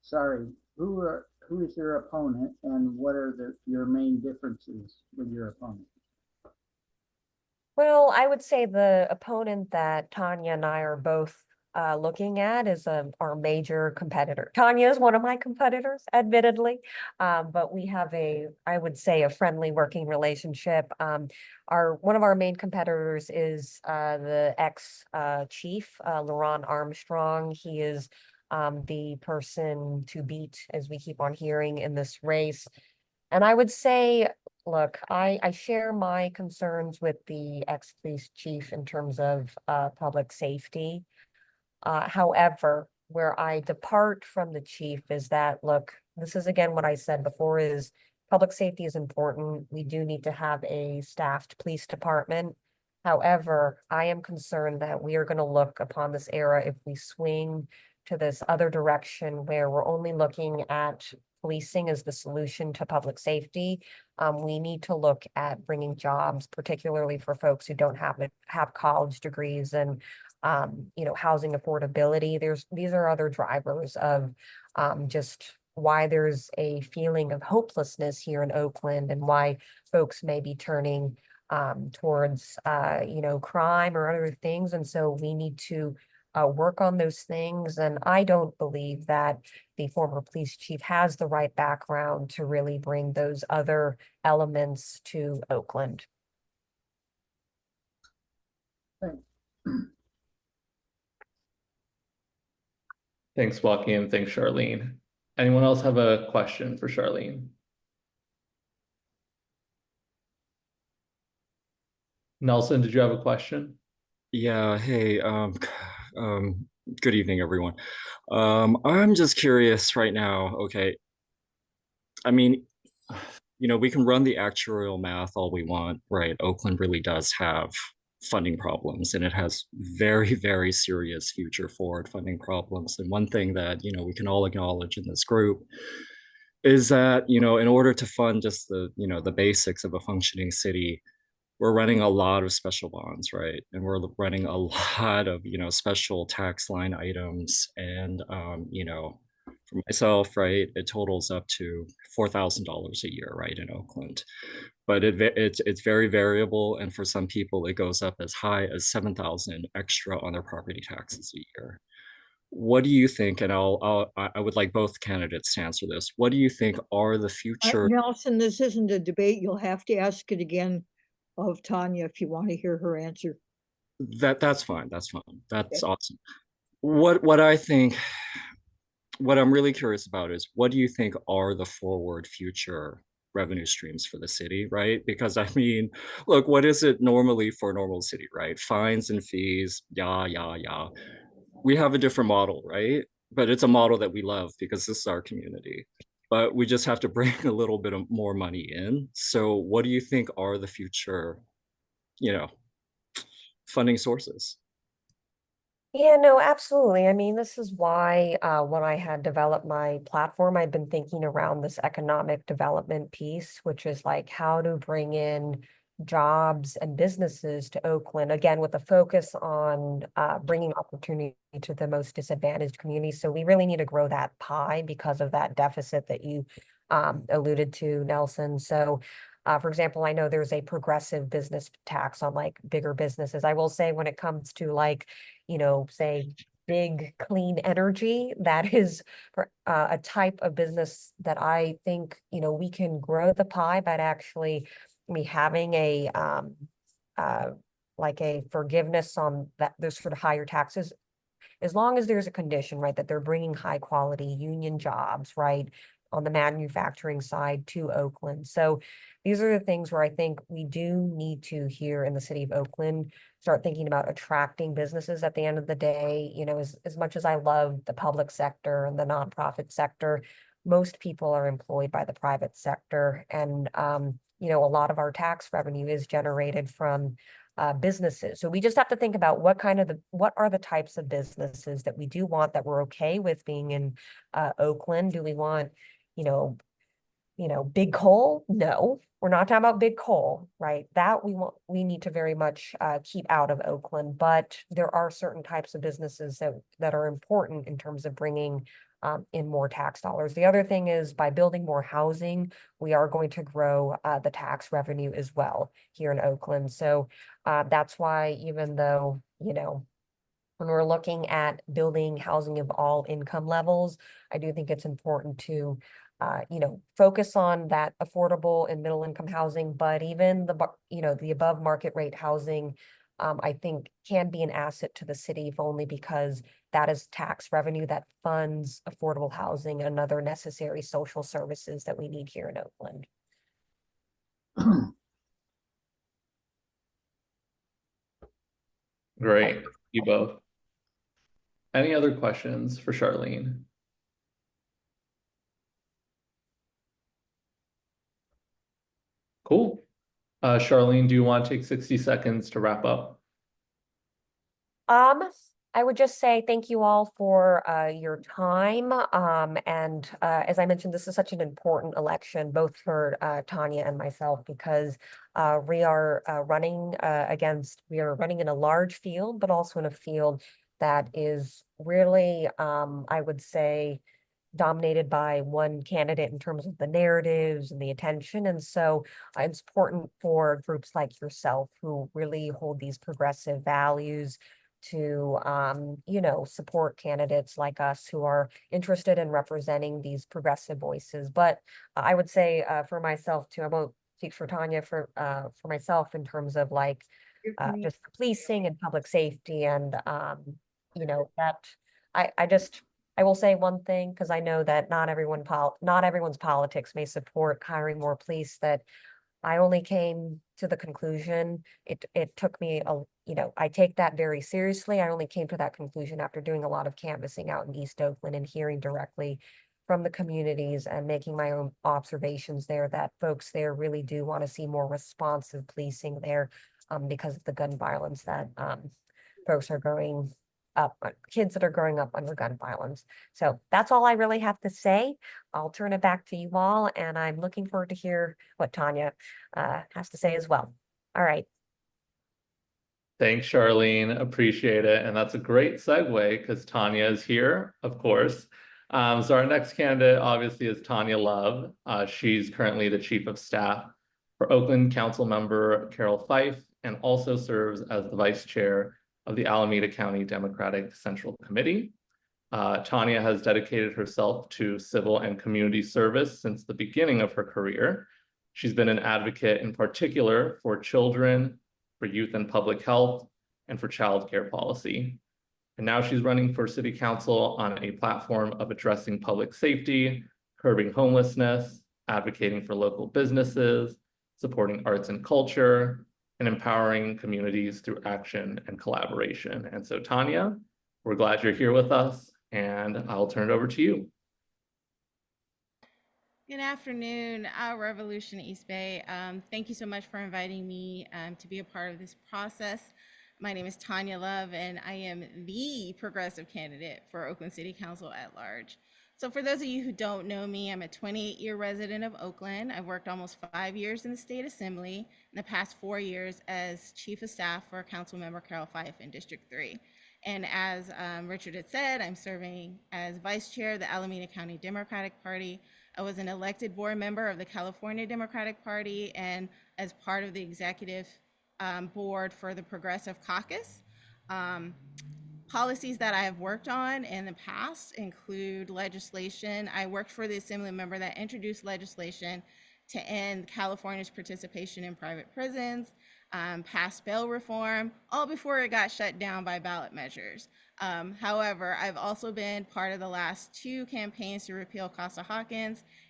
Speaker 12: Sorry, who is your opponent, and what are your main differences with your opponent?
Speaker 19: Well, I would say the opponent that Tonya and I are both looking at is our major competitor. Tonya is one of my competitors, admittedly, but we have I would say, a friendly working relationship. One of our main competitors is the ex-chief, LaRon Armstrong. He is the person to beat, as we keep on hearing in this race. And I would say, look, I share my concerns with the ex-police chief in terms of public safety. However, where I depart from the chief is that, look, this is again what I said before, is public safety is important. We do need to have a staffed police department. However, I am concerned that we are going to look upon this era, if we swing to this other direction where we're only looking at policing as the solution to public safety. We need to look at bringing jobs, particularly for folks who don't have college degrees, and you know, housing affordability. These are other drivers of just why there's a feeling of hopelessness here in Oakland, and why folks may be turning towards you know, crime or other things. And so we need to work on those things. And I don't believe that the former police chief has the right background to really bring those other elements to Oakland.
Speaker 12: Thanks.
Speaker 18: Thanks, Joaquin. Thanks, Charlene. Anyone else have a question for Charlene? Nelson, did you have a question?
Speaker 20: Yeah, hey, good evening, everyone. I'm just curious right now, okay, I mean, you know, we can run the actuarial math all we want, right? Oakland really does have funding problems, and it has very, very serious future forward funding problems. And one thing that, you know, we can all acknowledge in this group is that, you know, in order to fund just the, you know, the basics of a functioning city, we're running a lot of special bonds, right? And we're running a lot of, special tax line items. And, for myself, right, it totals up to $4,000 a year, right, in Oakland. But it's very variable, and for some people, it goes up as high as $7,000 extra on their property taxes a year. What do you think? And I would like both candidates to answer this. What do you think are the future?
Speaker 1: Nelson, this isn't a debate. You'll have to ask it again of Tonya if you want to hear her answer.
Speaker 20: That's fine. That's fine. That's awesome. What I think, what I'm really curious about is, what do you think are the forward future revenue streams for the city, right? Because I mean, look, what is it normally for a normal city, right? Fines and fees, yeah. We have a different model, right? But it's a model that we love because this is our community. But we just have to bring a little bit of more money in. So what do you think are the future, funding sources?
Speaker 19: Yeah, no, absolutely. I mean, this is why when I had developed my platform, I've been thinking around this economic development piece, which is like how to bring in jobs and businesses to Oakland, again, with a focus on bringing opportunity to the most disadvantaged communities. So we really need to grow that pie because of that deficit that you alluded to, Nelson. So for example, I know there's a progressive business tax on like bigger businesses. I will say when it comes to like, say big clean energy, that is a type of business that I think, we can grow the pie, but actually having a like a forgiveness on that, those sort of higher taxes, as long as there's a condition, right, that they're bringing high quality union jobs, right, on the manufacturing side to Oakland. So these are the things where I think we do need to, here in the city of Oakland, start thinking about attracting businesses. At the end of the day, as much as I love the public sector and the nonprofit sector, most people are employed by the private sector. And, a lot of our tax revenue is generated from businesses. So we just have to think about what are the types of businesses that we do want, that we're okay with being in Oakland. Do we want, big coal? No, we're not talking about big coal, right? That we need to very much keep out of Oakland, but there are certain types of businesses that are important in terms of bringing in more tax dollars. The other thing is, by building more housing, we are going to grow the tax revenue as well here in Oakland. So that's why, even though, when we're looking at building housing of all income levels, I do think it's important to focus on that affordable and middle income housing, but even the above market rate housing, I think can be an asset to the city, if only because that is tax revenue that funds affordable housing and other necessary social services that we need here in Oakland.
Speaker 18: Great, you both. Any other questions for Charlene? Cool. Charlene, do you want to take 60 seconds to wrap up?
Speaker 19: I would just say thank you all for your time. And as I mentioned, this is such an important election, both for Tonya and myself, because we are running in a large field, but also in a field that is really, I would say, dominated by one candidate in terms of the narratives and the attention. And so it's important for groups like yourself, who really hold these progressive values, to support candidates like us who are interested in representing these progressive voices. But I would say for myself too, I won't speak for Tonya, for myself, in terms of like just policing and public safety, and that I will say one thing, because I know that not everyone's politics may support hiring more police, that I only came to the conclusion, it took me I take that very seriously. I only came to that conclusion after doing a lot of canvassing out in East Oakland and hearing directly from the communities and making my own observations there, that folks there really do want to see more responsive policing there, because of the gun violence that folks are growing up, kids that are growing up under gun violence. So that's all I really have to say. I'll turn it back to you all, and I'm looking forward to hear what Tonya has to say as well. All right.
Speaker 18: Thanks, Charlene. Appreciate it. And that's a great segue because Tonya is here, of course. So our next candidate obviously is Tonya Love. She's currently the Chief of Staff for Oakland Council Member Carol Fife and also serves as the Vice Chair of the Alameda County Democratic Central Committee. Tonya has dedicated herself to civil and community service since the beginning of her career. She's been an advocate in particular for children, for youth and public health, and for childcare policy. And now she's running for city council on a platform of addressing public safety, curbing homelessness, advocating for local businesses, supporting arts and culture, and empowering communities through action and collaboration. And so Tonya, we're glad you're here with us, and I'll turn it over to you.
Speaker 21: Good afternoon, Revolution East Bay. Thank you so much for inviting me to be a part of this process. My name is Tonya Love, and I am the progressive candidate for Oakland City Council at large. So for those of you who don't know me, I'm a 28-year resident of Oakland. I've worked almost 5 years in the state assembly, in the past 4 years as chief of staff for Councilmember Carol Fife in District 3. And as Richard had said, I'm serving as vice chair of the Alameda County Democratic Party. I was an elected board member of the California Democratic Party and as part of the executive board for the Progressive Caucus. Policies that I have worked on in the past include legislation. I worked for the assembly member that introduced legislation to end California's participation in private prisons, passed bail reform, all before it got shut down by ballot measures. However, I've also been part of the last 2 campaigns to repeal Costa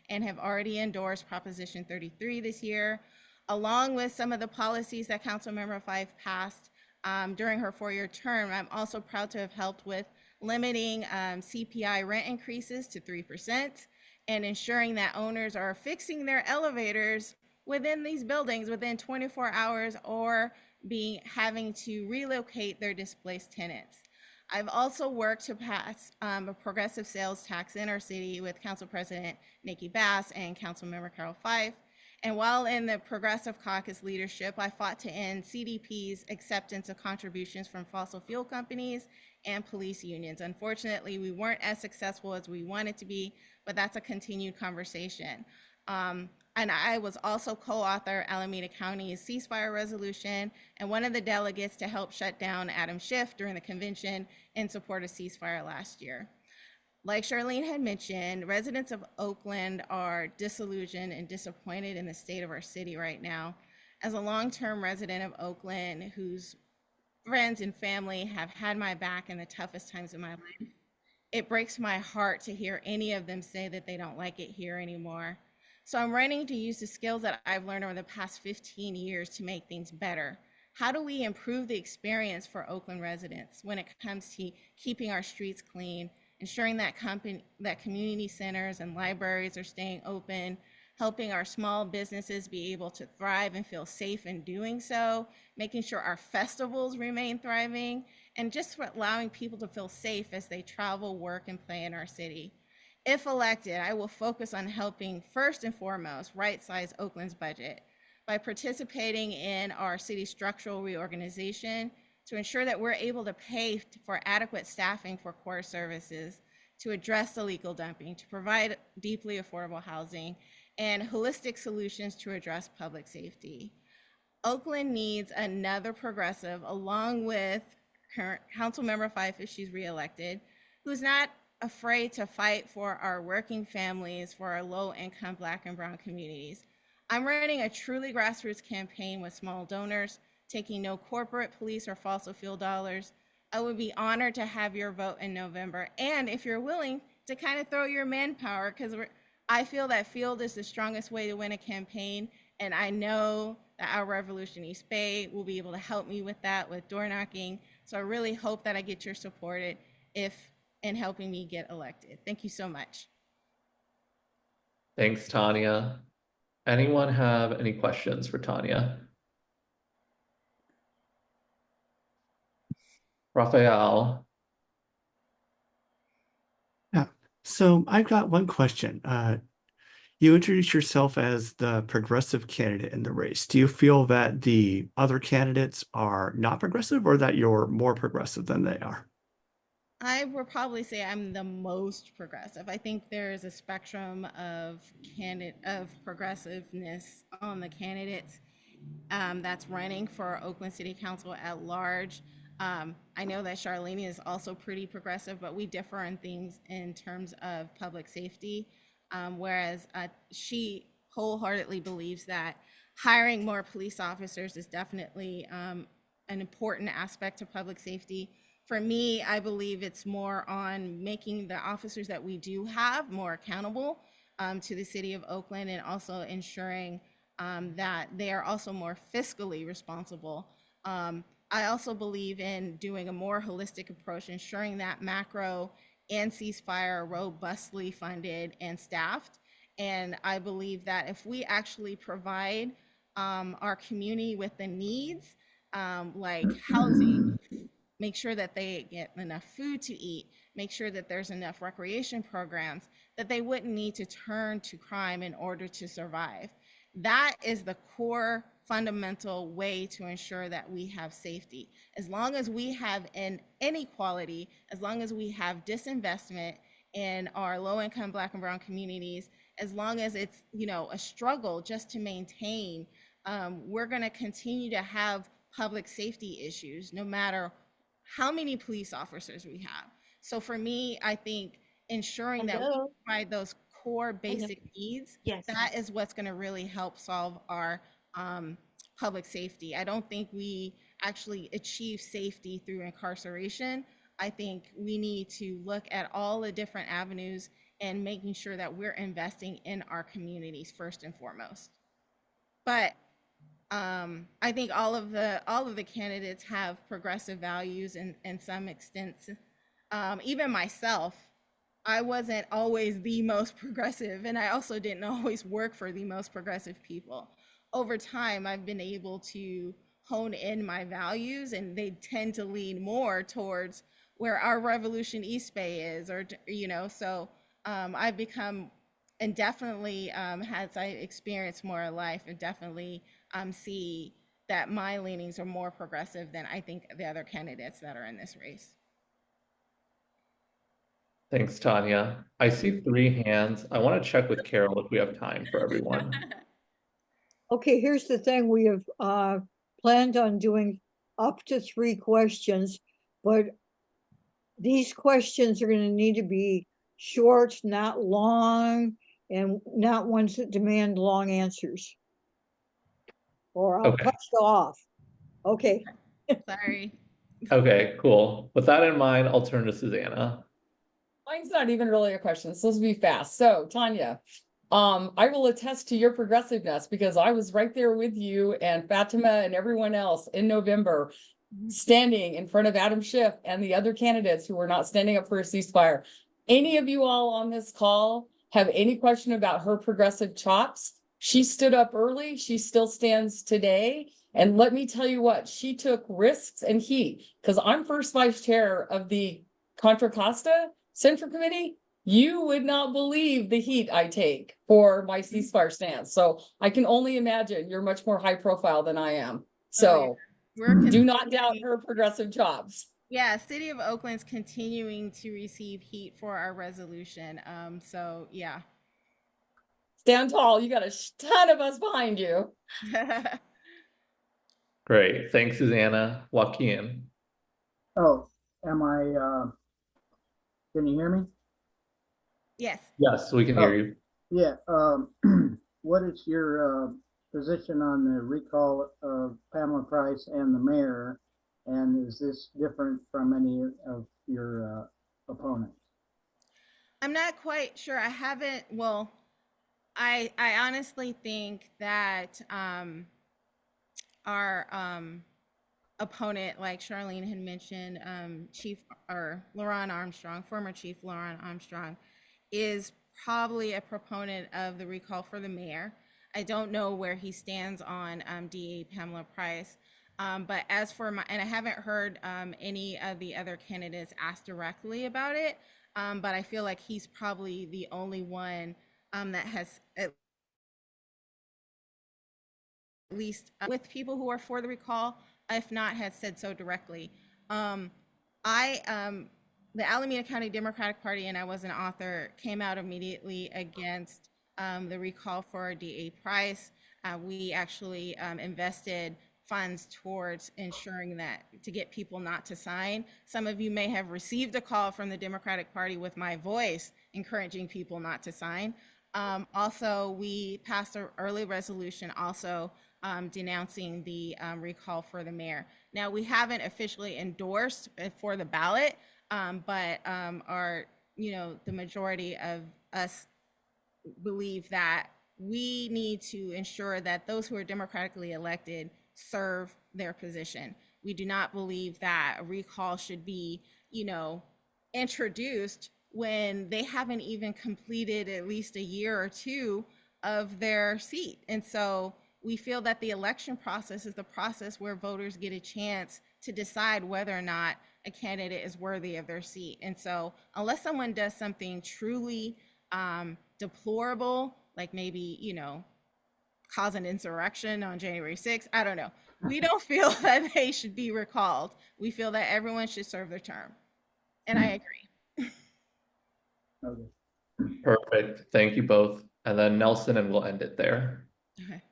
Speaker 21: and have already endorsed Proposition 33 this year, along with some of the policies that Councilmember Fife passed during her 4-year term. I'm also proud to have helped with limiting CPI rent increases to 3% and ensuring that owners are fixing their elevators within these buildings within 24 hours or having to relocate their displaced tenants. I've also worked to pass a progressive sales tax in our city with Council President Nikki Bass and Councilmember Carol Fife. And while in the Progressive Caucus leadership, I fought to end CDP's acceptance of contributions from fossil fuel companies and police unions. Unfortunately, we weren't as successful as we wanted to be, but that's a continued conversation. And I was also co-author Alameda County's ceasefire resolution and one of the delegates to help shut down Adam Schiff during the convention in support of ceasefire last year. Like Charlene had mentioned, residents of Oakland are disillusioned and disappointed in the state of our city right now. As a long-term resident of Oakland whose friends and family have had my back in the toughest times of my life, it breaks my heart to hear any of them say that they don't like it here anymore. So I'm running to use the skills that I've learned over the past 15 years to make things better. How do we improve the experience for Oakland residents when it comes to keeping our streets clean, ensuring that community centers and libraries are staying open, helping our small businesses be able to thrive and feel safe in doing so, making sure our festivals remain thriving, and just allowing people to feel safe as they travel, work, and play in our city. If elected, I will focus on helping first and foremost right-size Oakland's budget by participating in our city structural reorganization to ensure that we're able to pay for adequate staffing for core services, to address illegal dumping, to provide deeply affordable housing, and holistic solutions to address public safety. Oakland needs another progressive, along with current Councilmember Fife, if she's reelected, who's not afraid to fight for our working families, for our low-income Black and Brown communities. I'm running a truly grassroots campaign with small donors, taking no corporate, police, or fossil fuel dollars. I would be honored to have your vote in November, and if you're willing to kind of throw your manpower, because I feel that field is the strongest way to win a campaign, and I know that our Revolution East Bay will be able to help me with that, with door knocking. So I really hope that I get your support in helping me get elected. Thank you so much.
Speaker 18: Thanks, Tonya. Anyone have any questions for Tonya? Rafael.
Speaker 11: Yeah. So I've got one question. You introduced yourself as the progressive candidate in the race. Do you feel that the other candidates are not progressive or that you're more progressive than they are?
Speaker 21: I would probably say I'm the most progressive. I think there is a spectrum of progressiveness on the candidates that's running for Oakland City Council at large. I know that Charlene is also pretty progressive, but we differ on things in terms of public safety. Whereas she wholeheartedly believes that hiring more police officers is definitely an important aspect to public safety. For me, I believe it's more on making the officers that we do have more accountable to the city of Oakland, and also ensuring that they are also more fiscally responsible. I also believe in doing a more holistic approach, ensuring that macro and ceasefire are robustly funded and staffed. And I believe that if we actually provide our community with the needs, like housing, make sure that they get enough food to eat, make sure that there's enough recreation programs, that they wouldn't need to turn to crime in order to survive. That is the core fundamental way to ensure that we have safety. As long as we have an inequality, as long as we have disinvestment in our low-income Black and brown communities, as long as it's, you know, a struggle just to maintain, we're going to continue to have public safety issues no matter how many police officers we have. So for me, I think ensuring that we provide those core basic needs, that is what's going to really help solve our public safety. I don't think we actually achieve safety through incarceration. I think we need to look at all the different avenues and making sure that we're investing in our communities first and foremost. But I think all of the candidates have progressive values in some extent. Even myself, I wasn't always the most progressive, and I also didn't always work for the most progressive people. Over time, I've been able to hone in my values, and they tend to lean more towards where our Revolution East Bay is, or, you know, so I've become, and definitely as I experience more life, and definitely see that my leanings are more progressive than I think the other candidates that are in this race.
Speaker 18: Thanks, Tonya. I see 3 hands. I want to check with Carol if we have time for everyone.
Speaker 1: Okay, here's the thing. We have planned on doing up to 3 questions, but these questions are going to need to be short, not long, and not ones that demand long answers. Or I'll cut you off. Okay.
Speaker 21: Sorry.
Speaker 18: Okay, cool. With that in mind, I'll turn to Susanna.
Speaker 10: Mine's not even really a question. It's supposed to be fast. So, Tonya, I will attest to your progressiveness because I was right there with you and Fatima and everyone else in November, standing in front of Adam Schiff and the other candidates who were not standing up for a ceasefire. Any of you all on this call have any question about her progressive chops? She stood up early. She still stands today. And let me tell you what, she took risks and heat, because I'm first vice chair of the Contra Costa Central Committee. You would not believe the heat I take for my ceasefire stance. So I can only imagine you're much more high profile than I am. So do not doubt her progressive chops.
Speaker 21: Yeah, City of Oakland's continuing to receive heat for our resolution. So yeah.
Speaker 10: Stand tall. You got a ton of us behind you.
Speaker 18: Great. Thanks, Susanna. Joaquin.
Speaker 12: Oh, can you hear me?
Speaker 21: Yes.
Speaker 18: Yes, we can hear you.
Speaker 12: Yeah. What is your position on the recall of Pamela Price and the mayor? And is this different from any of your opponents?
Speaker 21: I'm not quite sure. I haven't, well, I honestly think that our opponent, like Charlene had mentioned, former Chief Lauren Armstrong, is probably a proponent of the recall for the mayor. I don't know where he stands on DA Pamela Price. But as for and I haven't heard any of the other candidates ask directly about it, but I feel like he's probably the only one that has at least with people who are for the recall, if not had said so directly. The Alameda County Democratic Party, and I was an author, came out immediately against the recall for DA Price. We actually invested funds towards ensuring that to get people not to sign. Some of you may have received a call from the Democratic Party with my voice encouraging people not to sign. Also, we passed an early resolution also denouncing the recall for the mayor. Now, we haven't officially endorsed for the ballot, but the majority of us believe that we need to ensure that those who are democratically elected serve their position. We do not believe that a recall should be, introduced when they haven't even completed at least a year or two of their seat. And so we feel that the election process is the process where voters get a chance to decide whether or not a candidate is worthy of their seat. And so unless someone does something truly deplorable, like maybe, cause an insurrection on January 6th, I don't know. We don't feel that they should be recalled. We feel that everyone should serve their term. And I agree.
Speaker 18: Perfect. Thank you both. And then Nelson, and we'll end it there.
Speaker 21: Okay.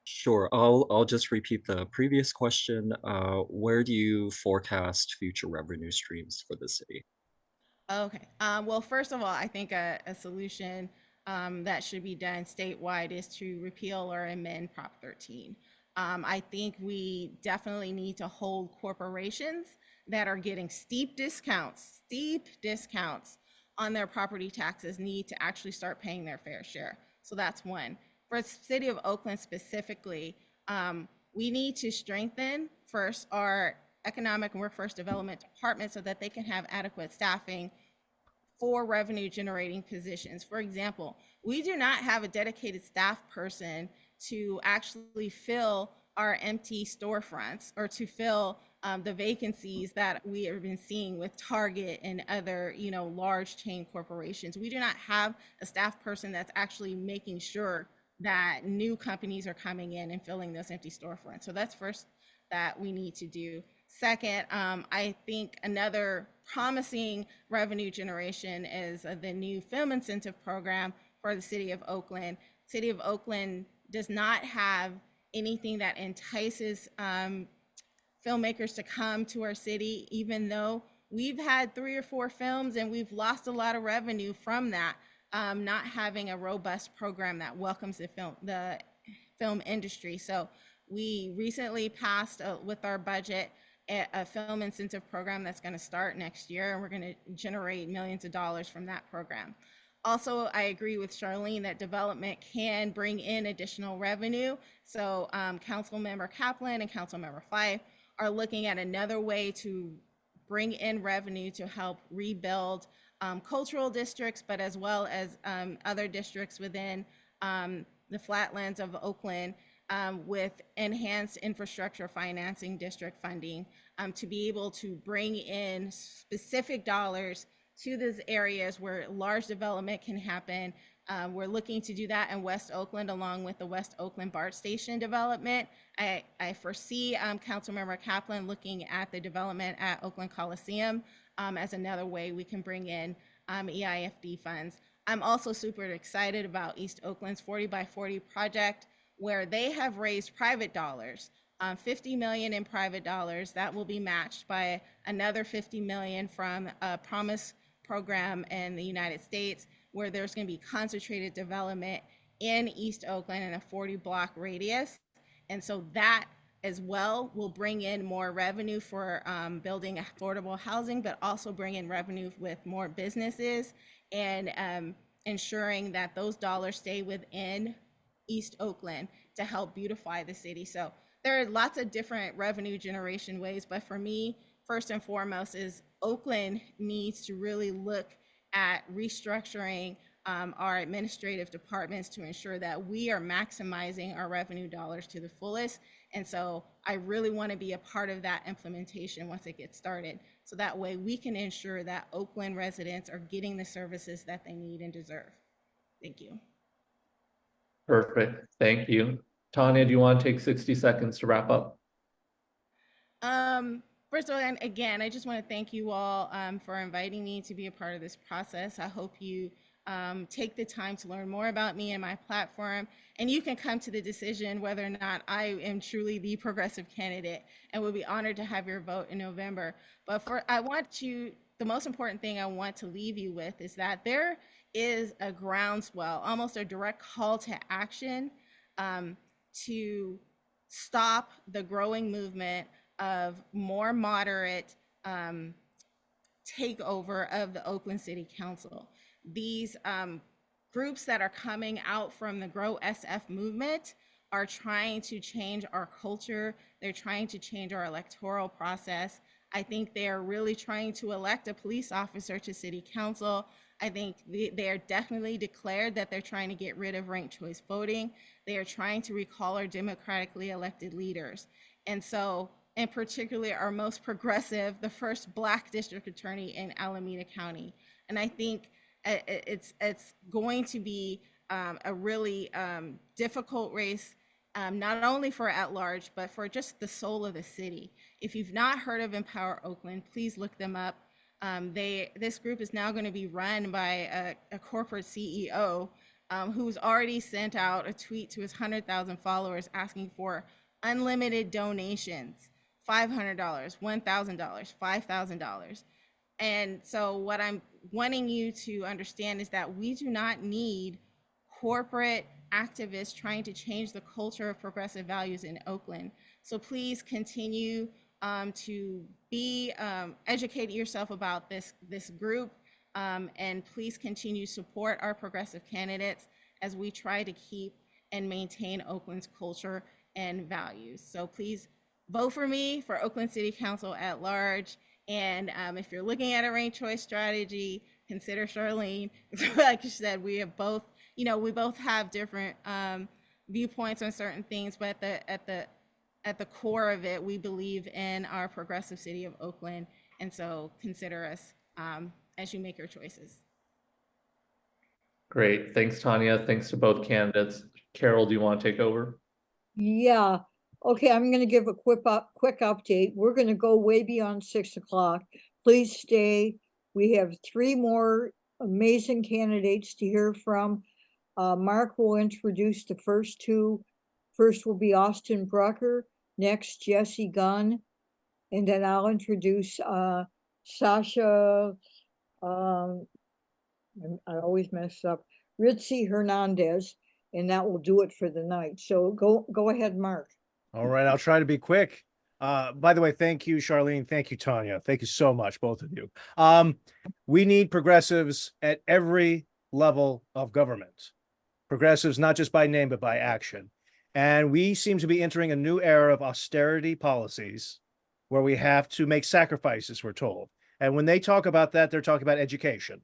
Speaker 20: Sure. I'll just repeat the previous question. Where do you forecast future revenue streams for the city?
Speaker 21: Okay. Well, first of all, I think a solution that should be done statewide is to repeal or amend Prop 13. I think we definitely need to hold corporations that are getting steep discounts on their property taxes need to actually start paying their fair share. So that's one. For the city of Oakland specifically, we need to strengthen first our economic and workforce development department so that they can have adequate staffing for revenue generating positions. For example, we do not have a dedicated staff person to actually fill our empty storefronts or to fill the vacancies that we have been seeing with Target and other, large chain corporations. We do not have a staff person that's actually making sure that new companies are coming in and filling those empty storefronts. So that's first that we need to do. Second, I think another promising revenue generation is the new film incentive program for the city of Oakland. City of Oakland does not have anything that entices filmmakers to come to our city, even though we've had 3 or 4 films and we've lost a lot of revenue from that, not having a robust program that welcomes the film industry. So we recently passed with our budget a film incentive program that's going to start next year, and we're going to generate millions of dollars from that program. Also, I agree with Charlene that development can bring in additional revenue. So Councilmember Kaplan and Councilmember Fife are looking at another way to bring in revenue to help rebuild cultural districts, but as well as other districts within the flatlands of Oakland with enhanced infrastructure financing district funding to be able to bring in specific dollars to those areas where large development can happen. We're looking to do that in West Oakland along with the West Oakland BART station development. I foresee Councilmember Kaplan looking at the development at Oakland Coliseum as another way we can bring in EIFD funds. I'm also super excited about East Oakland's 40 by 40 project, where they have raised private dollars, $50 million in private dollars that will be matched by another $50 million from a Promise program in the United States, where there's going to be concentrated development in East Oakland in a 40 block radius. And so that as well will bring in more revenue for building affordable housing, but also bring in revenue with more businesses and ensuring that those dollars stay within East Oakland to help beautify the city. So there are lots of different revenue generation ways, but for me, first and foremost is Oakland needs to really look at restructuring our administrative departments to ensure that we are maximizing our revenue dollars to the fullest. And so I really want to be a part of that implementation once it gets started. So that way we can ensure that Oakland residents are getting the services that they need and deserve. Thank you.
Speaker 18: Perfect. Thank you. Tonya, do you want to take 60 seconds to wrap up?
Speaker 21: First of all, and again, I just want to thank you all for inviting me to be a part of this process. I hope you take the time to learn more about me and my platform, and you can come to the decision whether or not I am truly the progressive candidate, and we'll be honored to have your vote in November. But the most important thing I want to leave you with is that there is a groundswell, almost a direct call to action to stop the growing movement of more moderate takeover of the Oakland City Council. These groups that are coming out from the Grow SF movement are trying to change our culture. They're trying to change our electoral process. I think they are really trying to elect a police officer to city council. I think they are definitely declared that they're trying to get rid of ranked choice voting. They are trying to recall our democratically elected leaders. And so, in particular, our most progressive, the first Black district attorney in Alameda County. And I think it's going to be a really difficult race, not only for at-large, but for just the soul of the city. If you've not heard of Empower Oakland, please look them up. This group is now going to be run by a corporate CEO who's already sent out a tweet to his 100,000 followers asking for unlimited donations, $500, $1,000, $5,000. And so what I'm wanting you to understand is that we do not need corporate activists trying to change the culture of progressive values in Oakland. So please continue to educate yourself about this group, and please continue to support our progressive candidates as we try to keep and maintain Oakland's culture and values. So please vote for me for Oakland City Council at large. And if you're looking at a ranked choice strategy, consider Charlene. Like you said, we both have different viewpoints on certain things, but at the core of it, we believe in our progressive city of Oakland. And so consider us as you make your choices.
Speaker 18: Great. Thanks, Tonya. Thanks to both candidates. Carol, do you want to take over?
Speaker 1: Yeah. Okay, I'm going to give a quick update. We're going to go way beyond 6 o'clock. Please stay. We have 3 more amazing candidates to hear from. Mark will introduce the first 2. First will be Austin Bruckner, next Jesse Gunn, and then I'll introduce Sasha, I always mess up, Ritzie-Hernandez, and that will do it for the night. So go ahead, Mark.
Speaker 16: All right, I'll try to be quick. By the way, thank you, Charlene. Thank you, Tonya. Thank you so much, both of you. We need progressives at every level of government. Progressives, not just by name, but by action. And we seem to be entering a new era of austerity policies where we have to make sacrifices, we're told. And when they talk about that, they're talking about education.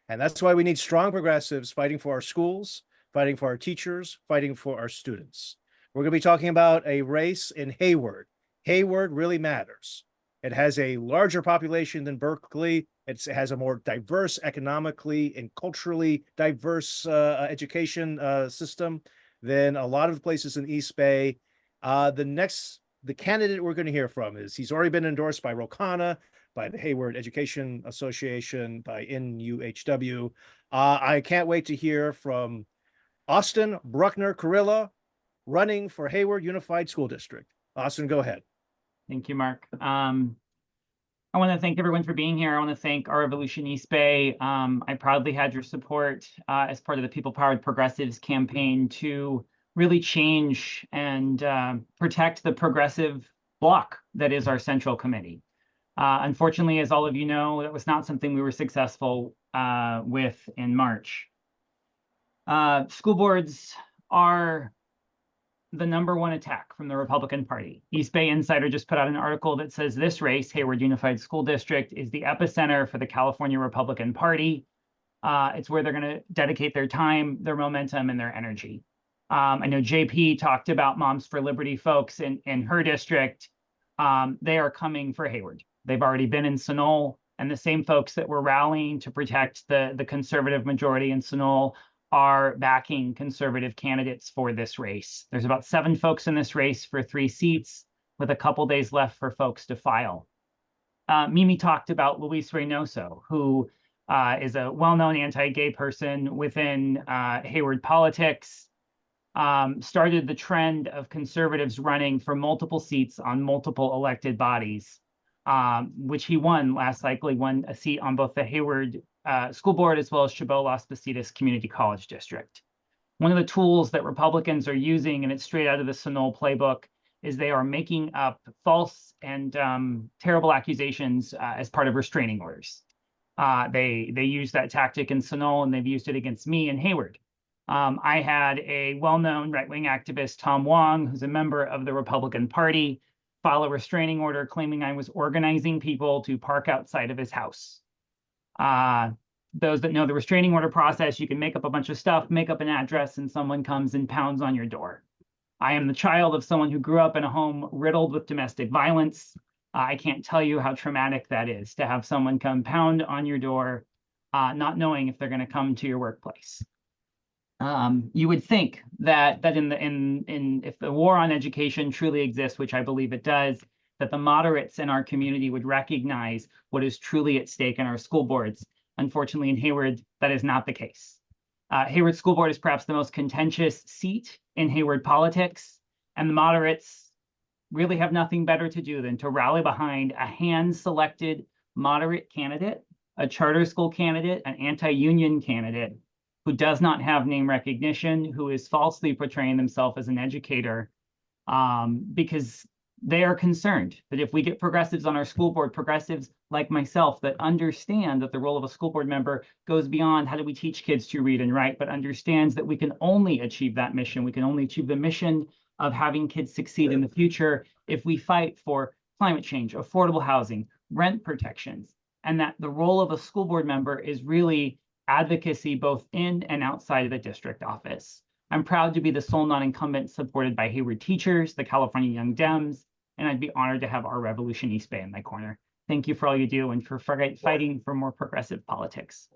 Speaker 16: And that's why we need strong progressives fighting for our schools, fighting for our teachers, fighting for our students. We're going to be talking about a race in Hayward. Hayward really matters. It has a larger population than Berkeley. It has a more diverse, economically and culturally diverse education system than a lot of the places in East Bay. The candidate we're going to hear from he's already been endorsed by Rokana, by the Hayward Education Association, by NUHW. I can't wait to hear from Austin Bruckner Carrillo, running for Hayward Unified School District. Austin, go ahead.
Speaker 3: Thank you, Mark. I want to thank everyone for being here. I want to thank our Revolution East Bay. I proudly had your support as part of the People Powered Progressives campaign to really change and protect the progressive bloc that is our central committee. Unfortunately, as all of you know, that was not something we were successful with in March. School boards are the #1 attack from the Republican Party. East Bay Insider just put out an article that says this race, Hayward Unified School District, is the epicenter for the California Republican Party. It's where they're going to dedicate their time, their momentum, and their energy. I know JP talked about Moms for Liberty folks in her district. They are coming for Hayward. They've already been in Pinole, and the same folks that were rallying to protect the conservative majority in Pinole are backing conservative candidates for this race. There's about 7 folks in this race for 3 seats, with a couple days left for folks to file. Mimi talked about Luis Reynoso, who is a well-known anti-gay person within Hayward politics, started the trend of conservatives running for multiple seats on multiple elected bodies, which he won last cycle. He won a seat on both the Hayward School Board as well as Chabot Las Positas Community College District. One of the tools that Republicans are using, and it's straight out of the Pinole playbook, is they are making up false and terrible accusations as part of restraining orders. They use that tactic in Pinole, and they've used it against me in Hayward. I had a well-known right-wing activist, Tom Wong, who's a member of the Republican Party, file a restraining order claiming I was organizing people to park outside of his house. Those that know the restraining order process, you can make up a bunch of stuff, make up an address, and someone comes and pounds on your door. I am the child of someone who grew up in a home riddled with domestic violence. I can't tell you how traumatic that is to have someone come pound on your door, not knowing if they're going to come to your workplace. You would think that if the war on education truly exists, which I believe it does, that the moderates in our community would recognize what is truly at stake in our school boards. Unfortunately, in Hayward, that is not the case. Hayward School Board is perhaps the most contentious seat in Hayward politics, and the moderates really have nothing better to do than to rally behind a hand-selected moderate candidate, a charter school candidate, an anti-union candidate who does not have name recognition, who is falsely portraying themselves as an educator, because they are concerned that if we get progressives on our school board, progressives like myself that understand that the role of a school board member goes beyond how do we teach kids to read and write, but understands that we can only achieve that mission. We can only achieve the mission of having kids succeed in the future if we fight for climate change, affordable housing, rent protections, and that the role of a school board member is really advocacy both in and outside of the district office. I'm proud to be the sole non-incumbent supported by Hayward teachers, the California Young Dems, and I'd be honored to have our Revolution East Bay in my corner. Thank you for all you do and for fighting for more progressive politics.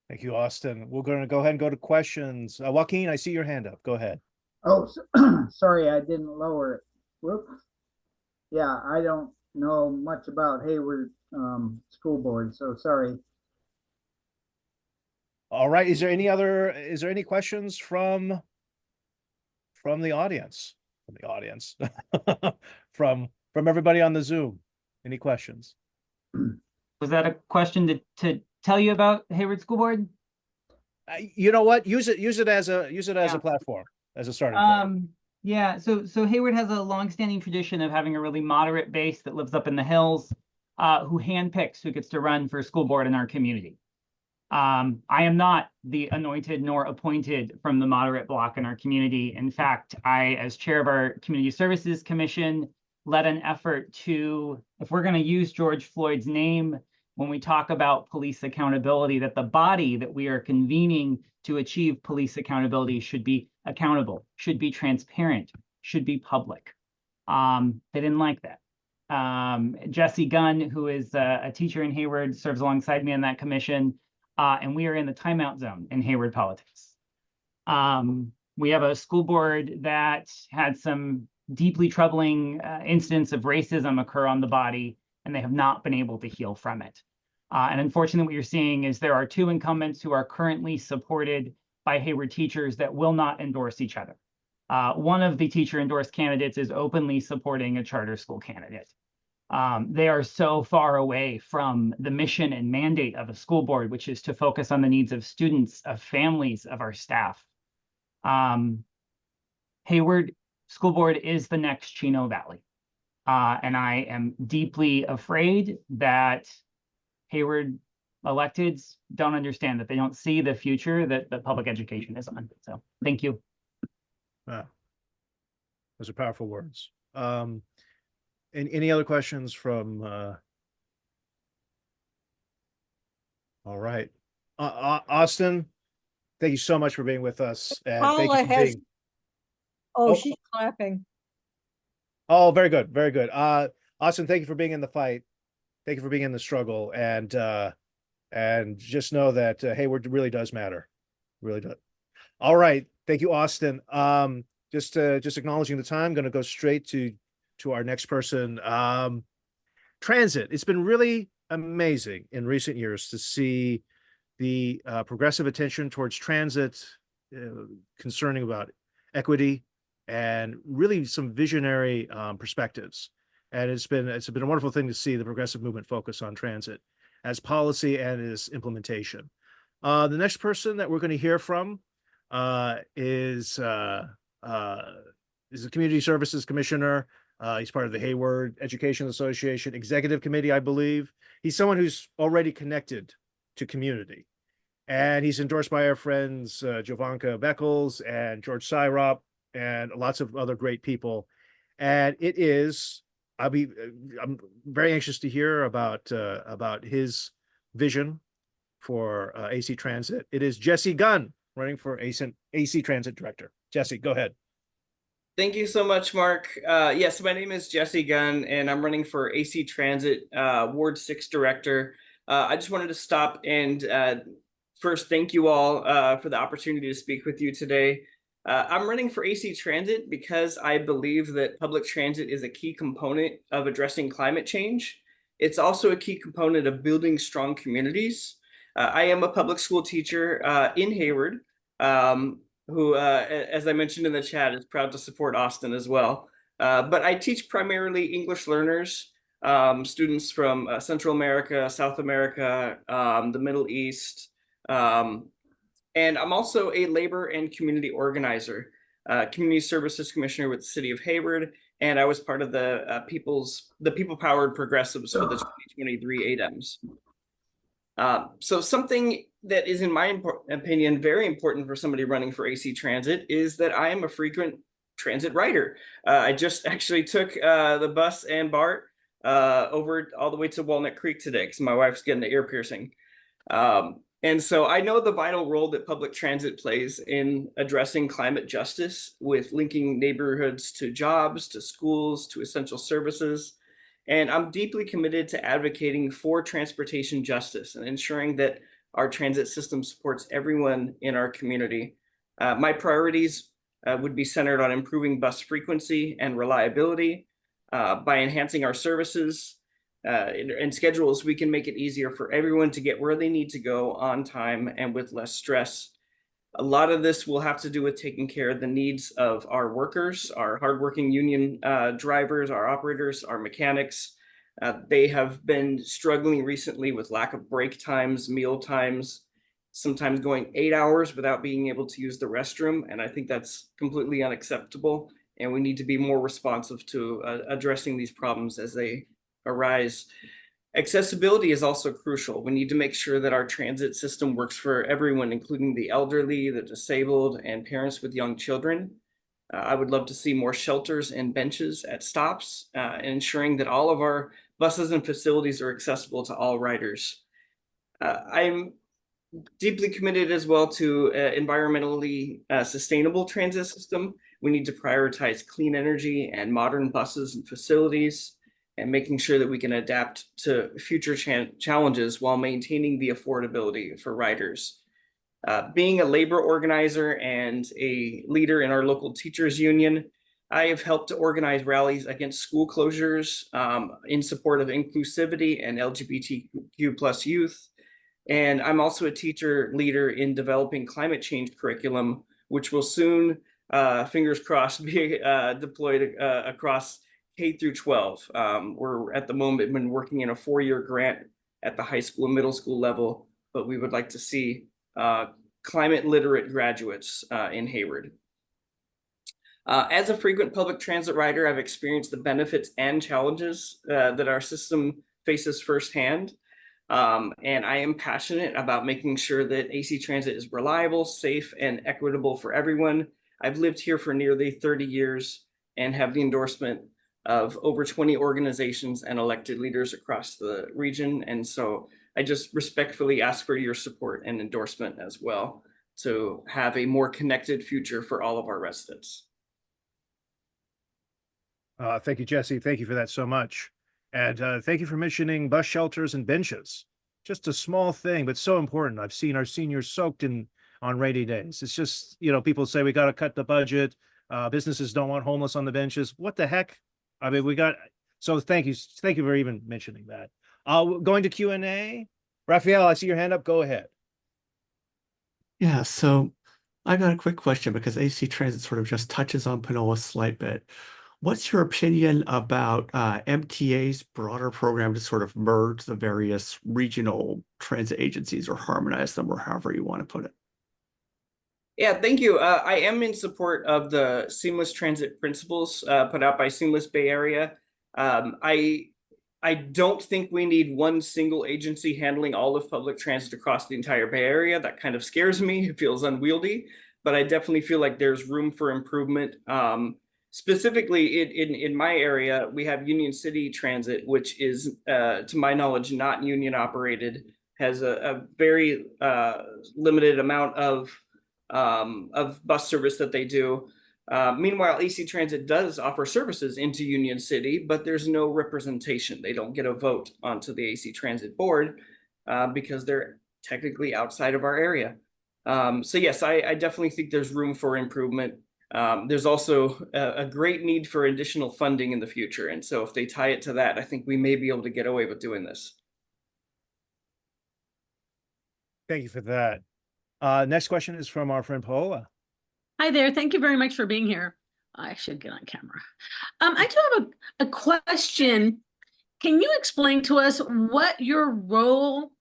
Speaker 16: Thank you, Austin. We're going to go ahead and go to questions. Joaquin, I see your hand up. Go ahead.
Speaker 12: Oh, sorry, I didn't lower it. Whoops. Yeah, I don't know much about Hayward School Board, so sorry.
Speaker 16: All right. Is there any questions from the audience? From everybody on the Zoom? Any questions?
Speaker 3: Was that a question to tell you about Hayward School Board?
Speaker 16: You know what? Use it as a platform, as a starting point.
Speaker 3: Yeah. So Hayward has a longstanding tradition of having a really moderate base that lives up in the hills, who handpicks who gets to run for school board in our community. I am not the anointed nor appointed from the moderate bloc in our community. In fact, I, as chair of our Community Services Commission, led an effort to, if we're going to use George Floyd's name when we talk about police accountability, that the body that we are convening to achieve police accountability should be accountable, should be transparent, should be public. They didn't like that. Jesse Gunn, who is a teacher in Hayward, serves alongside me on that commission. And we are in the timeout zone in Hayward politics. We have a school board that had some deeply troubling incidents of racism occur on the body, and they have not been able to heal from it. And unfortunately, what you're seeing is there are 2 incumbents who are currently supported by Hayward teachers that will not endorse each other. One of the teacher endorsed candidates is openly supporting a charter school candidate. They are so far away from the mission and mandate of a school board, which is to focus on the needs of students, of families, of our staff. Hayward School Board is the next Chino Valley. And I am deeply afraid that Hayward electeds don't understand, that they don't see the future that public education is on. So thank you.
Speaker 16: Wow. Those are powerful words. Any other questions from all right. Austin, thank you so much for being with us. And thank you for being...
Speaker 1: Oh, she's clapping.
Speaker 16: Oh, very good, very good. Austin, thank you for being in the fight. Thank you for being in the struggle, and just know that Hayward really does matter. Really does. All right. Thank you, Austin. Just acknowledging the time, going to go straight to our next person. Transit. It's been really amazing in recent years to see the progressive attention towards transit, concerning about equity and really some visionary perspectives. And it's been a wonderful thing to see the progressive movement focus on transit as policy and as implementation. The next person that we're going to hear from is the Community Services Commissioner. He's part of the Hayward Education Association Executive Committee, I believe. He's someone who's already connected to community. And he's endorsed by our friends Jovanka Beckles and George Syrop and lots of other great people. And I'm very anxious to hear about his vision for AC Transit. It is Jesse Gunn running for AC Transit Director. Jesse, go ahead.
Speaker 4: Thank you so much, Mark. Yes, my name is Jesse Gunn, and I'm running for AC Transit Ward 6 Director. I just wanted to stop and first thank you all for the opportunity to speak with you today. I'm running for AC Transit because I believe that public transit is a key component of addressing climate change. It's also a key component of building strong communities. I am a public school teacher in Hayward, who, as I mentioned in the chat, is proud to support Austin as well. But I teach primarily English learners, students from Central America, South America, the Middle East, and I'm also a labor and community organizer, community services commissioner with the city of Hayward, and I was part of the people-powered progressives for the 2023 ADEMS. So something that is, in my opinion, very important for somebody running for AC Transit is that I am a frequent transit rider. I just actually took the bus and BART over all the way to Walnut Creek today because my wife's getting an ear piercing. And so I know the vital role that public transit plays in addressing climate justice with linking neighborhoods to jobs, to schools, to essential services. And I'm deeply committed to advocating for transportation justice and ensuring that our transit system supports everyone in our community. My priorities would be centered on improving bus frequency and reliability. By enhancing our services and schedules, we can make it easier for everyone to get where they need to go on time and with less stress. A lot of this will have to do with taking care of the needs of our workers, our hardworking union drivers, our operators, our mechanics. They have been struggling recently with lack of break times, meal times, sometimes going 8 hours without being able to use the restroom. And I think that's completely unacceptable. And we need to be more responsive to addressing these problems as they arise. Accessibility is also crucial. We need to make sure that our transit system works for everyone, including the elderly, the disabled, and parents with young children. I would love to see more shelters and benches at stops, ensuring that all of our buses and facilities are accessible to all riders. I'm deeply committed as well to environmentally sustainable transit system. We need to prioritize clean energy and modern buses and facilities, and making sure that we can adapt to future challenges while maintaining the affordability for riders. Being a labor organizer and a leader in our local teachers union, I have helped to organize rallies against school closures in support of inclusivity and LGBTQ+ youth. And I'm also a teacher leader in developing climate change curriculum, which will soon, fingers crossed, be deployed across K through 12. We're at the moment been working in a 4-year grant at the high school and middle school level, but we would like to see climate literate graduates in Hayward. As a frequent public transit rider, I've experienced the benefits and challenges that our system faces firsthand. And I am passionate about making sure that AC Transit is reliable, safe, and equitable for everyone. I've lived here for nearly 30 years and have the endorsement of over 20 organizations and elected leaders across the region. And so I just respectfully ask for your support and endorsement as well to have a more connected future for all of our residents.
Speaker 16: Thank you, Jesse. Thank you for that so much. And thank you for mentioning bus shelters and benches. Just a small thing, but so important. I've seen our seniors soaked in on rainy days. It's just, people say we got to cut the budget. Businesses don't want homeless on the benches. What the heck? I mean, so thank you for even mentioning that. Going to Q&A. Rafael, I see your hand up. Go ahead.
Speaker 11: Yeah, so I got a quick question because AC Transit sort of just touches on Pinole a slight bit. What's your opinion about MTA's broader program to sort of merge the various regional transit agencies or harmonize them, or however you want to put it?
Speaker 4: Yeah, thank you. I am in support of the seamless transit principles put out by Seamless Bay Area. I don't think we need one single agency handling all of public transit across the entire Bay Area. That kind of scares me. It feels unwieldy, but I definitely feel like there's room for improvement. Specifically in my area, we have Union City Transit, which is, to my knowledge, not union operated, has a very limited amount of bus service that they do. Meanwhile, AC Transit does offer services into Union City, but there's no representation. They don't get a vote onto the AC Transit board because they're technically outside of our area. So yes, I definitely think there's room for improvement. There's also a great need for additional funding in the future. And so if they tie it to that, I think we may be able to get away with doing this.
Speaker 16: Thank you for that. Next question is from our friend Paola.
Speaker 9: Hi there. Thank you very much for being here. I should get on camera. I do have a question. Can you explain to us what your role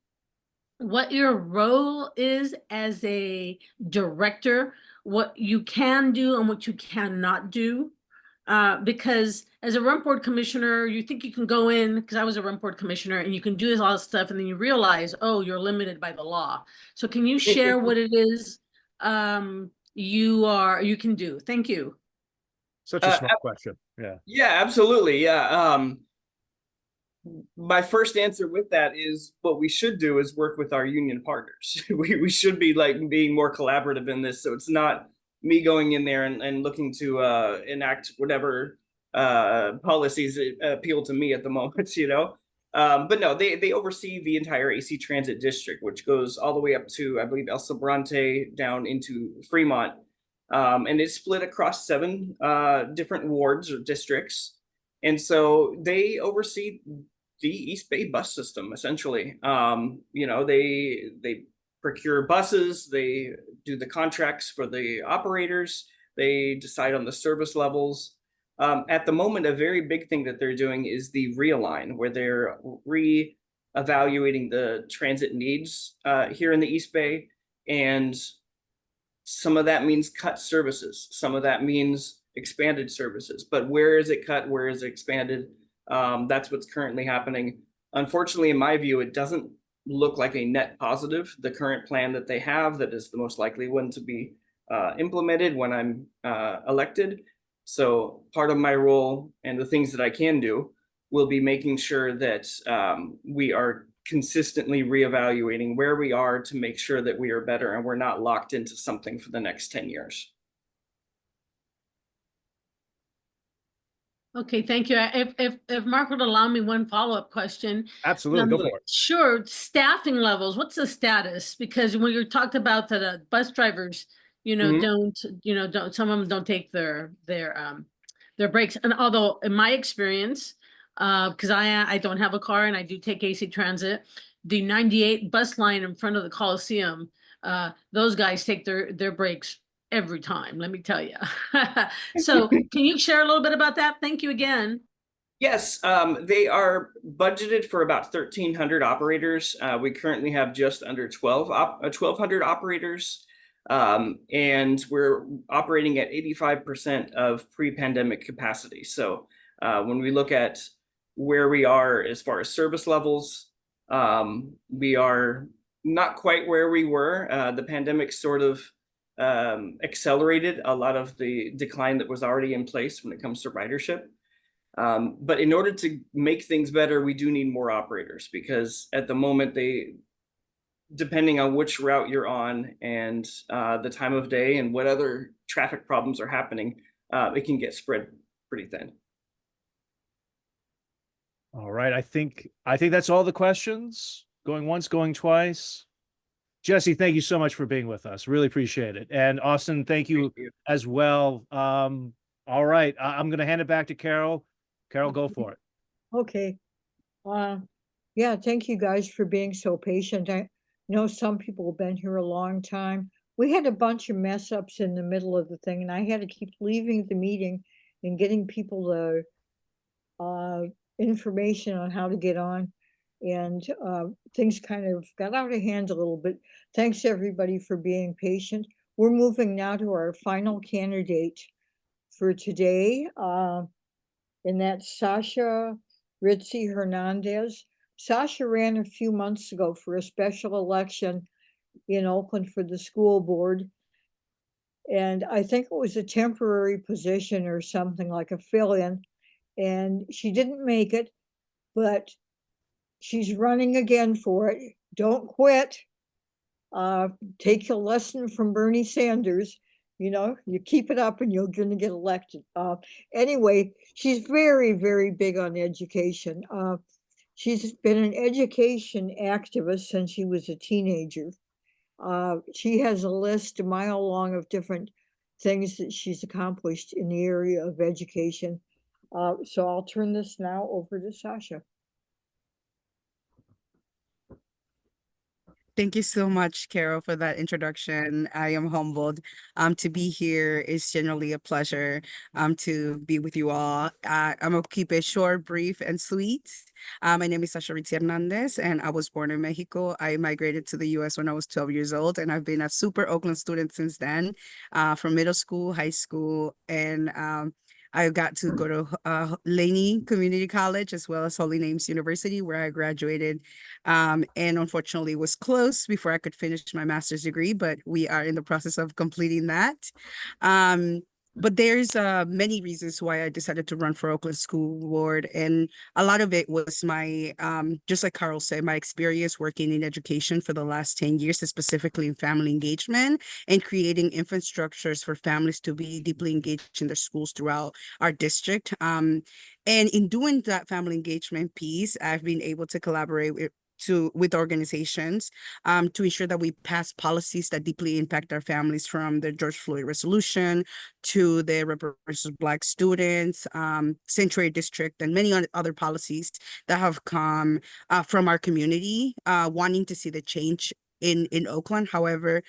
Speaker 9: is as a director, what you can do and what you cannot do? Because as a run board commissioner, you think you can go in, because I was a run board commissioner, and you can do all this stuff, and then you realize, oh, you're limited by the law. So can you share what it is you can do? Thank you.
Speaker 16: Such a smart question. Yeah.
Speaker 4: Yeah, absolutely. Yeah. My first answer with that is what we should do is work with our union partners. we should be being more collaborative in this. So it's not me going in there and looking to enact whatever policies appeal to me at the moment, But no, they oversee the entire AC Transit district, which goes all the way up to, I believe, El Sobrante down into Fremont. And it's split across 7 different wards or districts. And so they oversee the East Bay bus system, essentially. They procure buses, they do the contracts for the operators, they decide on the service levels. At the moment, a very big thing that they're doing is the realign, where they're re-evaluating the transit needs here in the East Bay. And some of that means cut services. Some of that means expanded services. But where is it cut? Where is it expanded? That's what's currently happening. Unfortunately, in my view, it doesn't look like a net positive. The current plan that they have, that is the most likely one to be implemented when I'm elected. So part of my role and the things that I can do will be making sure that we are consistently reevaluating where we are to make sure that we are better and we're not locked into something for the next 10 years.
Speaker 9: Okay, thank you. If Mark would allow me one follow-up question.
Speaker 16: Absolutely, go for it.
Speaker 9: Sure. Staffing levels, what's the status? Because when you talked about the bus drivers, don't some of them don't take their breaks. And although in my experience, because I don't have a car and I do take AC Transit, the 98 bus line in front of the Coliseum, those guys take their breaks every time, let me tell you. So can you share a little bit about that? Thank you again.
Speaker 4: Yes, they are budgeted for about 1,300 operators. We currently have just under 1,200 operators, and we're operating at 85% of pre-pandemic capacity. So when we look at where we are as far as service levels, we are not quite where we were. The pandemic sort of accelerated a lot of the decline that was already in place when it comes to ridership. But in order to make things better, we do need more operators, because at the moment, depending on which route you're on and the time of day and what other traffic problems are happening, it can get spread pretty thin.
Speaker 16: All right, I think that's all the questions. Going once, going twice. Jesse, thank you so much for being with us. Really appreciate it. And Austin, thank you as well. All right, I'm going to hand it back to Carol. Carol, go for it.
Speaker 1: Okay. Yeah, thank you guys for being so patient. I know some people have been here a long time. We had a bunch of mess ups in the middle of the thing, and I had to keep leaving the meeting and getting people the information on how to get on. And things kind of got out of hand a little bit. Thanks everybody for being patient. We're moving now to our final candidate for today. And that's Sasha Ritzie-Hernandez. Sasha ran a few months ago for a special election in Oakland for the school board. And I think it was a temporary position or something, like a fill-in. And she didn't make it, but she's running again for it. Don't quit. Take a lesson from Bernie Sanders. You know, you keep it up and you're going to get elected. Anyway, she's very, very big on education. She's been an education activist since she was a teenager. She has a list a mile long of different things that she's accomplished in the area of education. So I'll turn this now over to Sasha.
Speaker 6: Thank you so much, Carol, for that introduction. I am humbled. To be here is generally a pleasure to be with you all. I'm going to keep it short, brief, and sweet. My name is Sasha Ritzie-Hernandez, and I was born in Mexico. I migrated to the U.S. when I was 12 years old, and I've been a super Oakland student since then, from middle school, high school, and I got to go to Laney Community College as well as Holy Names University, where I graduated, and unfortunately was close before I could finish my master's degree, but we are in the process of completing that. But there's many reasons why I decided to run for Oakland School Board. And a lot of it was my, just like Carl said, my experience working in education for the last 10 years, specifically in family engagement and creating infrastructures for families to be deeply engaged in their schools throughout our district. And in doing that family engagement piece, I've been able to collaborate with organizations to ensure that we pass policies that deeply impact our families, from the George Floyd resolution to the reparations of Black students, Sanitary district, and many other policies that have come from our community, wanting to see the change in Oakland. However,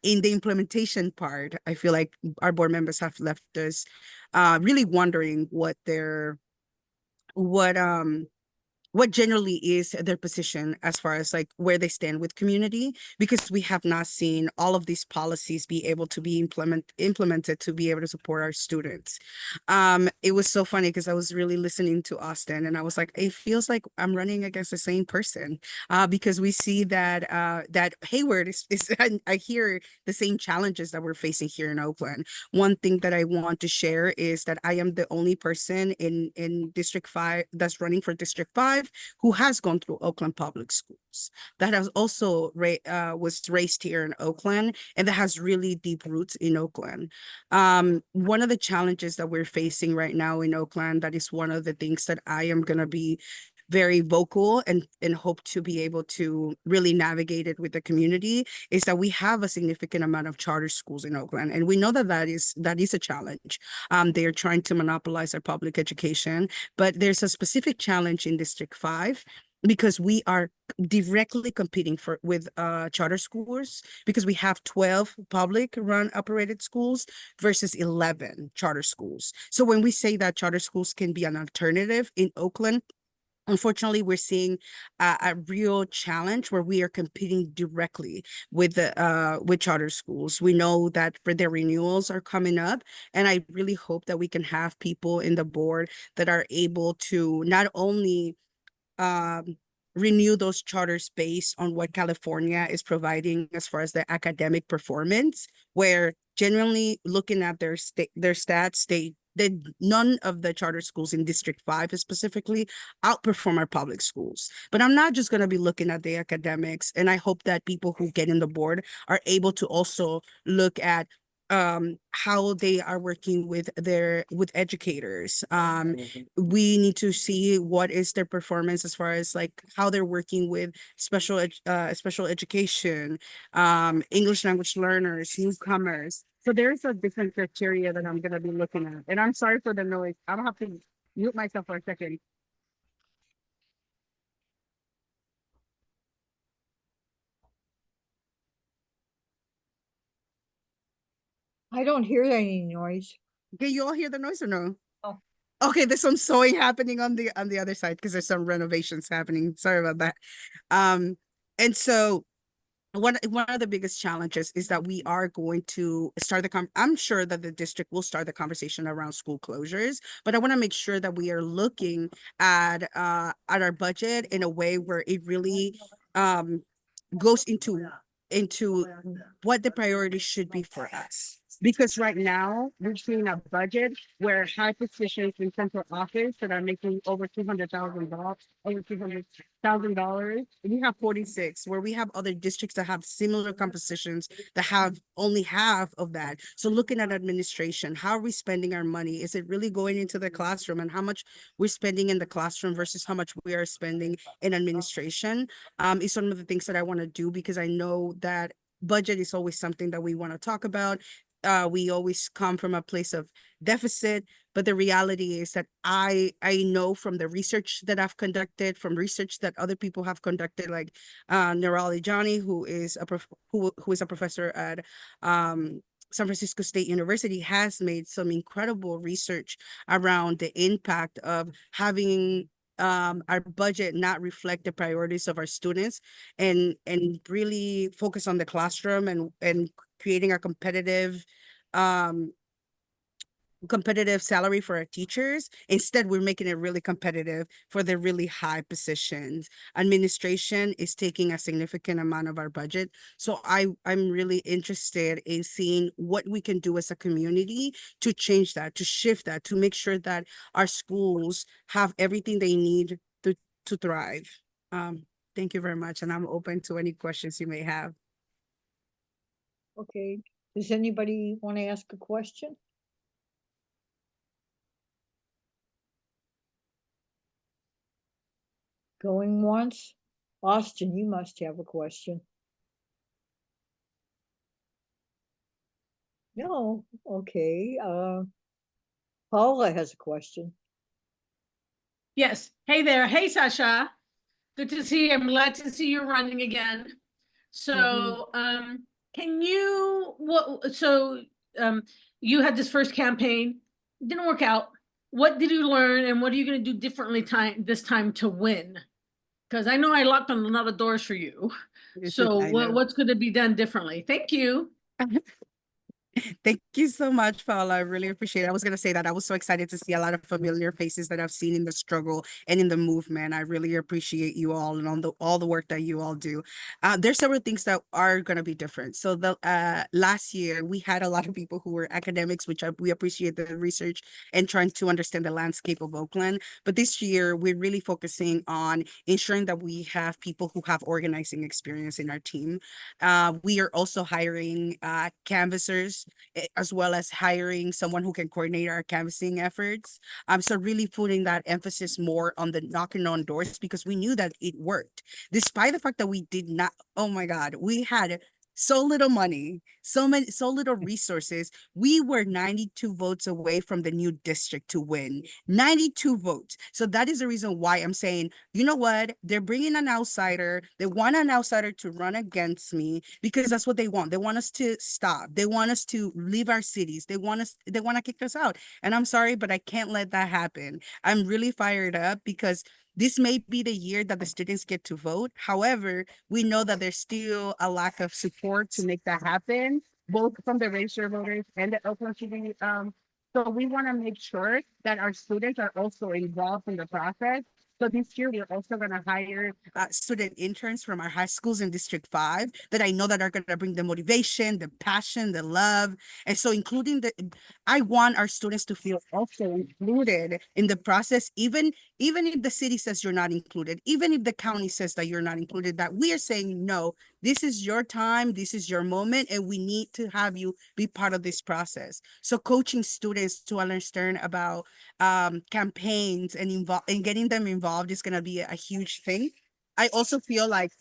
Speaker 6: in the implementation part, I feel like our board members have left us really wondering what generally is their position as far as like where they stand with community, because we have not seen all of these policies be able to be implemented to be able to support our students. It was so funny because I was really listening to Austin and I was like, it feels like I'm running against the same person, because we see that that Hayward is I hear the same challenges that we're facing here in Oakland. One thing that I want to share is that I am the only person in District 5 that's running for District 5 who has gone through Oakland Public Schools, that has also was raised here in Oakland and that has really deep roots in Oakland. One of the challenges that we're facing right now in Oakland, that is one of the things that I am going to be very vocal and hope to be able to really navigate it with the community, is that we have a significant amount of charter schools in Oakland. And we know that that is a challenge. They are trying to monopolize our public education, but there's a specific challenge in District 5 because we are directly competing with charter schools, because we have 12 public run operated schools versus 11 charter schools. So when we say that charter schools can be an alternative in Oakland, unfortunately, we're seeing a real challenge where we are competing directly with charter schools. We know that for their renewals are coming up, and I really hope that we can have people in the board that are able to not only renew those charters based on what California is providing as far as the academic performance, where generally looking at their stats, none of the charter schools in District 5 specifically outperform our public schools. But I'm not just going to be looking at the academics, and I hope that people who get in the board are able to also look at how they are working with educators. We need to see what is their performance as far as like how they're working with special education, English language learners, newcomers. So there's a different criteria that I'm gonna be looking at. And I'm sorry for the noise. I'm gonna have to mute myself for a second.
Speaker 1: I don't hear any noise.
Speaker 6: Can you all hear the noise or no?
Speaker 1: Oh.
Speaker 6: Okay, there's some sewing happening on the other side because there's some renovations happening. Sorry about that. And so one of the biggest challenges is that we are going to start I'm sure that the district will start the conversation around school closures, but I want to make sure that we are looking at our budget in a way where it really goes into what the priority should be for us. Because right now we're seeing a budget where high positions in central office that are making over $200,000, we have 46, where we have other districts that have similar compositions that have only half of that. So looking at administration, how are we spending our money? Is it really going into the classroom, and how much we're spending in the classroom versus how much we are spending in administration is some of the things that I want to do, because I know that budget is always something that we want to talk about. We always come from a place of deficit, but the reality is that I know from the research that I've conducted, from research that other people have conducted, like Nirali Johnny, who is a professor at San Francisco State University, has made some incredible research around the impact of having our budget not reflect the priorities of our students, and really focus on the classroom and creating a competitive salary for our teachers. Instead, we're making it really competitive for the really high positions. Administration is taking a significant amount of our budget. So I'm really interested in seeing what we can do as a community to change that, to shift that, to make sure that our schools have everything they need to thrive. Thank you very much. And I'm open to any questions you may have.
Speaker 1: Okay, does anybody want to ask a question? Going once? Austin, you must have a question. No, okay. Paula has a question.
Speaker 9: Yes. Hey there. Hey, Sasha. Good to see you. I'm glad to see you running again. So, can you, you had this first campaign, didn't work out. What did you learn, and what are you going to do differently this time to win? Because I know I locked on a lot of doors for you. So what's going to be done differently? Thank you.
Speaker 6: Thank you so much, Paula. I really appreciate it. I was going to say that I was so excited to see a lot of familiar faces that I've seen in the struggle and in the movement. I really appreciate you all and all the work that you all do. There's several things that are going to be different. So the last year, we had a lot of people who were academics, which we appreciate the research and trying to understand the landscape of Oakland. But this year, we're really focusing on ensuring that we have people who have organizing experience in our team. We are also hiring canvassers, as well as hiring someone who can coordinate our canvassing efforts. So really putting that emphasis more on the knocking on doors, because we knew that it worked. Despite the fact that we did not, oh my God, we had so little money, so little resources. We were 92 votes away from the new district to win. 92 votes. So that is the reason why I'm saying, you know what? They're bringing an outsider. They want an outsider to run against me, because that's what they want. They want us to stop. They want us to leave our cities. They want to kick us out. And I'm sorry, but I can't let that happen. I'm really fired up because this may be the year that the students get to vote. However, we know that there's still a lack of support to make that happen, both from the registered voters and the Oakland City. So we want to make sure that our students are also involved in the process. So this year, we're also going to hire student interns from our high schools in District 5 that I know that are going to bring the motivation, the passion, the love. And so I want our students to feel also included in the process, even if the city says you're not included, even if the county says that you're not included, that we are saying, no, this is your time, this is your moment, and we need to have you be part of this process. So coaching students to understand about campaigns and getting them involved is going to be a huge thing. I also feel like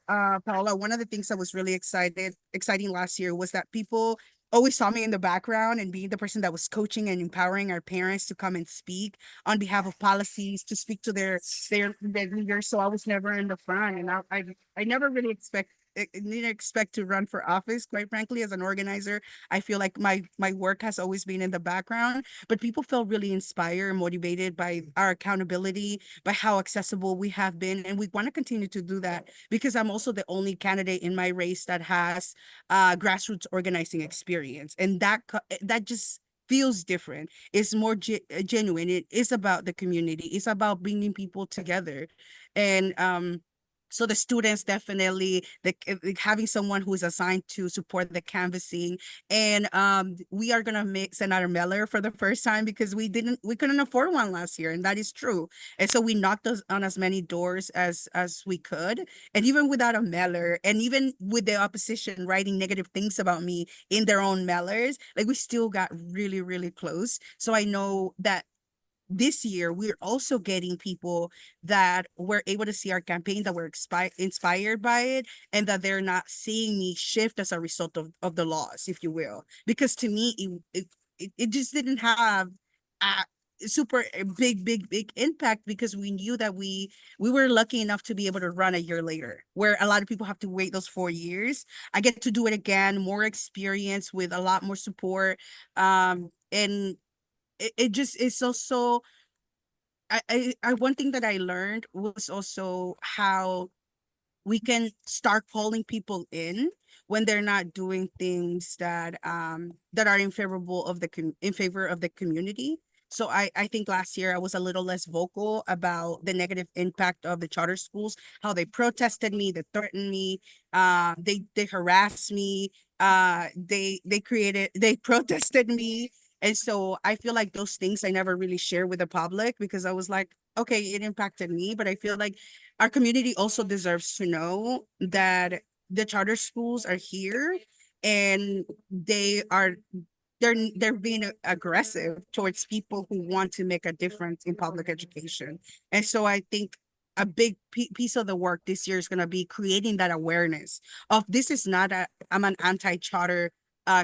Speaker 6: Paola, one of the things that was really exciting last year was that people always saw me in the background and being the person that was coaching and empowering our parents to come and speak on behalf of policies, to speak to their leaders. So I was never in the front, and I never really didn't expect to run for office. Quite frankly, as an organizer, I feel like my work has always been in the background, but people felt really inspired and motivated by our accountability, by how accessible we have been, and we want to continue to do that because I'm also the only candidate in my race that has grassroots organizing experience, and that just feels different. It's more genuine. It is about the community. It's about bringing people together, and so the students definitely having someone who is assigned to support the canvassing, and we are gonna send out a mailer for the first time because we couldn't afford one last year, and that is true. And so we knocked on as many doors as we could, and even without a mailer, and even with the opposition writing negative things about me in their own mailers, like we still got really, really close. So I know that this year, we're also getting people that were able to see our campaign, that were inspired by it, and that they're not seeing me shift as a result of the laws, if you will. Because to me, it just didn't have a super big impact, because we knew that we were lucky enough to be able to run a year later, where a lot of people have to wait those 4 years. I get to do it again, more experience with a lot more support. And it just is also one thing that I learned was also how we can start calling people in when they're not doing things that are in favor of the community. So I think last year I was a little less vocal about the negative impact of the charter schools, how they protested me, they threatened me, they harassed me, they protested me. And so I feel like those things I never really shared with the public, because I was like, okay, it impacted me, but I feel like our community also deserves to know that the charter schools are here, and they're being aggressive towards people who want to make a difference in public education. And so I think a big piece of the work this year is going to be creating that awareness of, this is not I'm an anti-charter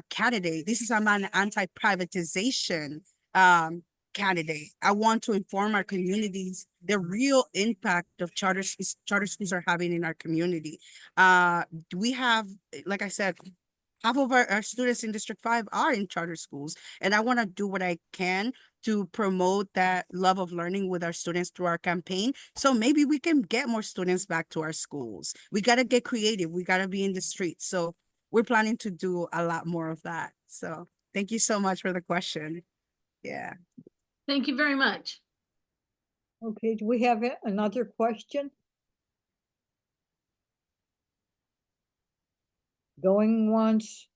Speaker 6: candidate. I'm an anti-privatization candidate. I want to inform our communities the real impact of charter schools are having in our community. We have, like I said, half of our students in District 5 are in charter schools, and I want to do what I can to promote that love of learning with our students through our campaign. So maybe we can get more students back to our schools. We got to get creative. We got to be in the streets. So we're planning to do a lot more of that. So thank you so much for the question. Yeah.
Speaker 9: Thank you very much.
Speaker 1: Okay, do we have another question? Going once?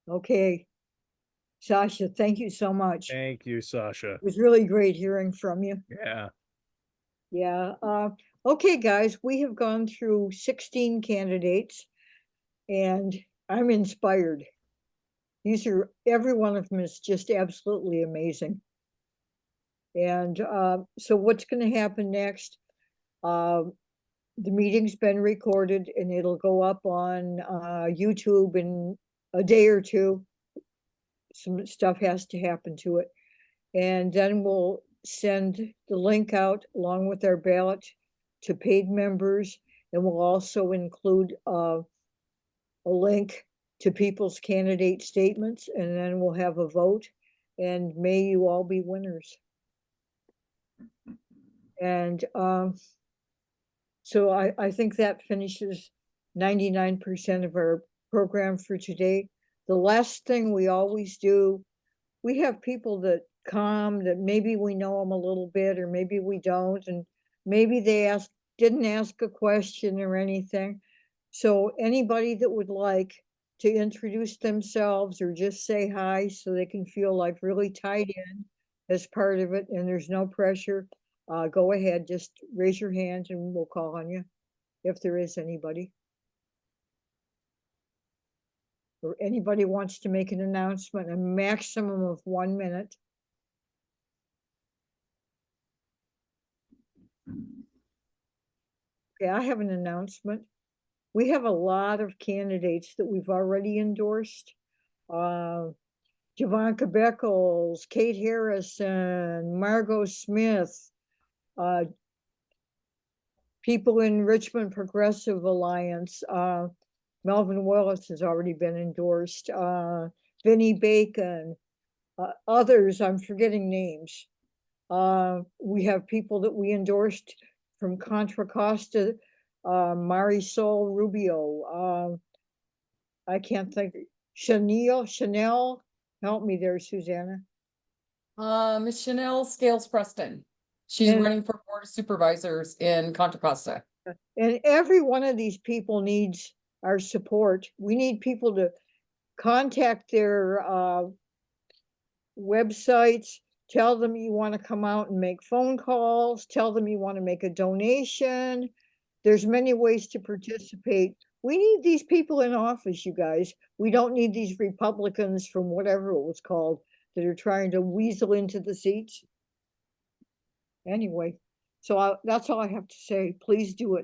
Speaker 1: Okay. Sasha, thank you so much.
Speaker 16: Thank you, Sasha.
Speaker 1: It was really great hearing from you.
Speaker 16: Yeah.
Speaker 1: Yeah. Okay, guys, we have gone through 16 candidates, and I'm inspired. Every one of them is just absolutely amazing. And so what's going to happen next? The meeting's been recorded, and it'll go up on YouTube in a day or two. Some stuff has to happen to it. And then we'll send the link out along with our ballot to paid members. And we'll also include a link to people's candidate statements, and then we'll have a vote, and may you all be winners. And so I think that finishes 99% of our program for today. The last thing we always do, we have people that come that maybe we know them a little bit, or maybe we don't, and maybe they didn't ask a question or anything. So anybody that would like to introduce themselves or just say hi, so they can feel like really tied in as part of it, and there's no pressure, go ahead, just raise your hand and we'll call on you if there is anybody. or anybody wants to make an announcement, a maximum of 1 minute. Okay, I have an announcement. We have a lot of candidates that we've already endorsed. Javanka Beckles, Kate Harrison, Margot Smith, people in Richmond Progressive Alliance, Melvin Willis has already been endorsed, Vinnie Bacon, others, I'm forgetting names. We have people that we endorsed from Contra Costa, Marisol Rubio, I can't think, Chanel, help me there, Susanna.
Speaker 10: Miss Chanel Scales Preston. She's
Speaker 1: And-
Speaker 10: running for Board of Supervisors in Contra Costa.
Speaker 1: And every one of these people needs our support. We need people to contact their websites, tell them you want to come out and make phone calls, tell them you want to make a donation. There's many ways to participate. We need these people in office, you guys. We don't need these Republicans from whatever it was called that are trying to weasel into the seats. Anyway, so that's all I have to say. Please do it.